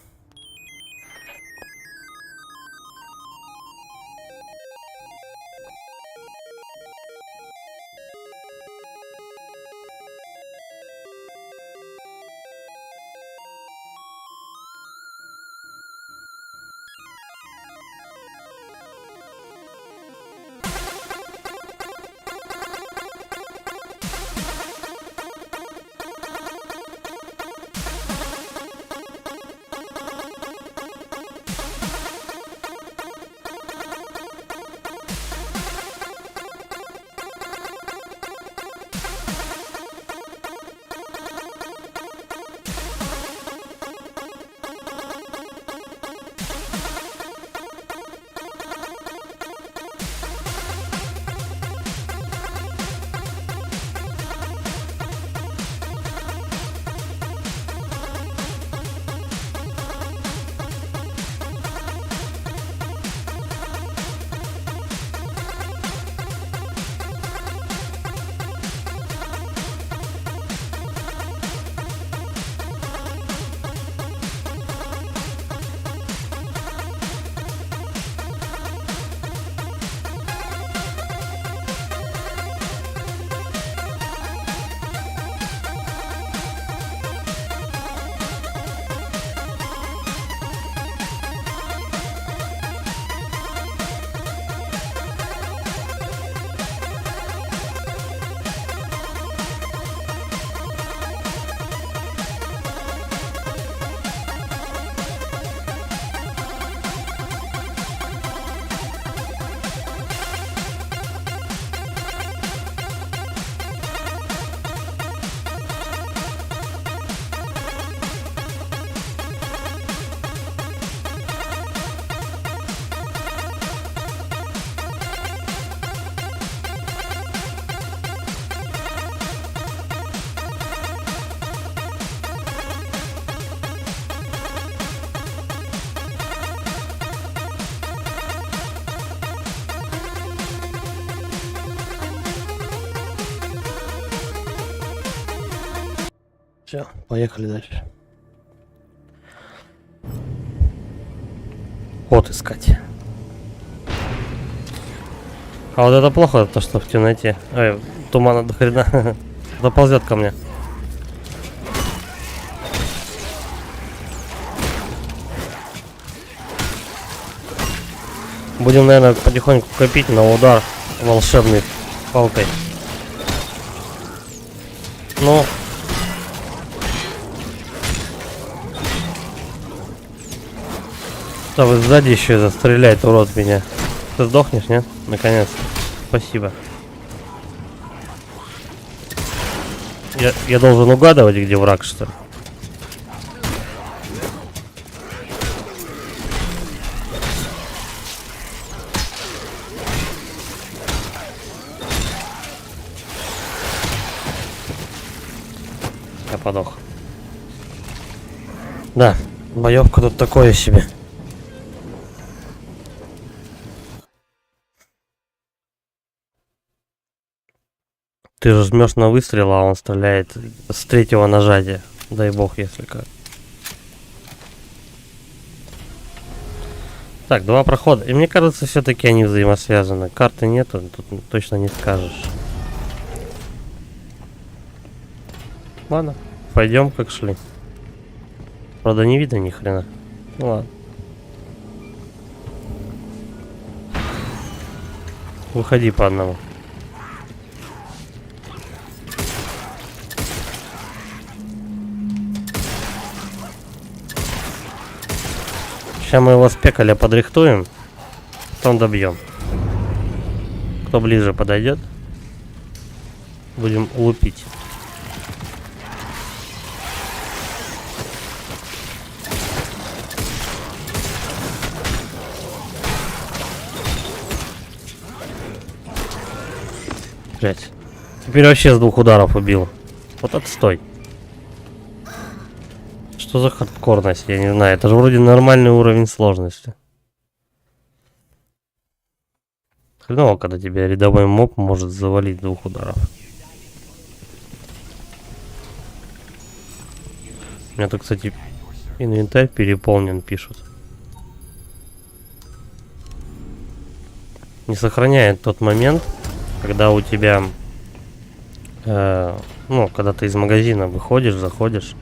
Все, поехали дальше. Ход искать. А вот это плохо, то что в темноте. Ой, тумана до хрена. Доползет ко мне. Будем, наверное, потихоньку копить на удар волшебной палкой. Ну. Да, вы сзади еще это стреляет, урод, меня. Ты сдохнешь, нет? Наконец-то. Спасибо. Я должен угадывать, где враг, что ли? Я подох. Да, боевка тут такое себе. Ты же жмешь на выстрел, а он стреляет с третьего нажатия. Дай бог, если как. Так, два прохода. И мне кажется, все-таки они взаимосвязаны. Карты нету, тут точно не скажешь. Ладно, пойдем как шли. Правда, не видно ни хрена. Ну ладно. Выходи по одному. Сейчас мы его с пекаля подрихтуем, потом добьем. Кто ближе подойдет, будем лупить. Блять. Теперь вообще с двух ударов убил. Вот отстой. Что за хардкорность, я не знаю. Это же вроде нормальный уровень сложности. Хреново, когда тебя рядовой моб может завалить двух ударов. У меня тут, кстати, инвентарь переполнен, пишут. Не сохраняет тот момент, когда у тебя... ну, когда ты из магазина выходишь, заходишь.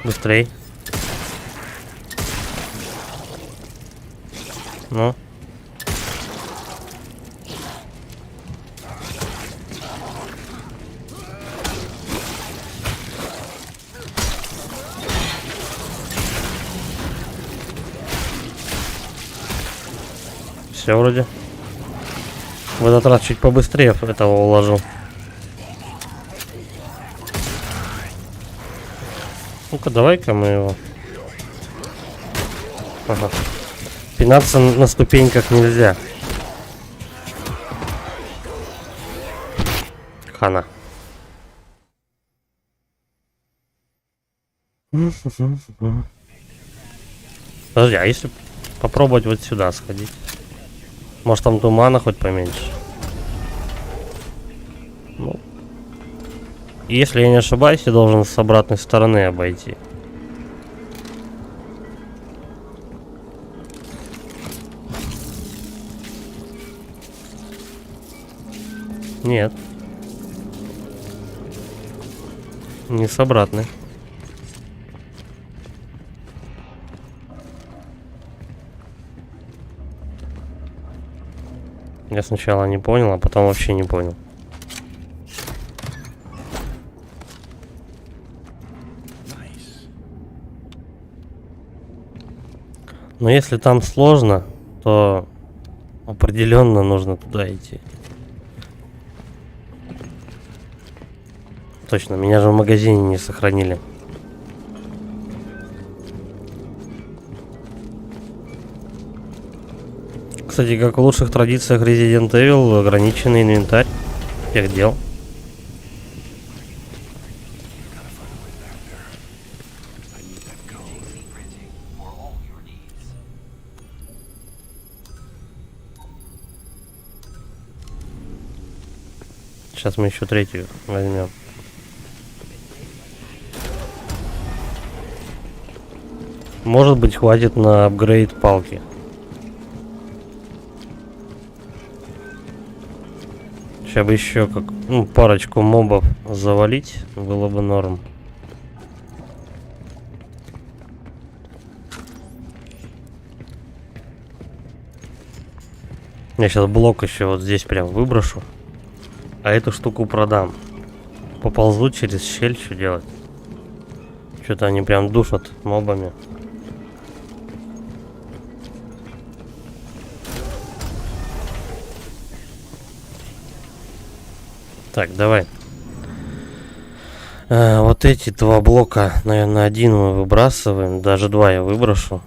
Быстрей. Ну. Все вроде. В этот раз чуть побыстрее этого уложил. Ну-ка, давай-ка мы его... Ага. Пинаться на ступеньках нельзя. Хана. Подожди, а если попробовать вот сюда сходить? Может там тумана хоть поменьше? Ну. Если я не ошибаюсь, я должен с обратной стороны обойти. Нет. Не с обратной. Я сначала не понял, а потом вообще не понял. Но если там сложно, то определенно нужно туда идти. Точно, меня же в магазине не сохранили. Кстати, как в лучших традициях Resident Evil, ограниченный инвентарь тех дел. Сейчас мы еще третью возьмем. Может быть, хватит на апгрейд палки. Сейчас бы еще как парочку мобов завалить, было бы норм. Я сейчас блок еще вот здесь прям выброшу, а эту штуку продам. Поползу через щель, что делать? Что-то они прям душат мобами. Так, давай. Вот эти два блока, наверное, один мы выбрасываем. Даже два я выброшу,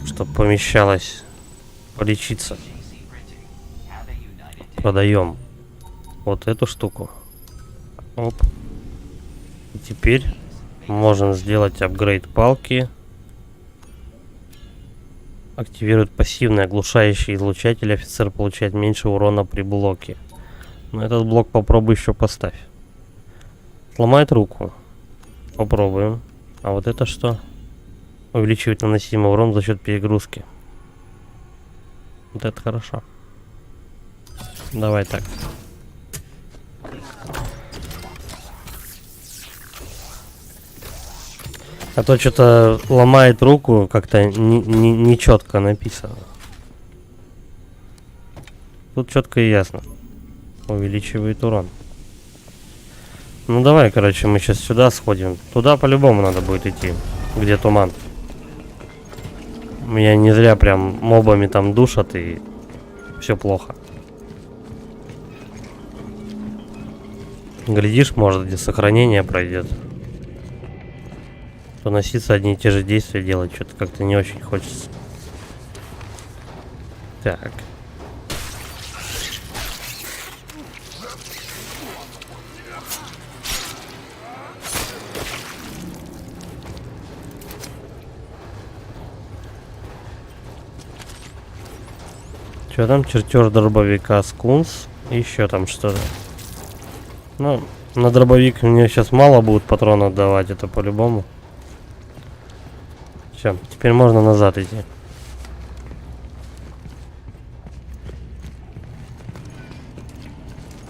чтобы помещалось полечиться. Продаем вот эту штуку. Оп. И теперь можем сделать апгрейд палки. Активирует пассивный оглушающий излучатель. Офицер получает меньше урона при блоке. Но этот блок попробуй еще поставь. Сломает руку. Попробуем. А вот это что? Увеличивает наносимый урон за счет перегрузки. Вот это хорошо. Давай так. А то что-то ломает руку, как-то не четко написано. Тут четко и ясно. Увеличивает урон. Ну давай, короче, мы сейчас сюда сходим. Туда по-любому надо будет идти, где туман. Меня не зря прям мобами там душат и все плохо. Глядишь, может, где сохранение пройдет. То носиться одни и те же действия делать, что-то как-то не очень хочется. Так. Что там? Чертеж дробовика скунс. Еще там что-то. Ну, на дробовик мне сейчас мало будет патронов давать, это по-любому. Все, теперь можно назад идти.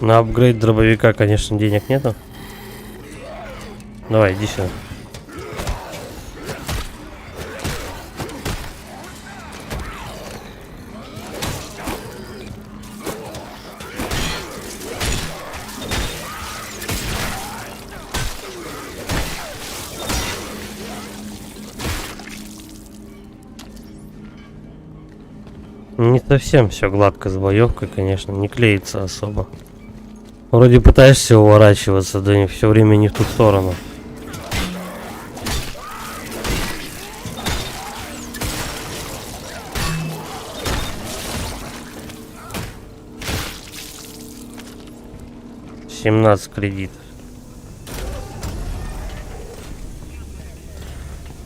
На апгрейд дробовика, конечно, денег нету. Давай, иди сюда. Не совсем все гладко с боевкой, конечно, не клеится особо. Вроде пытаешься уворачиваться, да все время не в ту сторону. $17 кредитов.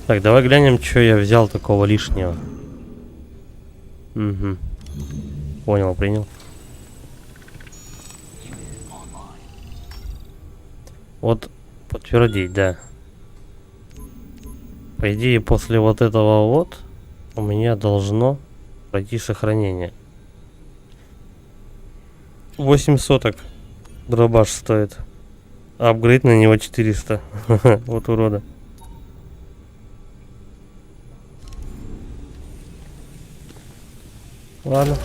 Так, давай глянем, что я взял такого лишнего. Угу. Понял, принял. Вот подтвердить, да. По идее, после вот этого вот у меня должно пройти сохранение. 8 соток дробаш стоит. А апгрейд на него 400. Вот урода. Ладно.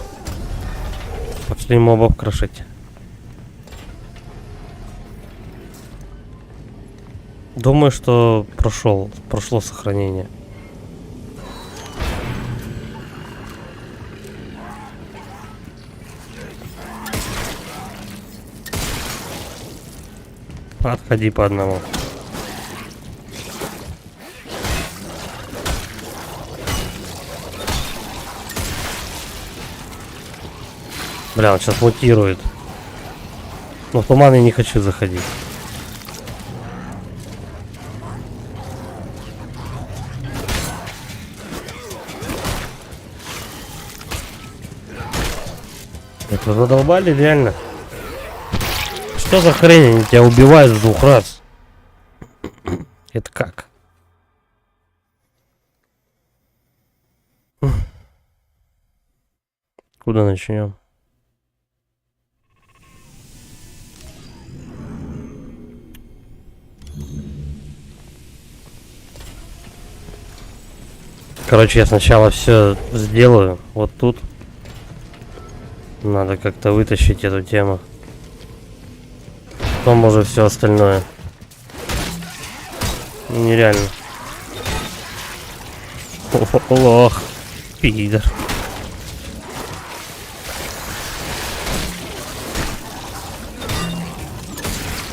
Пошли мобов крошить. Думаю, что прошло сохранение. Отходи по одному. Бля, он сейчас мутирует. Но в туман я не хочу заходить. Это задолбали реально. Что за хрень, они тебя убивают с 2 раз? Это как? Куда начнем? Короче, я сначала все сделаю вот тут. Надо как-то вытащить эту тему. Потом уже все остальное. Нереально. Лох. Пидор.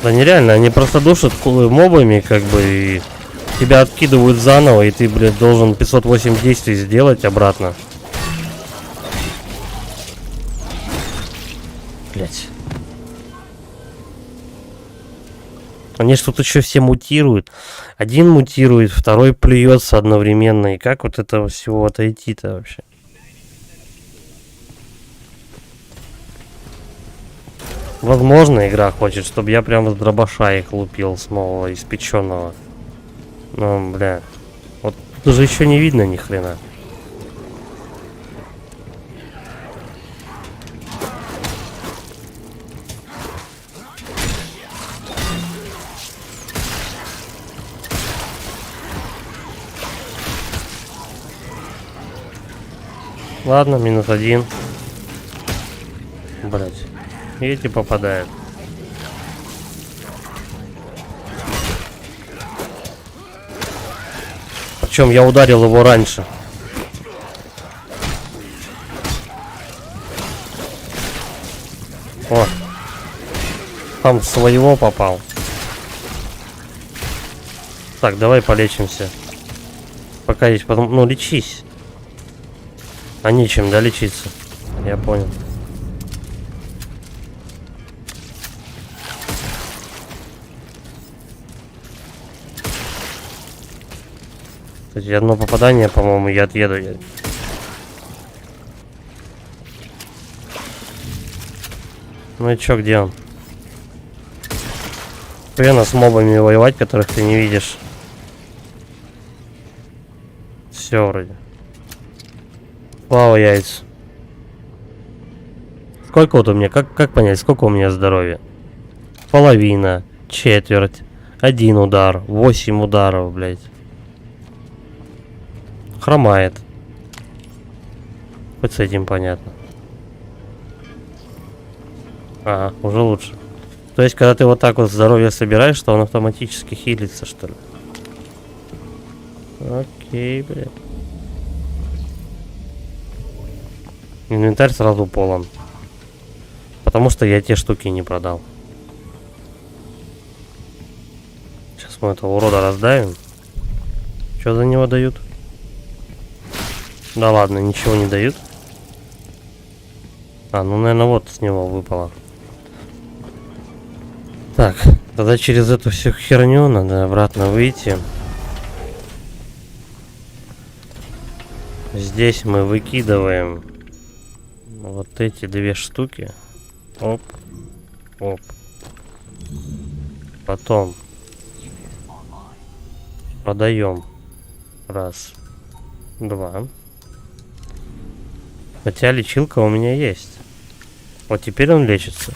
Да нереально, они просто душат мобами, как бы, и тебя откидывают заново, и ты, блядь, должен 508 действий сделать обратно. Блядь. Они ж тут еще все мутируют. Один мутирует, второй плюется одновременно. И как вот этого всего отойти-то вообще? Возможно, игра хочет, чтобы я прям с дробаша их лупил с нового испеченного. Ну, бля. Вот тут уже еще не видно ни хрена. Ладно, -1. Блять. И эти попадают. Причем я ударил его раньше. О. Там своего попал. Так, давай полечимся. Пока есть, потом... Ну, лечись. А нечем, да, лечиться? Я понял. Кстати, одно попадание, по-моему, я отъеду. Ну и чё, где он? Хрена с мобами воевать, которых ты не видишь. Все вроде. Слава яйц. Сколько вот у меня? Как понять, сколько у меня здоровья? Половина, четверть, 1 удар, 8 ударов, блядь. Хромает. Хоть с этим понятно. Ага, уже лучше. То есть, когда ты вот так вот здоровье собираешь, то он автоматически хилится, что ли? Окей, блядь. Инвентарь сразу полон. Потому что я те штуки не продал. Сейчас мы этого урода раздавим. Что за него дают? Да ладно, ничего не дают. А, ну, наверное, вот с него выпало. Так, тогда через эту всю херню надо обратно выйти. Здесь мы выкидываем вот эти 2 штуки. Оп. Оп. Потом продаем. 1, 2. Хотя лечилка у меня есть. Вот теперь он лечится.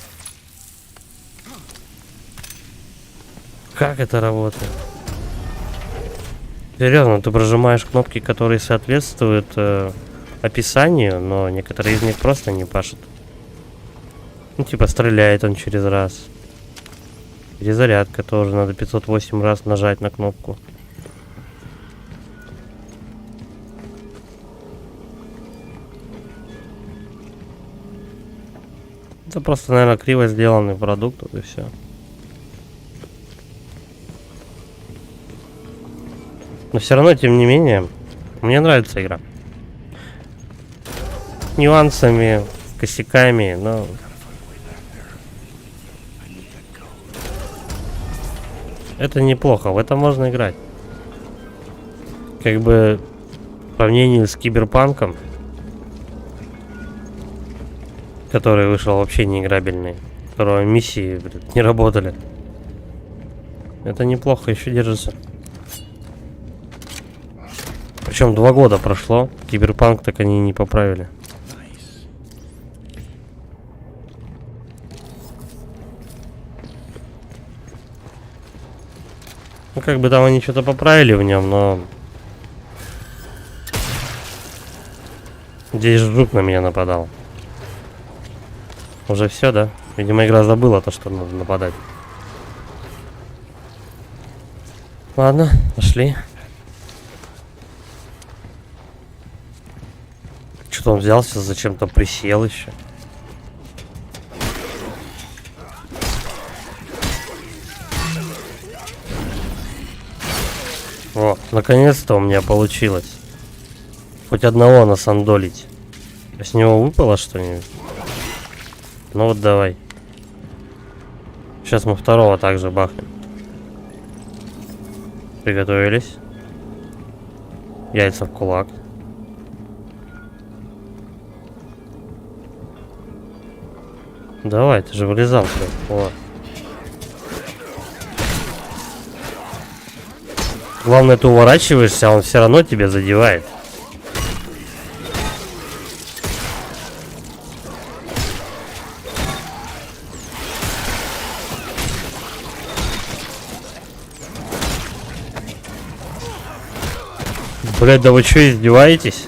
Как это работает? Серьезно, ты прожимаешь кнопки, которые соответствуют описанию, но некоторые из них просто не пашут. Ну, типа, стреляет он через раз. Перезарядка тоже, надо 508 раз нажать на кнопку. Это просто, наверное, криво сделанный продукт, вот и все. Но все равно, тем не менее, мне нравится игра. Нюансами, косяками, но... Это неплохо, в это можно играть. Как бы, по мнению с Киберпанком, который вышел вообще неиграбельный. Второй миссии, блядь, не работали. Это неплохо, еще держится. Причем 2 года прошло. Киберпанк так они не поправили. Ну, как бы там они что-то поправили в нем, но... Здесь жук на меня нападал. Уже все, да? Видимо, игра забыла то, что нужно нападать. Ладно, пошли. Что-то он взялся, зачем-то присел еще. О, наконец-то у меня получилось. Хоть одного насандолить. С него выпало что-нибудь? Ну вот давай. Сейчас мы второго также бахнем. Приготовились. Яйца в кулак. Давай, ты же вылезал все. Вот. Главное, ты уворачиваешься, а он все равно тебя задевает. Блять, да вы что, издеваетесь?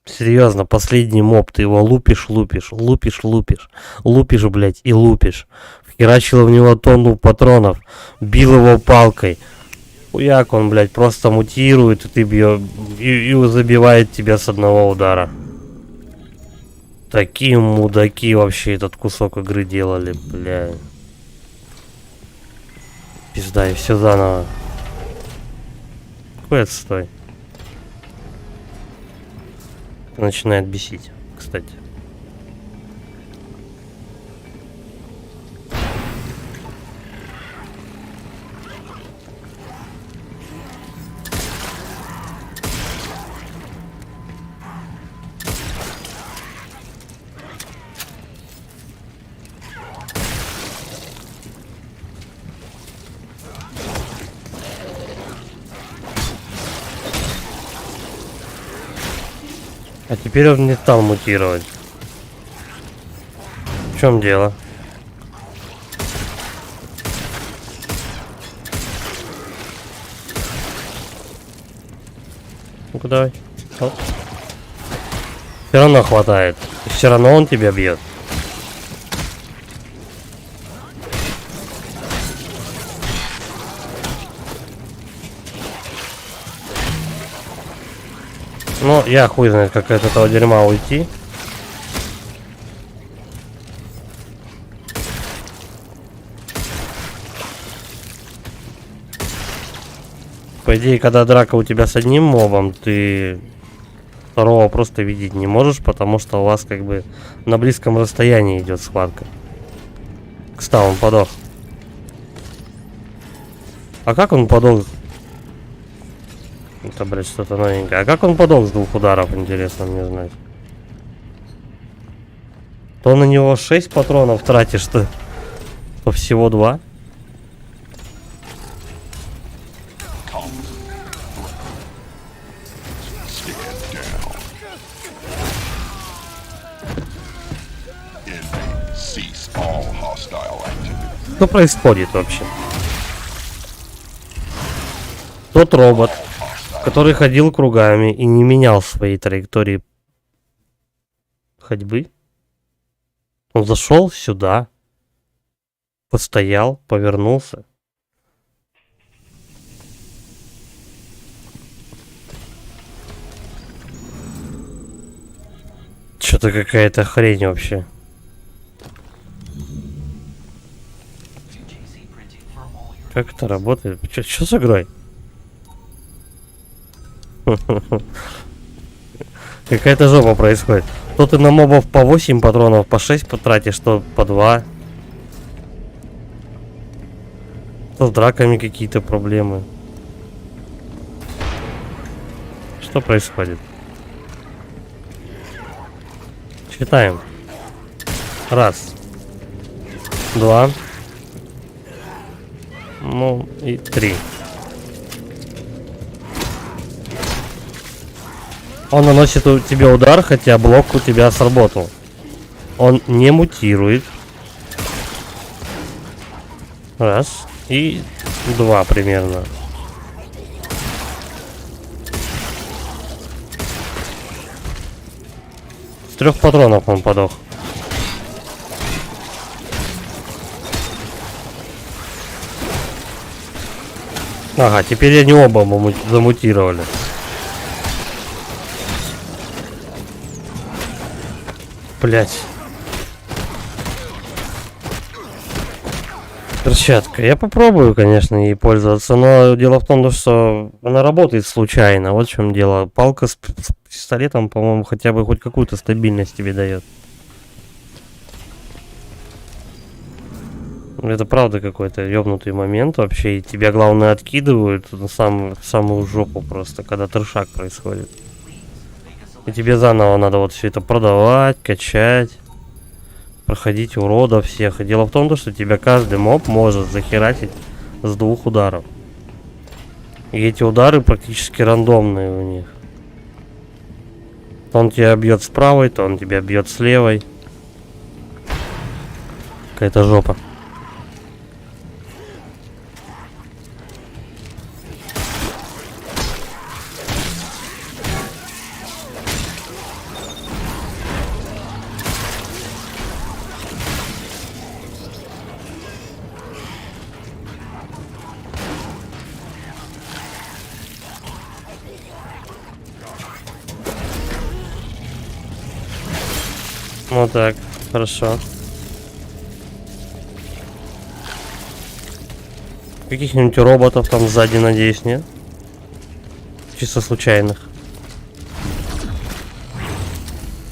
Серьезно, последний моб, ты его лупишь, блять, и лупишь. Вхерачил в него тонну патронов, бил его палкой. Хуяк он, блять, просто мутирует, и ты бьешь, и забивает тебя с одного удара. Такие мудаки вообще этот кусок игры делали, бля. Пизда, и все заново. Какой отстой. Начинает бесить, кстати. А теперь он не стал мутировать. В чем дело? Ну-ка давай. Оп. Все равно хватает. Все равно он тебя бьет. Ну, я хуй знает, как от этого дерьма уйти. По идее, когда драка у тебя с одним мобом, ты второго просто видеть не можешь, потому что у вас как бы на близком расстоянии идет схватка. Кстати, он подох. А как он подох? Это, блядь, что-то новенькое. А как он подох с 2 ударов, интересно мне знать. То на него 6 патронов тратишь, то всего 2. Что происходит вообще? Тот робот, который ходил кругами и не менял своей траектории ходьбы. Он зашел сюда, постоял, повернулся. Что-то какая-то хрень вообще. Как это работает? Что с игрой? Какая-то жопа происходит. То ты на мобов по 8 патронов, по 6 потратишь, то по 2. То с драками какие-то проблемы. Что происходит? Считаем. Раз. Два. Ну и три. Он наносит тебе удар, хотя блок у тебя сработал. Он не мутирует. Раз. И два примерно. С 3 патронов он подох. Ага, теперь они оба замутировали. Блять. Перчатка. Я попробую, конечно, ей пользоваться, но дело в том, что она работает случайно. Вот в чем дело. Палка с пистолетом, по-моему, хотя бы хоть какую-то стабильность тебе дает. Это правда какой-то ёбнутый момент вообще. И тебя, главное, откидывают на самую жопу просто, когда трешак происходит. И тебе заново надо вот все это продавать, качать, проходить уродов всех. И дело в том, что тебя каждый моб может захерачить с 2 ударов. И эти удары практически рандомные у них. То он тебя бьет с правой, то он тебя бьет с левой. Какая-то жопа. Вот так, хорошо. Каких-нибудь роботов там сзади, надеюсь, нет? Чисто случайных.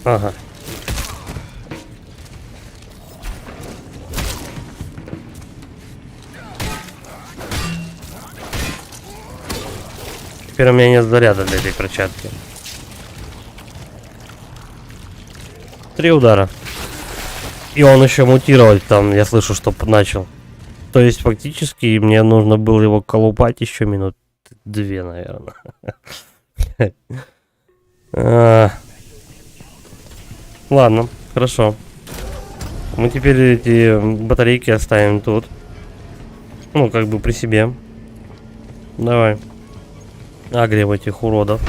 Ага. Теперь у меня нет заряда для этой перчатки. 3 удара. И он еще мутировать там, я слышу, что начал. То есть фактически мне нужно было его колупать еще минут 2, наверное. Ладно, хорошо. Мы теперь эти батарейки оставим тут. Ну, как бы при себе. Давай. Агрим этих уродов.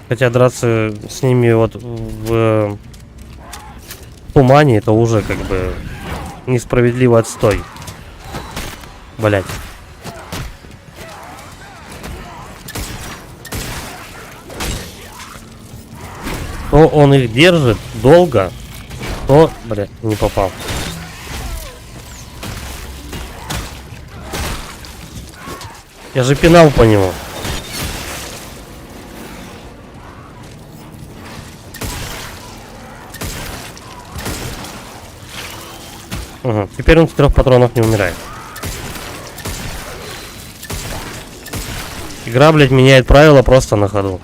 Хотя драться с ними вот в тумане, это уже как бы несправедливый отстой. Блять. То он их держит долго, то, блять, не попал. Я же пинал по нему. Угу. Теперь он с 3 патронов не умирает. Игра, блядь, меняет правила просто на ходу.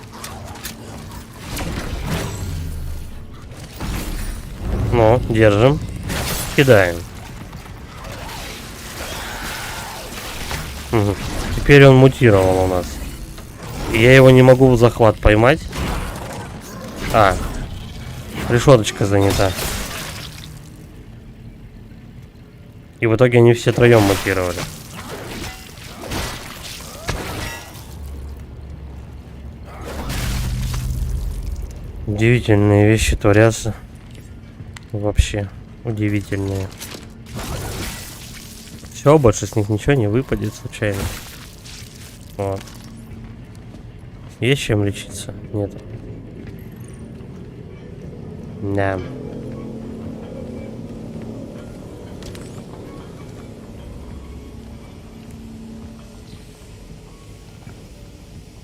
Ну, держим. Кидаем. Угу. Теперь он мутировал у нас. И я его не могу в захват поймать. А, решеточка занята. И в итоге они все троем мутировали. Удивительные вещи творятся. Вообще удивительные. Все, больше с них ничего не выпадет случайно. Вот. Есть чем лечиться? Нет. Да.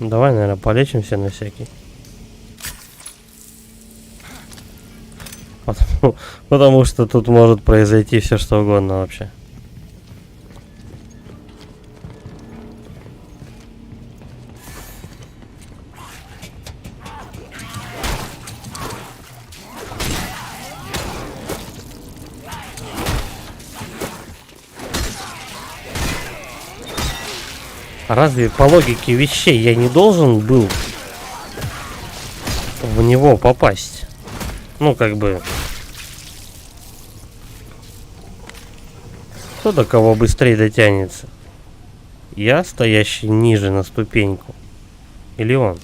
Давай, наверное, полечимся на всякий. Потому что тут может произойти все что угодно вообще. Разве по логике вещей я не должен был в него попасть? Ну, как бы... Кто до кого быстрее дотянется? Я, стоящий ниже на ступеньку? Или он?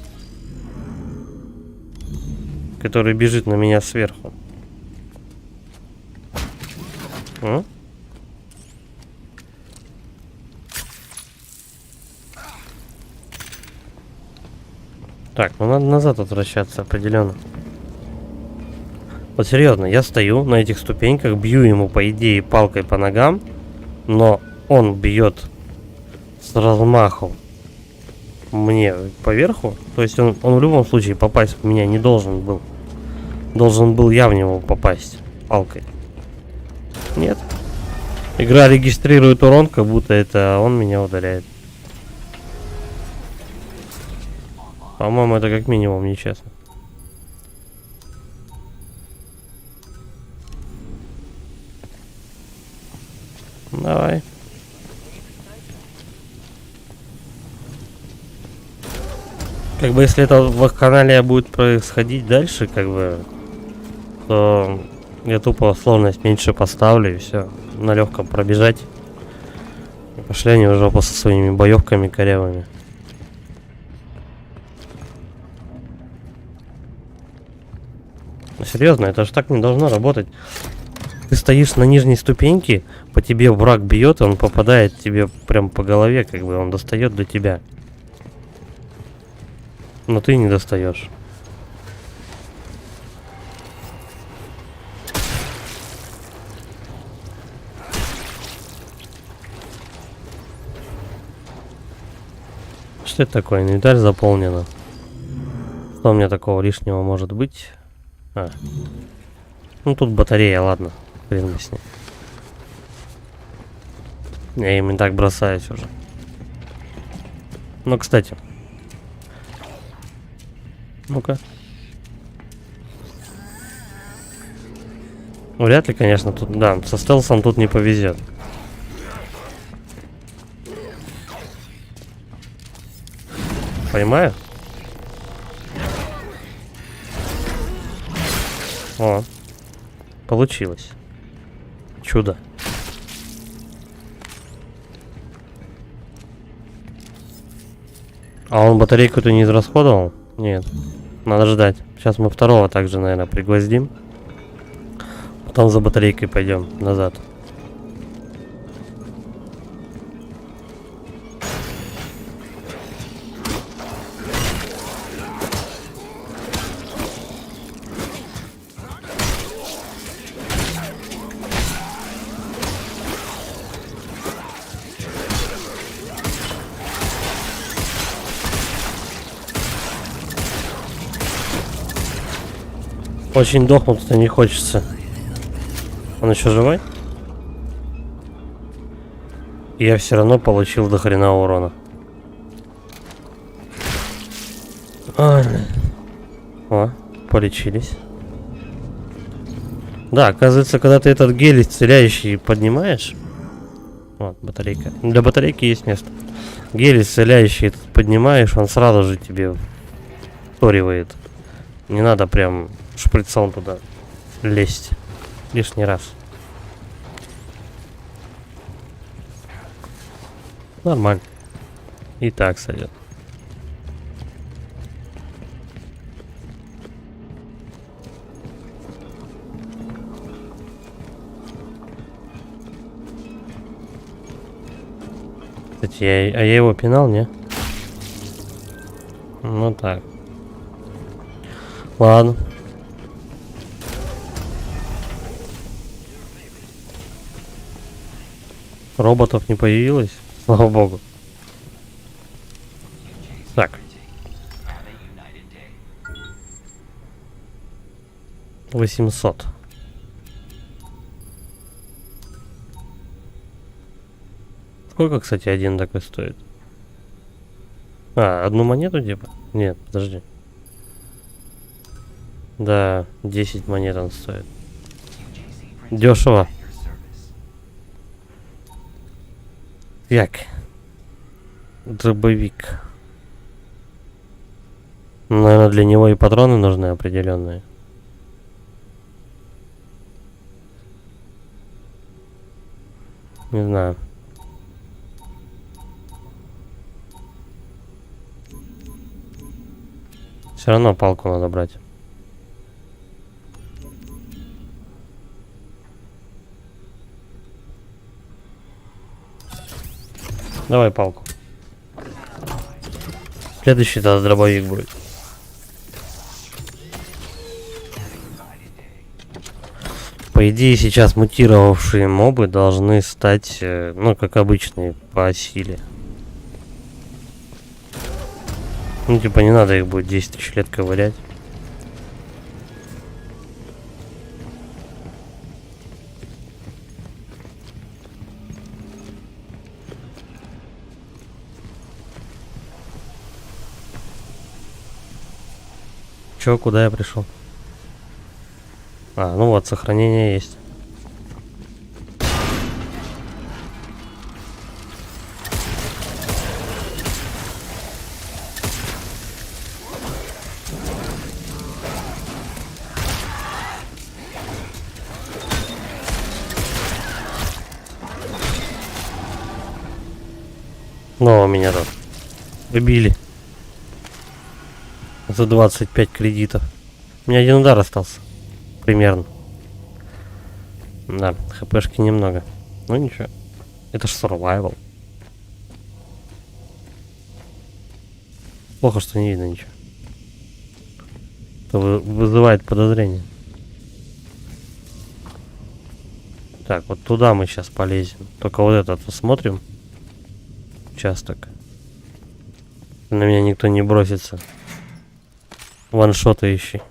Который бежит на меня сверху. А? Так, ну надо назад возвращаться определенно. Вот серьезно, я стою на этих ступеньках, бью ему по идее палкой по ногам, но он бьет с размаху мне поверху. То есть он в любом случае попасть в меня не должен был. Должен был я в него попасть палкой. Нет. Игра регистрирует урон, как будто это он меня ударяет. По-моему, это как минимум нечестно. Давай. Как бы если это в канале будет происходить дальше, как бы, то я тупо сложность меньше поставлю и все. На легком пробежать. И пошли они в жопу со своими боевками корявыми. Ну, серьезно, это же так не должно работать. Ты стоишь на нижней ступеньке, по тебе враг бьет, он попадает тебе прям по голове, как бы он достает до тебя. Но ты не достаешь. Что это такое? Инвентарь заполнено. Что у меня такого лишнего может быть? А. Ну тут батарея, ладно. Хрен бы с ней. Я им и так бросаюсь уже. Ну, кстати. Ну-ка. Вряд ли, конечно, тут... Да, со стелсом тут не повезет. Поймаю? О. Получилось. Чудо. А он батарейку-то не израсходовал? Нет. Надо ждать. Сейчас мы второго также, наверное, пригвоздим. Потом за батарейкой пойдем назад. Очень дохнуть-то не хочется. Он еще живой? И я все равно получил до хрена урона. О, полечились. Да, оказывается, когда ты этот гель исцеляющий поднимаешь... Вот, батарейка. Для батарейки есть место. Гель исцеляющий этот поднимаешь, он сразу же тебе вторивает. Не надо прям шприцом туда лезть лишний раз. Нормально. И так сойдет. Кстати, я его пинал, не? Ну так. Ладно. Роботов не появилось, слава богу. Так. 800. Сколько, кстати, один такой стоит? А, одну монету типа? Нет, подожди. Да, 10 монет он стоит. Дешево. Як. Дробовик. Наверное, для него и патроны нужны определенные. Не знаю. Все равно палку надо брать. Давай палку. Следующий тогда дробовик будет. По идее, сейчас мутировавшие мобы должны стать, ну, как обычные, по силе. Ну, типа, не надо их будет 10 тысяч лет ковырять. Чё, куда я пришел? А, ну вот, сохранение есть. Но меня тут убили. За 25 кредитов. У меня один удар остался. Примерно. Да, хпшки немного. Ну ничего. Это ж survival. Плохо, что не видно ничего. Это вызывает подозрение. Так, вот туда мы сейчас полезем. Только вот этот посмотрим. Участок. На меня никто не бросится. Ваншоты ищи.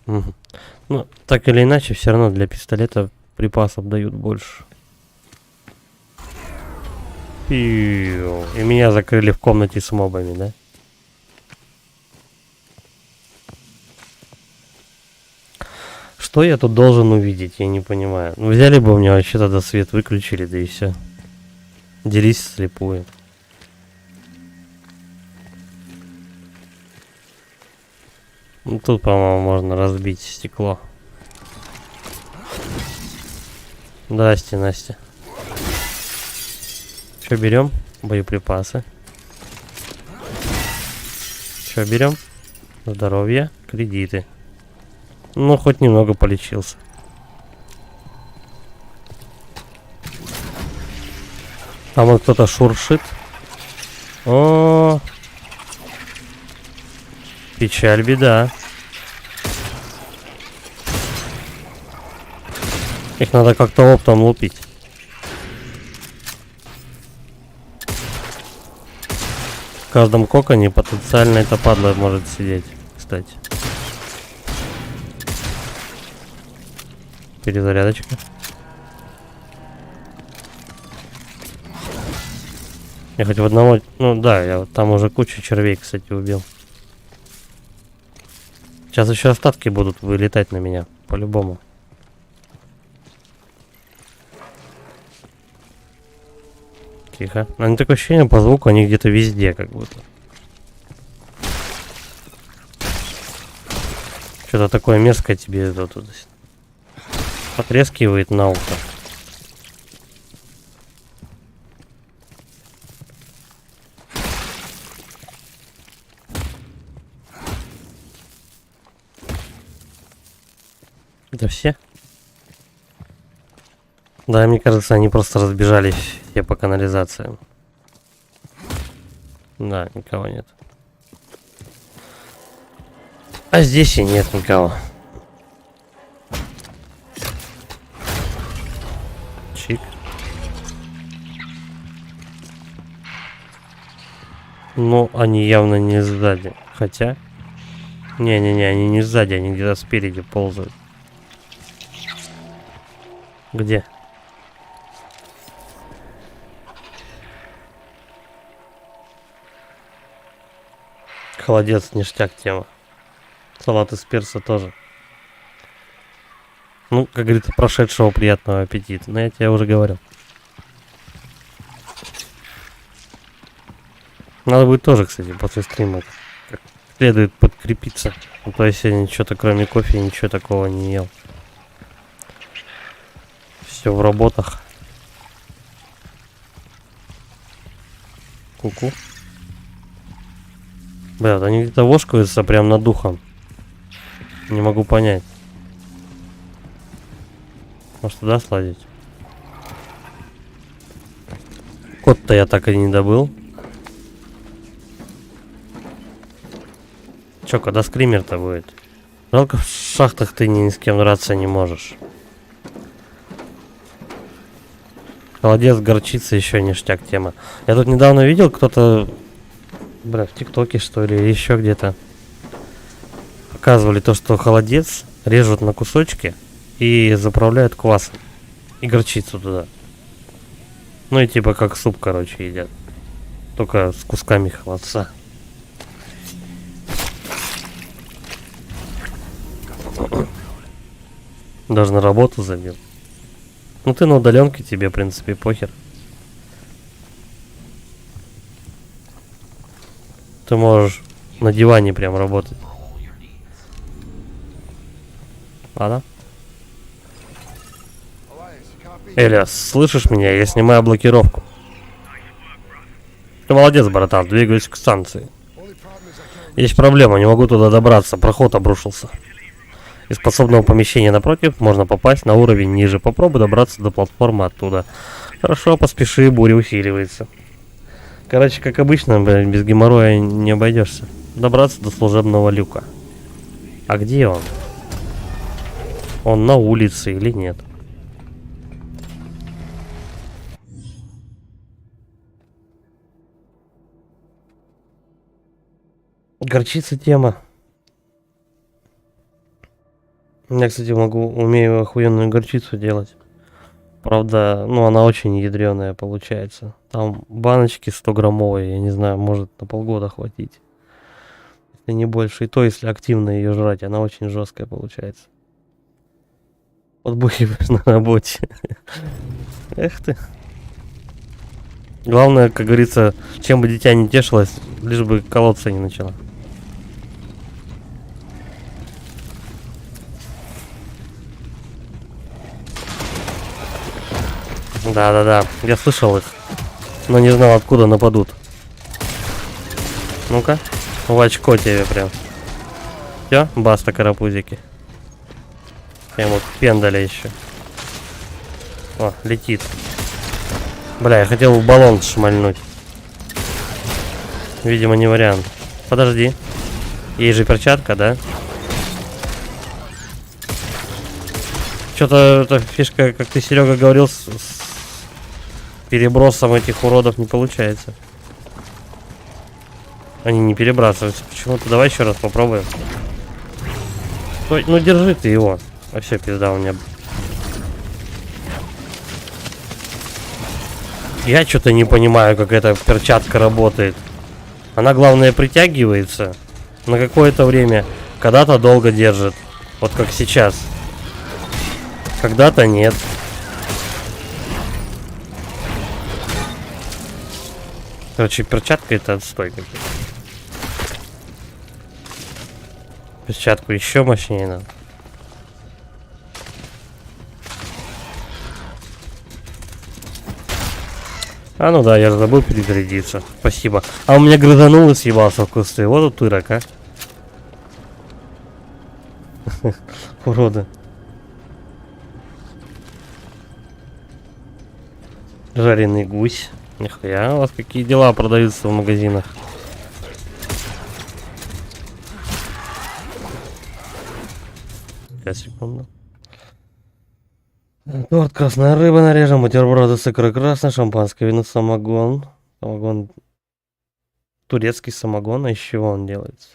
Угу. Ну, так или иначе, все равно для пистолета припасов дают больше. И меня закрыли в комнате с мобами, да? Что я тут должен увидеть, я не понимаю. Ну, взяли бы у меня вообще тогда свет выключили, да и все. Делись вслепую. Ну, тут, по-моему, можно разбить стекло. Здрасте, Настя. Что берем? Боеприпасы. Что берем? Здоровье, кредиты. Ну, хоть немного полечился. Там вот кто-то шуршит. О, печаль, беда. Их надо как-то оптом лупить. В каждом коконе потенциально эта падла может сидеть, кстати. Перезарядочка. Я хоть в одного... Ну да, я вот там уже кучу червей, кстати, убил. Сейчас еще остатки будут вылетать на меня, по-любому. Тихо. Они такое ощущение, по звуку они где-то везде, как будто. Что-то такое мерзкое тебе тут потрескивает на ухо. Это все? Да, мне кажется, они просто разбежались все по канализациям. Да, никого нет. А здесь и нет никого. Чик. Ну, они явно не сзади. Хотя... Не-не-не, они не сзади, они где-то спереди ползают. Где? Холодец, ништяк тема. Салат из перца тоже. Ну, как говорится, прошедшего приятного аппетита. Но я тебе уже говорил. Надо будет тоже, кстати, после стрима как следует подкрепиться. А то я сегодня что-то кроме кофе ничего такого не ел. Все в работах. Ку-ку. Бля, они где-то вошкаются прям над духом. Не могу понять. Может туда сладить? Кот-то я так и не добыл. Чё, когда скример-то будет? Жалко, в шахтах ты ни с кем драться не можешь. Холодец, горчица, еще ништяк тема. Я тут недавно видел, кто-то, бля, в ТикТоке что ли, или еще где-то показывали то, что холодец режут на кусочки и заправляют квасом и горчицу туда. Ну и типа как суп, короче, едят. Только с кусками холодца. Даже на работу забил. Ну ты на удаленке, тебе в принципе похер. Ты можешь на диване прям работать. Ладно. Эля, слышишь меня? Я снимаю блокировку. Ты молодец, братан, двигаюсь к станции. Есть проблема, не могу туда добраться, проход обрушился. Из способного помещения напротив можно попасть на уровень ниже. Попробуй добраться до платформы оттуда. Хорошо, поспеши, буря усиливается. Короче, как обычно, без геморроя не обойдешься. Добраться до служебного люка. А где он? Он на улице или нет? Горчица тема. Я, кстати, умею охуенную горчицу делать. Правда, ну она очень ядреная получается. Там баночки 100-граммовые, я не знаю, может на полгода хватить. Если не больше. И то, если активно ее жрать, она очень жесткая получается. Подбухиваешь на работе. Эх ты. Главное, как говорится, чем бы дитя не тешилось, лишь бы колоться не начала. Да-да-да, я слышал их, но не знал, откуда нападут. Ну-ка, в очко тебе прям. Все, баста, карапузики. Прям вот пендаля еще. О, летит. Бля, я хотел в баллон шмальнуть. Видимо, не вариант. Подожди. Есть же перчатка, да? Что-то эта фишка, как ты, Серега, говорил, с перебросом этих уродов не получается. Они не перебрасываются. Почему-то давай еще раз попробуем. Стой, ну держи ты его. Вообще пизда у меня. Я что-то не понимаю, как эта перчатка работает. Она, главное, притягивается на какое-то время. Когда-то долго держит. Вот как сейчас. Когда-то нет. Короче, перчатка это отстой какой-то. Перчатку еще мощнее надо. А ну да, я забыл перезарядиться. Спасибо. А у меня грызанул и съебался в кусты. Вот утырок, а. Уроды. Жареный гусь. Нихуя, у вас какие дела продаются в магазинах? Секунду. Торт, красная рыба нарежем, бутерброды с икрой красной, шампанское, вино, самогон. Самогон. Турецкий самогон, а из чего он делается?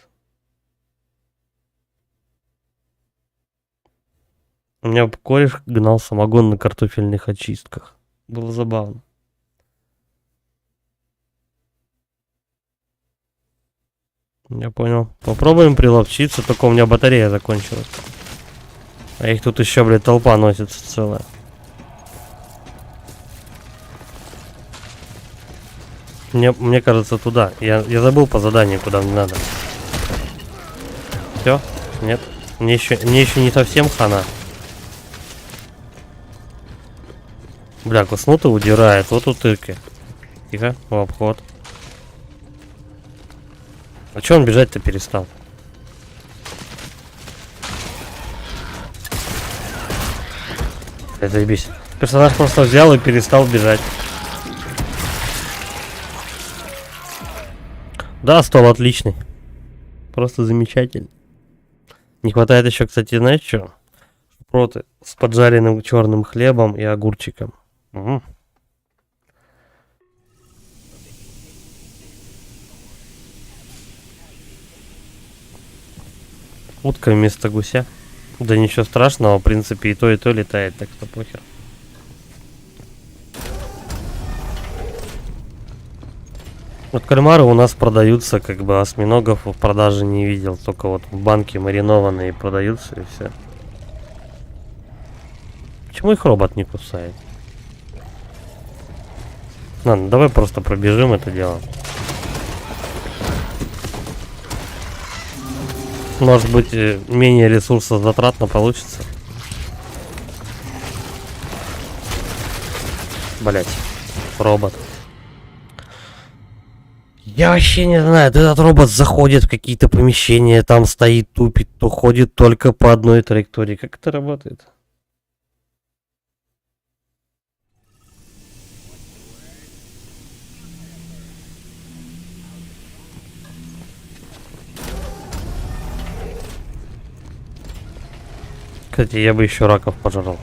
У меня кореш гнал самогон на картофельных очистках. Было забавно. Я понял. Попробуем приловчиться, только у меня батарея закончилась. А их тут еще, блядь, толпа носится целая. Мне кажется, туда. Я забыл по заданию, куда мне надо. Все? Нет? Мне еще не совсем хана. Бля, куснуто удирает. Вот утырки. Тихо, в обход. А че он бежать-то перестал? Заебись. Персонаж просто взял и перестал бежать. Да, стол отличный. Просто замечательный. Не хватает еще, кстати, знаешь что? Шпроты с поджаренным черным хлебом и огурчиком. Угу. Утка вместо гуся. Да ничего страшного, в принципе, и то летает, так что похер. Вот кальмары у нас продаются, как бы осьминогов в продаже не видел, только вот в банке маринованные продаются и все. Почему их робот не кусает? Ладно, давай просто пробежим это дело. Может быть, менее ресурсозатратно получится. Блять, робот. Я вообще не знаю, этот робот заходит в какие-то помещения, там стоит, тупит, то ходит только по одной траектории. Как это работает? Кстати, я бы еще раков пожрал.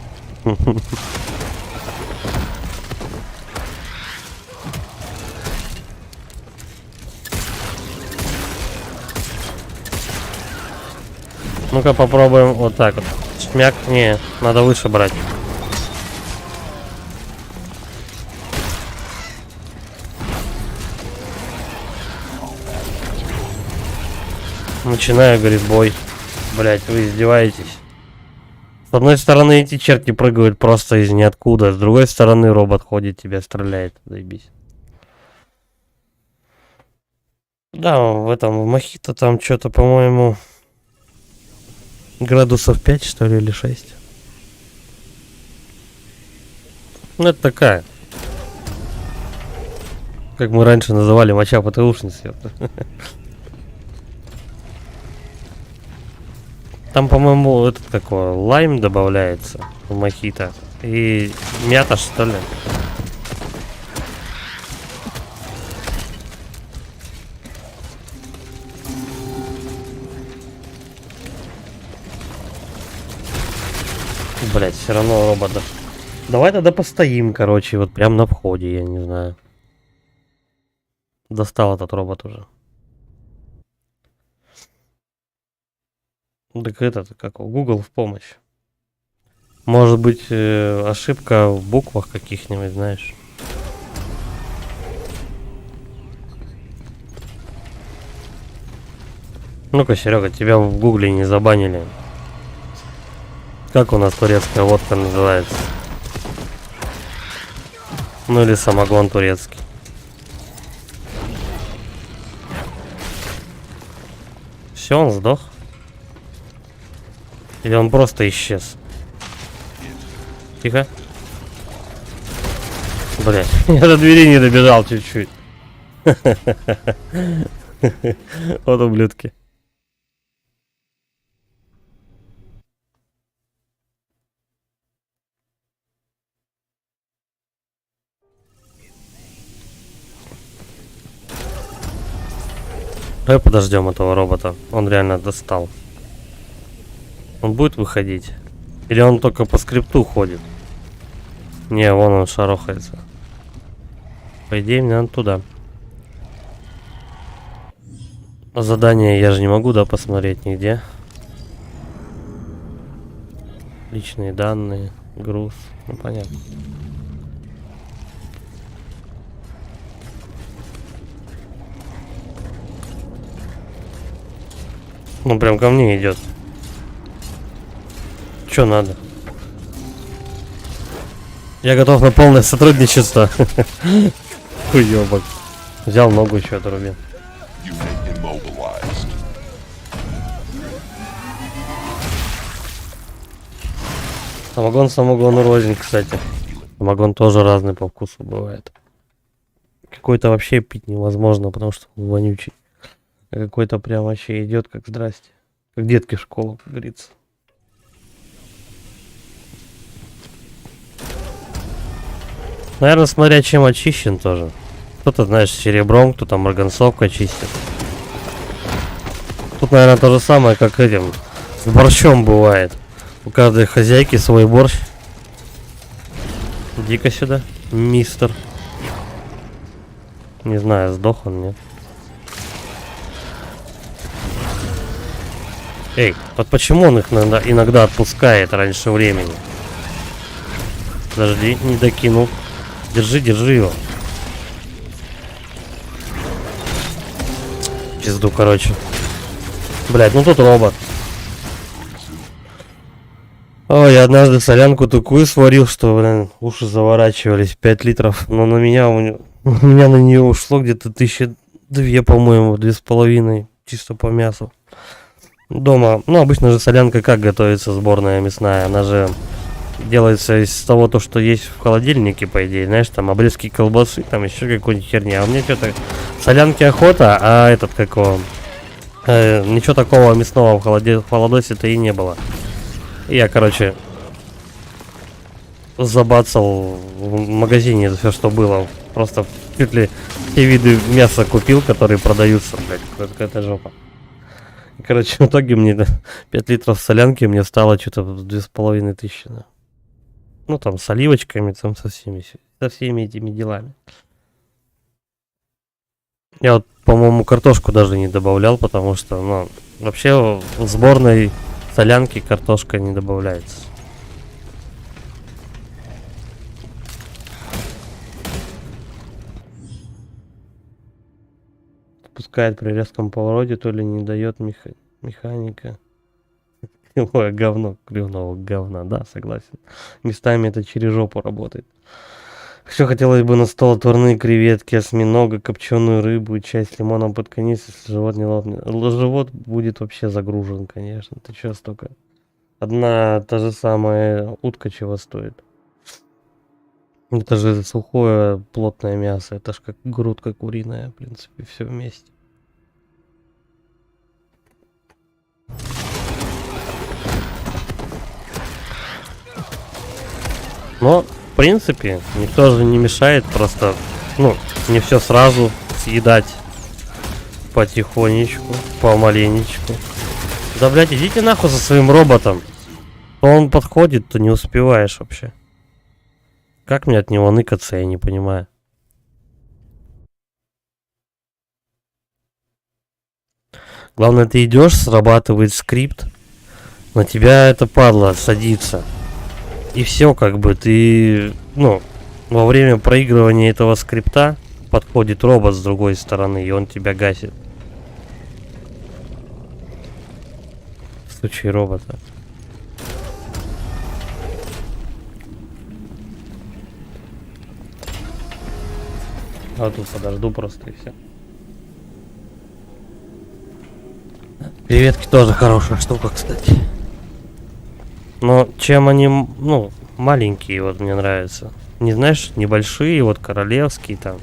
Ну-ка попробуем вот так вот. Шмяк, не, надо выше брать. Начинаю, говорит, бой. Блять, вы издеваетесь. С одной стороны эти черти прыгают просто из ниоткуда, с другой стороны робот ходит, тебя стреляет. Заебись. Да, в этом, в Мохито там что-то, по-моему, градусов 5, что ли, или 6. Ну, это такая. Как мы раньше называли, моча ПТУшницы. Там, по-моему, этот какой лайм добавляется в мохито. И мята, что ли. Блять, все равно роботов. Давай тогда постоим, короче, вот прям на входе, я не знаю. Достал этот робот уже. Так этот, как Google в помощь. Может быть, ошибка в буквах каких-нибудь, знаешь. Ну-ка, Серега, тебя в Гугле не забанили. Как у нас турецкая водка называется? Ну или самогон турецкий. Все, он сдох. Или он просто исчез? Тихо. Блять, я до двери не добежал чуть-чуть. Вот ублюдки. Давай подождем этого робота. Он реально достал. Он будет выходить? Или он только по скрипту ходит? Не, вон он шарохается. По идее, мне надо туда. Задание я же не могу, да, посмотреть нигде. Личные данные, груз. Ну, понятно. Он прям ко мне идет. Что надо? Я готов на полное сотрудничество. Уёбок. Взял ногу еще отрубил. Самогон рознь, кстати. Самогон тоже разный по вкусу бывает. Какой-то вообще пить невозможно, потому что он вонючий. А какой-то прям вообще идет как здрасте. Как детки в школу, как говорится. Наверное, смотря чем очищен тоже. Кто-то, знаешь, серебром, кто-то марганцовкой чистит. Тут, наверное, то же самое, как этим. С борщом бывает. У каждой хозяйки свой борщ. Иди-ка сюда, мистер. Не знаю, сдох он, нет. Эй, вот почему он их иногда отпускает раньше времени? Подожди, не докинул. Держи его. Пизду, короче. Блять, ну тут робот. Ой, я однажды солянку такую сварил, что, блин, уши заворачивались. 5 литров. Но на меня у меня на нее ушло где-то 1002, по-моему, 2,5. Чисто по мясу. Дома, ну, обычно же солянка как готовится, сборная мясная? Она же делается из того, то, что есть в холодильнике, по идее. Знаешь, там обрезки колбасы, там еще какой-нибудь херня. А у меня что-то солянки охота, а этот какого... ничего такого мясного в холодосе-то и не было. Я, короче, забацал в магазине все, что было. Просто чуть ли все виды мяса купил, которые продаются, блядь, какая-то жопа. Короче, в итоге мне 5 литров солянки мне стало что-то 2500. Да. Ну, там, с оливочками, там, со всеми этими делами. Я вот, по-моему, картошку даже не добавлял, потому что, ну, вообще в сборной солянки картошка не добавляется. Спускает при резком повороте, то ли не дает механика. Ой, говно, клювного говна, да, согласен. Местами это через жопу работает. Еще хотелось бы на стол отварные креветки, осьминога, копченую рыбу и чай с лимоном под конец, если живот не лопнет. Живот будет вообще загружен, конечно. Ты че столько? Одна та же самая утка чего стоит? Это же сухое плотное мясо, это ж как грудка куриная, в принципе, все вместе. Но, в принципе, никто же не мешает, просто, ну, не все сразу съедать. Потихонечку, помаленечку. Да, блядь, идите нахуй со своим роботом. То он подходит, то не успеваешь вообще. Как мне от него ныкаться, я не понимаю. Главное, ты идешь, срабатывает скрипт. На тебя это падла садится. И все, как бы, ты, ну, во время проигрывания этого скрипта подходит робот с другой стороны, и он тебя гасит. В случае робота. А тут подожду просто и все. Креветки тоже хорошая штука, кстати. Но чем они, ну, маленькие, вот мне нравятся. Не знаешь, небольшие, вот королевские там.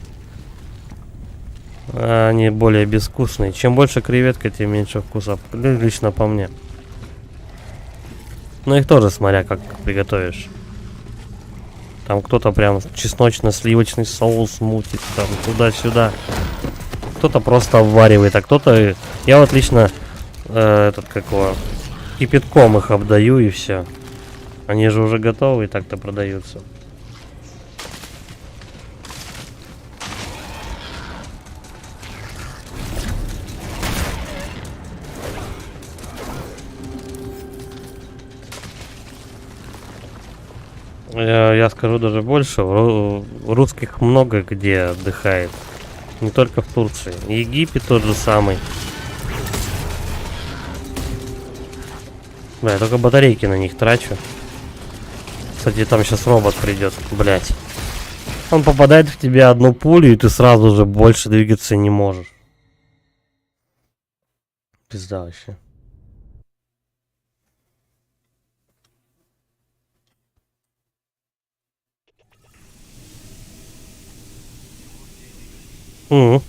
Они более безвкусные. Чем больше креветка, тем меньше вкуса. Лично по мне. Но их тоже смотря как приготовишь. Там кто-то прям чесночно-сливочный соус мутит, там туда-сюда. Кто-то просто обваривает, а кто-то... Я вот лично кипятком их обдаю и все. Они же уже готовы и так-то продаются. Я скажу даже больше, русских много где отдыхает. Не только в Турции. Египет тот же самый. Бля, я только батарейки на них трачу. Кстати, там сейчас робот придет, блять. Он попадает в тебя одну пулю, и ты сразу же больше двигаться не можешь. Пизда вообще. Угу.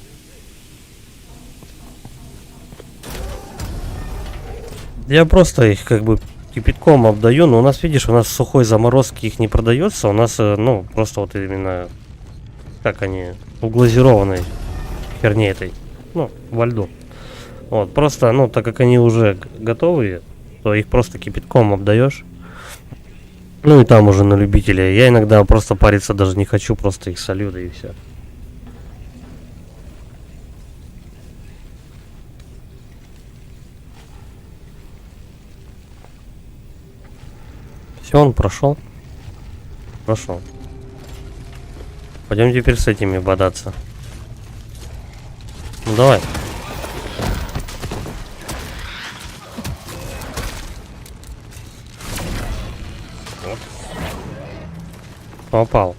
Я просто их как бы кипятком обдаю, но у нас, видишь, у нас сухой заморозки их не продается, у нас, ну, просто вот именно, как они, в глазированной херне этой, ну, во льду. Вот, просто, ну, так как они уже готовые, то их просто кипятком обдаешь. Ну и там уже на любителя. Я иногда просто париться даже не хочу, просто их солю, да и все. Все, он прошел. Прошел. Пойдем теперь с этими бодаться. Ну давай. Попал.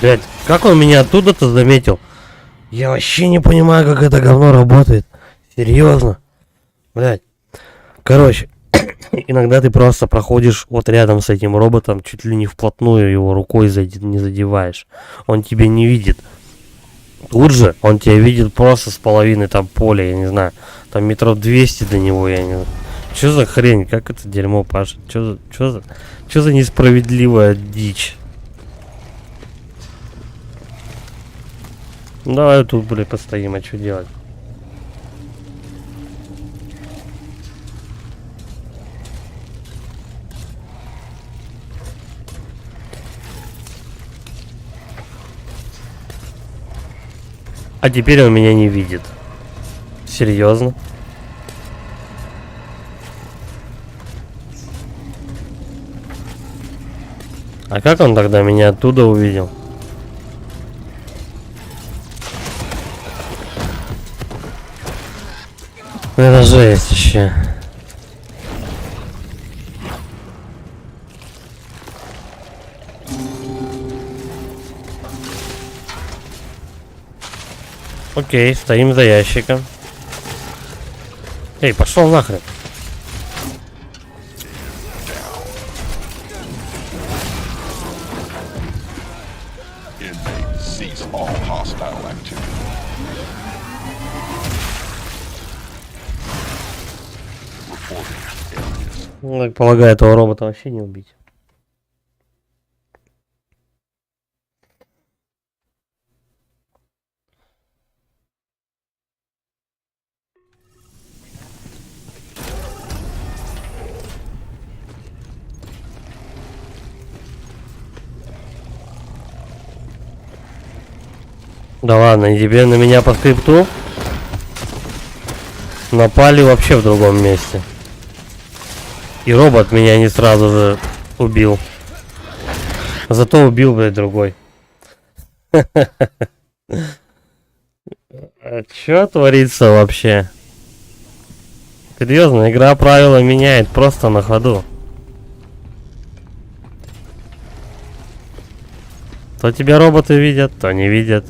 Блять, как он меня оттуда-то заметил? Я вообще не понимаю, как это говно работает. Серьезно. Блять. Короче, иногда ты просто проходишь вот рядом с этим роботом, чуть ли не вплотную его рукой не задеваешь. Он тебя не видит. Тут же он тебя видит просто с половины там поля, я не знаю. Там метров 200 до него, я не знаю. Что за хрень? Как это дерьмо пашет? Что за несправедливая дичь? Ну, давай тут, блин, постоим, а что делать? А теперь он меня не видит. Серьезно? А как он тогда меня оттуда увидел? Это жесть вообще. Окей, стоим за ящиком. Эй, пошел нахрен. Ну, так полагаю, этого робота вообще не убить. Да ладно, и тебе на меня по скрипту напали вообще в другом месте. И робот меня не сразу же убил. Зато убил, блядь, другой. А чё творится вообще? Серьезно, игра правила меняет просто на ходу. То тебя роботы видят, то не видят.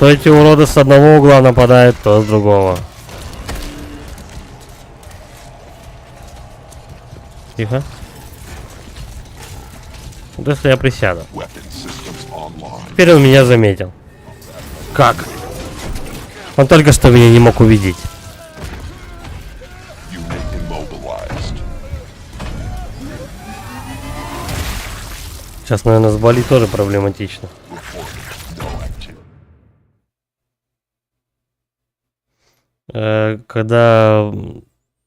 То эти уроды с одного угла нападают, то с другого. Тихо. Вот если я присяду. Теперь он меня заметил. Как? Он только что меня не мог увидеть. Сейчас, наверное, с Бали тоже проблематично. Когда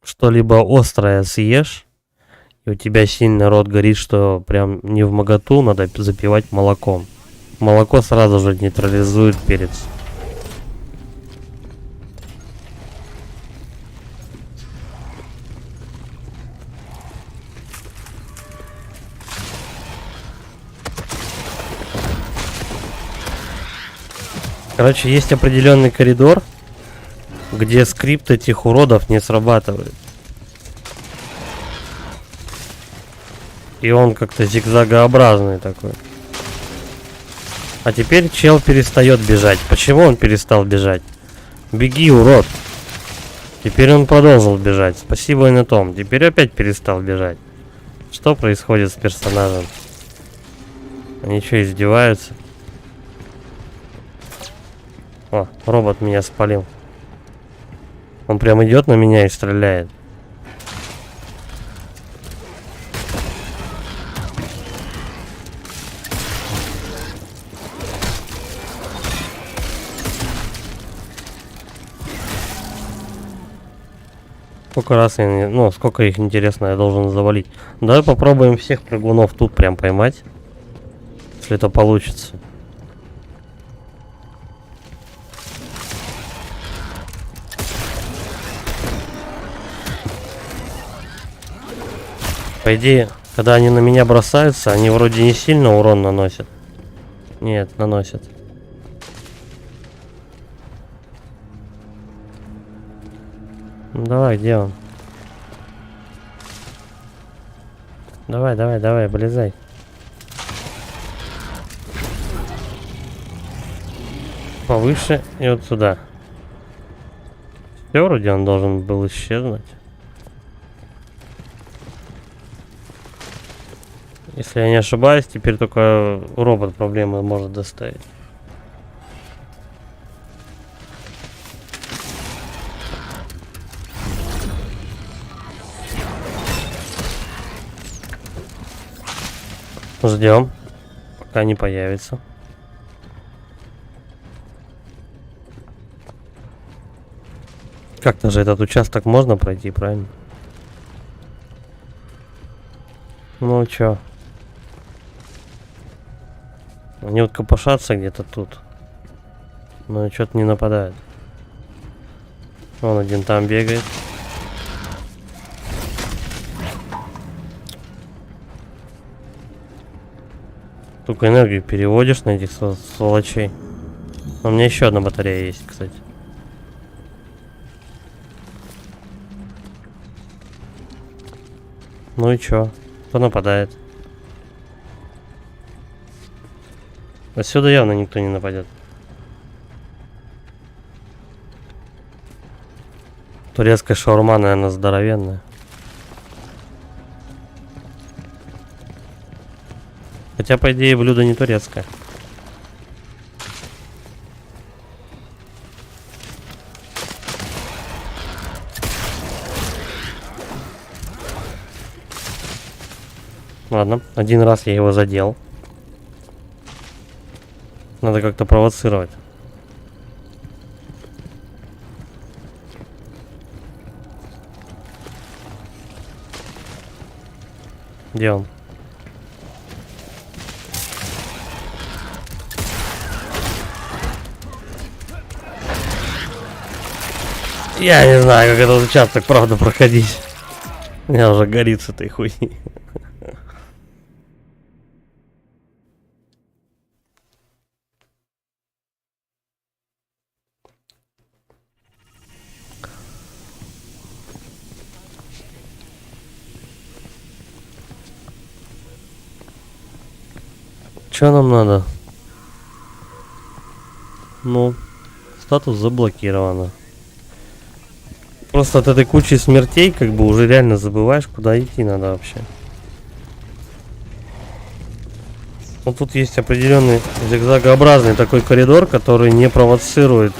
что-либо острое съешь, и у тебя сильно рот горит, что прям не в моготу, надо запивать молоком. Молоко сразу же нейтрализует перец. Короче, есть определенный коридор, где скрипт этих уродов не срабатывает. И он как-то зигзагообразный такой. А теперь чел перестает бежать. Почему он перестал бежать? Беги, урод. Теперь он продолжил бежать. Спасибо и на том. Теперь опять перестал бежать. Что происходит с персонажем? Они что, издеваются? О, робот меня спалил. Он прям идет на меня и стреляет. Сколько раз я, ну, сколько их, интересно, я должен завалить. Давай попробуем всех прыгунов тут прям поймать. Если это получится. По идее, когда они на меня бросаются, они вроде не сильно урон наносят. Нет, наносят. Ну, давай, где он? Давай, давай, давай, вылезай. Повыше и вот сюда. Все, вроде он должен был исчезнуть. Если я не ошибаюсь, теперь только робот проблемы может доставить. Ждем, пока не появится. Как-то же этот участок можно пройти, правильно? Ну чё? Они вот копошатся где-то тут. Но что-то не нападают. Вон один там бегает. Только энергию переводишь на этих сволочей. У меня еще одна батарея есть, кстати. Ну и чё? Кто нападает? Отсюда явно никто не нападет. Турецкая шаурма, наверное, здоровенная. Хотя, по идее, блюдо не турецкое. Ладно, один раз я его задел. Надо как-то провоцировать. Где он? Я не знаю, как этот участок, правда, проходить. У меня уже горит с этой хуйни. Что нам надо? Ну, статус заблокировано. Просто от этой кучи смертей, как бы, уже реально забываешь, куда идти надо вообще. Вот тут есть определенный зигзагообразный такой коридор, который не провоцирует.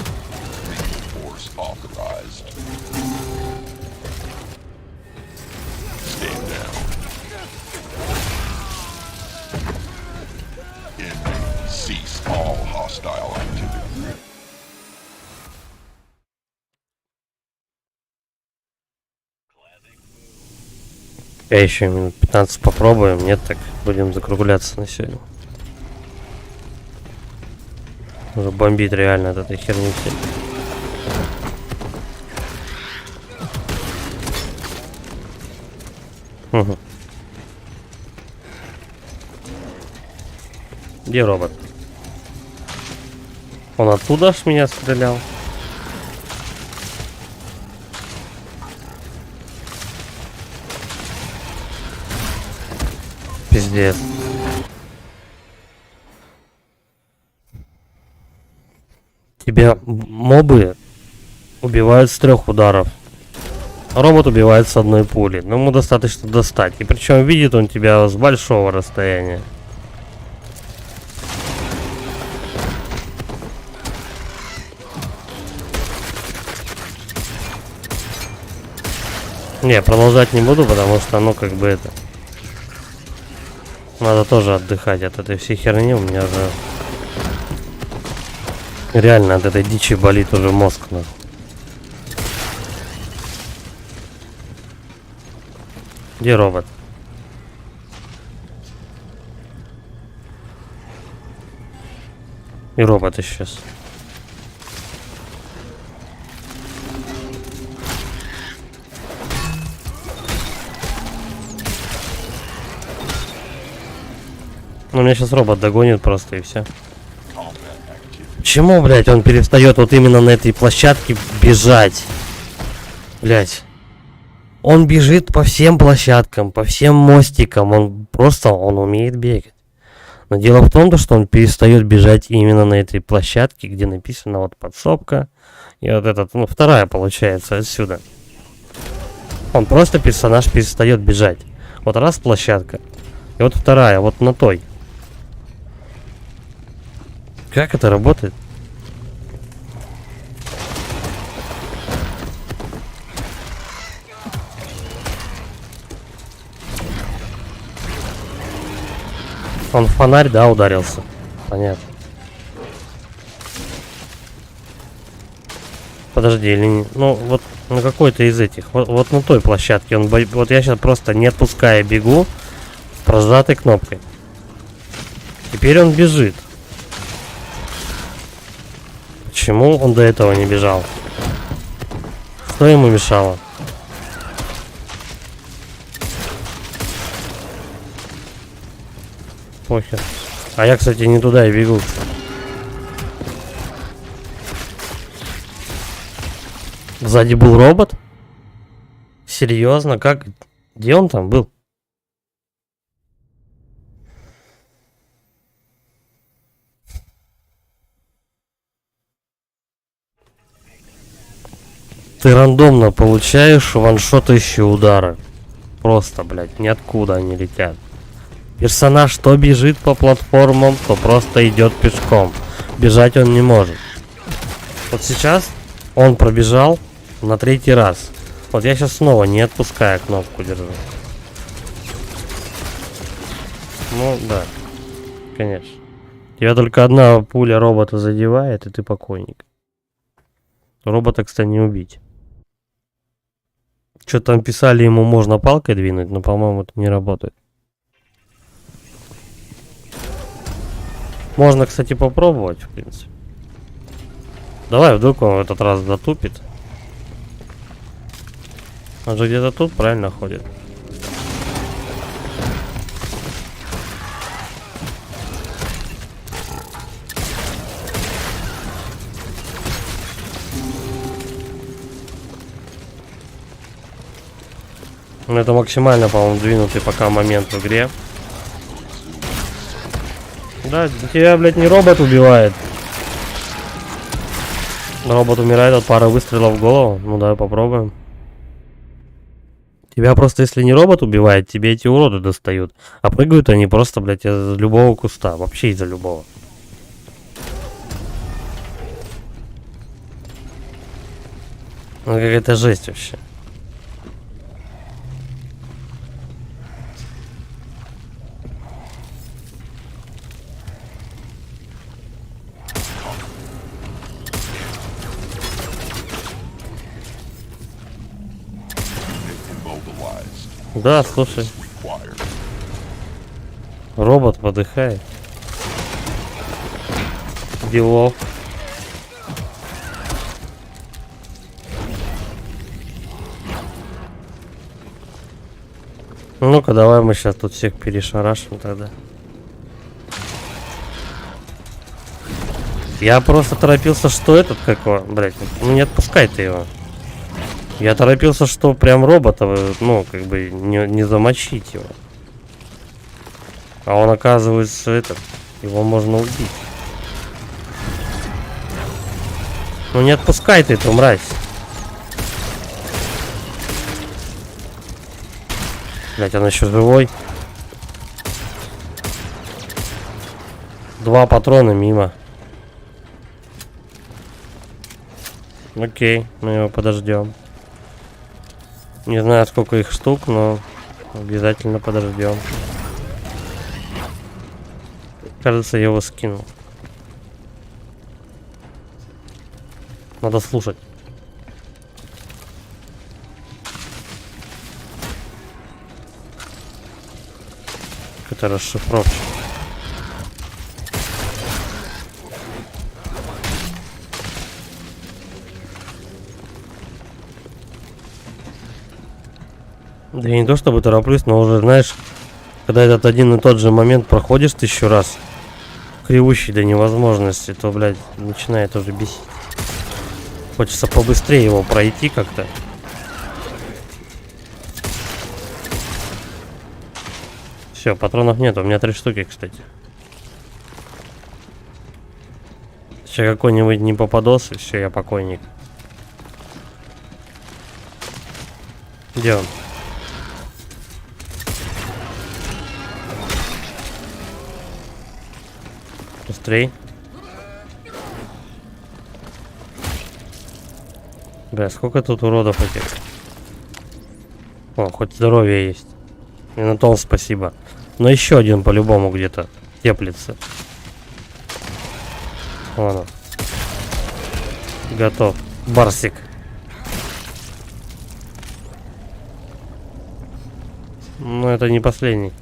Я еще минут 15 попробуем, нет, так будем закругляться на сегодня. Уже бомбит реально от этой херни все. Угу. Где робот? Он оттуда аж меня стрелял. пиздец. Тебя мобы убивают с 3 ударов. Робот убивает с 1 пули. Но ему достаточно достать. И причем видит он тебя с большого расстояния. Не, продолжать не буду, потому что оно как бы это... Надо тоже отдыхать от этой всей херни. У меня же... Реально от этой дичи болит уже мозг. Ну. Где робот? И робот исчез. Ну, меня сейчас робот догонит просто и все. Почему, блядь, он перестает вот именно на этой площадке бежать? Блядь. Он бежит по всем площадкам, по всем мостикам. Он умеет бегать. Но дело в том, что он перестает бежать именно на этой площадке, где написано вот подсобка. И вот этот, ну, вторая получается отсюда. Он просто персонаж перестает бежать. Вот раз площадка. И вот вторая, вот на той. Как это работает? Он в фонарь, да, ударился. Понятно. Подожди, или не... Ну, вот на какой-то из этих. Вот на той площадке. Вот я сейчас просто не отпуская бегу с прожатой кнопкой. Теперь он бежит. Почему он до этого не бежал? Что ему мешало? Похер. А я, кстати, не туда и бегу. Сзади был робот? Серьезно? Как? Где он там был? Ты рандомно получаешь ваншотающие удары. Просто, блядь, ниоткуда они летят. Персонаж то бежит по платформам, то просто идет пешком. Бежать он не может. Вот сейчас он пробежал на 3-й раз. Вот я сейчас снова не отпуская кнопку держу. Ну да, конечно. Тебя только одна пуля робота задевает, и ты покойник. Робота, кстати, не убить. Что там писали, ему можно палкой двинуть, но, по-моему, это не работает. Можно, кстати, попробовать, в принципе. Давай, вдруг он в этот раз затупит. Он же где-то тут правильно ходит. Ну, это максимально, по-моему, двинутый пока момент в игре. Да, тебя, блядь, не робот убивает. Робот умирает от пары выстрелов в голову. Ну, давай попробуем. Тебя просто, если не робот убивает, тебе эти уроды достают. А прыгают они просто, блядь, из любого куста. Вообще из-за любого. Ну, какая-то жесть вообще. Да, слушай. Робот подыхает. Делов. Ну-ка, давай мы сейчас тут всех перешарашим тогда. Я просто торопился, что этот какого, блять, ну не отпускай ты его. Я торопился, что прям робота, ну, как бы, не замочить его. А он, оказывается, этот... Его можно убить. Ну не отпускай ты эту мразь. Блять, он еще живой. 2 патрона мимо. Окей, мы его подождем. Не знаю, сколько их штук, но обязательно подождем. Кажется, я его скинул. Надо слушать. Это расшифровка. Да я не то чтобы тороплюсь, но уже, знаешь, когда этот один и тот же момент проходишь 1000 раз, кривущий до невозможности, то, блядь, начинает уже бесить. Хочется побыстрее его пройти как-то. Все, патронов нет, у меня 3 штуки, кстати. Сейчас какой-нибудь не попадос, и все, я покойник. Где он? Быстрей. Бля, сколько тут уродов этих. О, хоть здоровье есть. И на том спасибо. Но еще один по-любому где-то теплится. Вон он. Готов. Барсик. Но это не последний.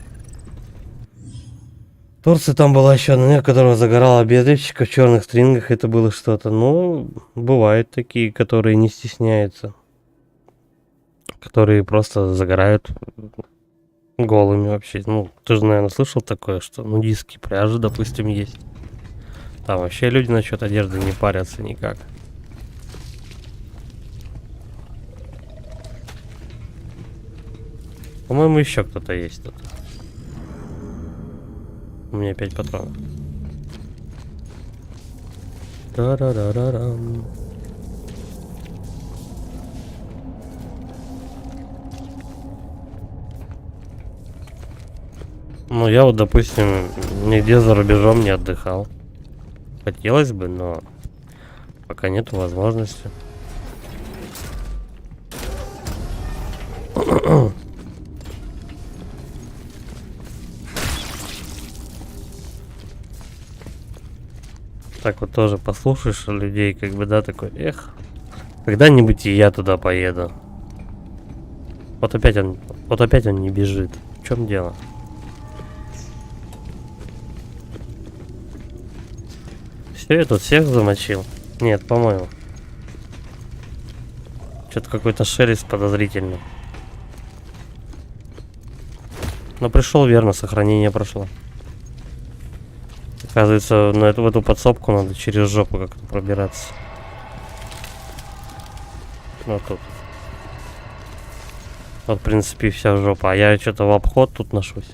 В Турции там была еще одна, которая загорала без лифчика в черных стрингах. Это было что-то. Ну, бывают такие, которые не стесняются. Которые просто загорают голыми вообще. Ну, ты же, наверное, слышал такое, что нудистские пляжи, допустим, есть. Там вообще люди насчет одежды не парятся никак. По-моему, еще кто-то есть тут. У меня 5 патронов. Та-ра-ра-ра-рам. Ну, я вот, допустим, нигде за рубежом не отдыхал. Хотелось бы, но пока нету возможности. Так вот тоже послушаешь людей, как бы, да, такой, эх, когда-нибудь и я туда поеду. Вот опять он не бежит. В чем дело? Все, я тут всех замочил? Нет, по-моему. Что-то какой-то шелест подозрительный. Но пришел верно, сохранение прошло. Оказывается, в эту подсобку надо через жопу как-то пробираться. Вот тут. Вот, в принципе, вся жопа. А я что-то в обход тут ношусь.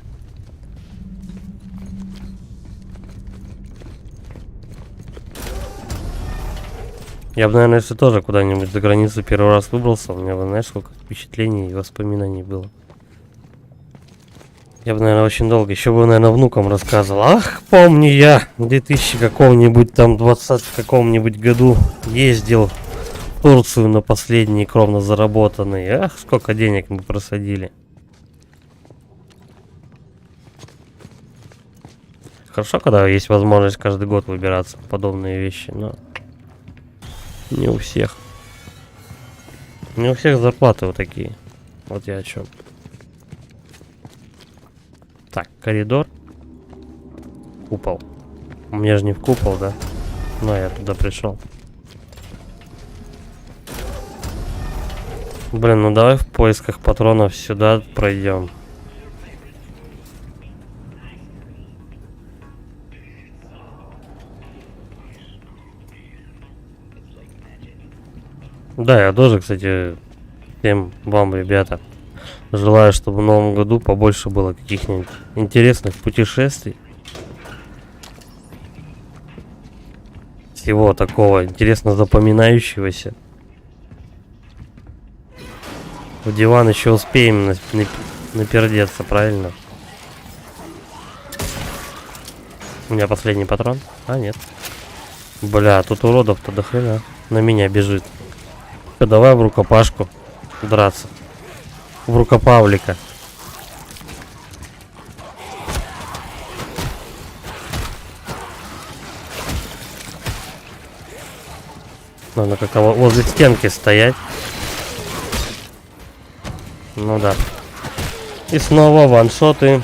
Я бы, наверное, если тоже куда-нибудь за границу первый раз выбрался, у меня бы, знаешь, сколько впечатлений и воспоминаний было. Я бы, наверное, очень долго, еще бы, наверное, внукам рассказывал. Ах, помню я, в 2000 каком-нибудь там 20 каком-нибудь году ездил в Турцию на последние кровно заработанные. Ах, сколько денег мы просадили. Хорошо, когда есть возможность каждый год выбираться в подобные вещи, но не у всех. Не у всех зарплаты вот такие. Вот я о чем. Так, коридор. Купол. У меня же не в купол, да? Но я туда пришел. Блин, ну давай в поисках патронов сюда пройдем. Да, я тоже, кстати, всем вам, ребята, Желаю, чтобы в новом году побольше было каких-нибудь интересных путешествий. Всего такого интересно запоминающегося. В диван еще успеем напердеться, правильно? У меня последний патрон? А, нет. Бля, тут уродов-то до хрена. На меня бежит. Давай в рукопашку драться. В рукопавлика. Надо как-то возле стенки стоять. Ну да. И снова ваншоты.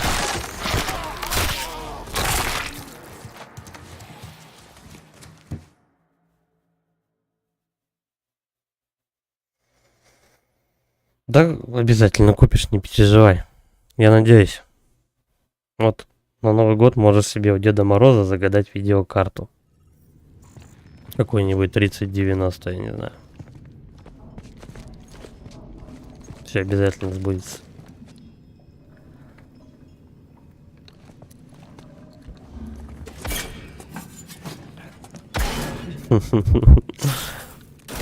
Да, обязательно купишь, не переживай. Я надеюсь. Вот на Новый год можешь себе у Деда Мороза загадать видеокарту. Какой-нибудь 3090, я не знаю. Все обязательно сбудется.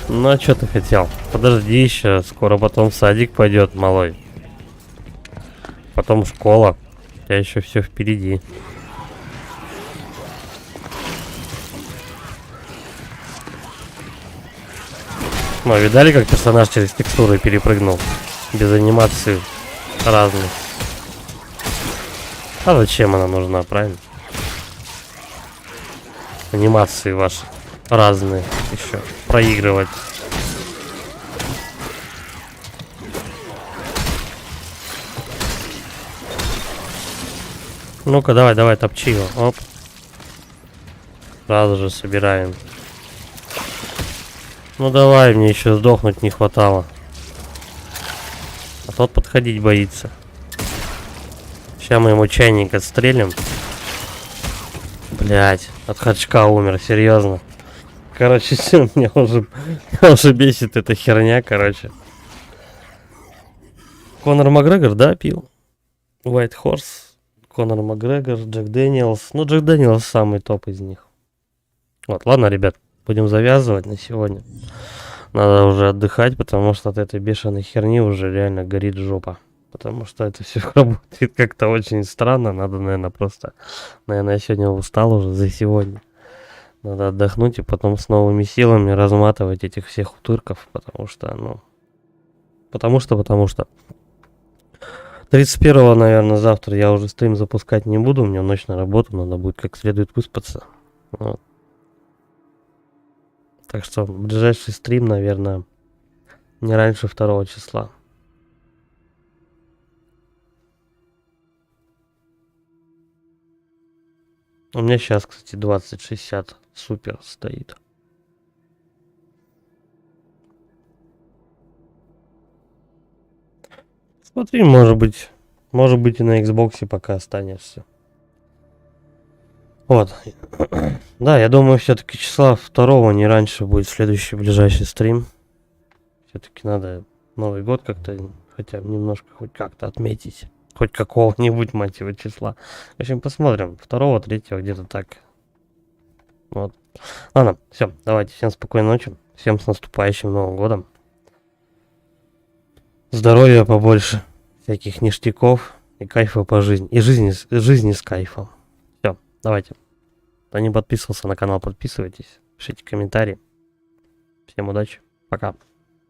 Ну а что ты хотел? Подожди еще, скоро потом в садик пойдет, малой. Потом школа. У тебя еще все впереди. Ну, видали, как персонаж через текстуры перепрыгнул? Без анимации разных. А зачем она нужна, правильно? Анимации ваши разные еще. Проигрывать. Ну-ка, давай, топчи его. Оп. Сразу же собираем. Ну давай, мне еще сдохнуть не хватало. А тот подходить боится. Сейчас мы ему чайник отстрелим. Блять, от хачка умер, серьезно. Короче, все, меня уже бесит эта херня, короче. Конор Макгрегор, да, пил? White Horse, Конор Макгрегор, Джек Дэниелс. Ну, Джек Дэниелс самый топ из них. Вот, ладно, ребят, будем завязывать на сегодня. Надо уже отдыхать, потому что от этой бешеной херни уже реально горит жопа. Потому что это все работает как-то очень странно. Надо, наверное, просто... Наверное, я сегодня устал уже за сегодня. Надо отдохнуть и потом с новыми силами разматывать этих всех утырков. Потому что, ну... Потому что... 31-го, наверное, завтра я уже стрим запускать не буду. У меня ночь на работу, надо будет как следует выспаться. Вот. Так что ближайший стрим, наверное, не раньше 2 числа. У меня сейчас, кстати, 2060 супер стоит. Смотри, может быть и на Xbox пока останешься. Вот. Да, я думаю, все-таки числа 2 не раньше будет следующий ближайший стрим. Все-таки надо Новый год как-то, хотя бы немножко хоть как-то отметить. Хоть какого-нибудь, мать его, числа. В общем, посмотрим. 2, 3 где-то так. Вот. Ладно, все, давайте. Всем спокойной ночи. Всем с наступающим Новым годом. Здоровья побольше. Всяких ништяков. И кайфа по жизни. И жизни с кайфом. Все, давайте. Кто не подписывался на канал, подписывайтесь. Пишите комментарии. Всем удачи. Пока.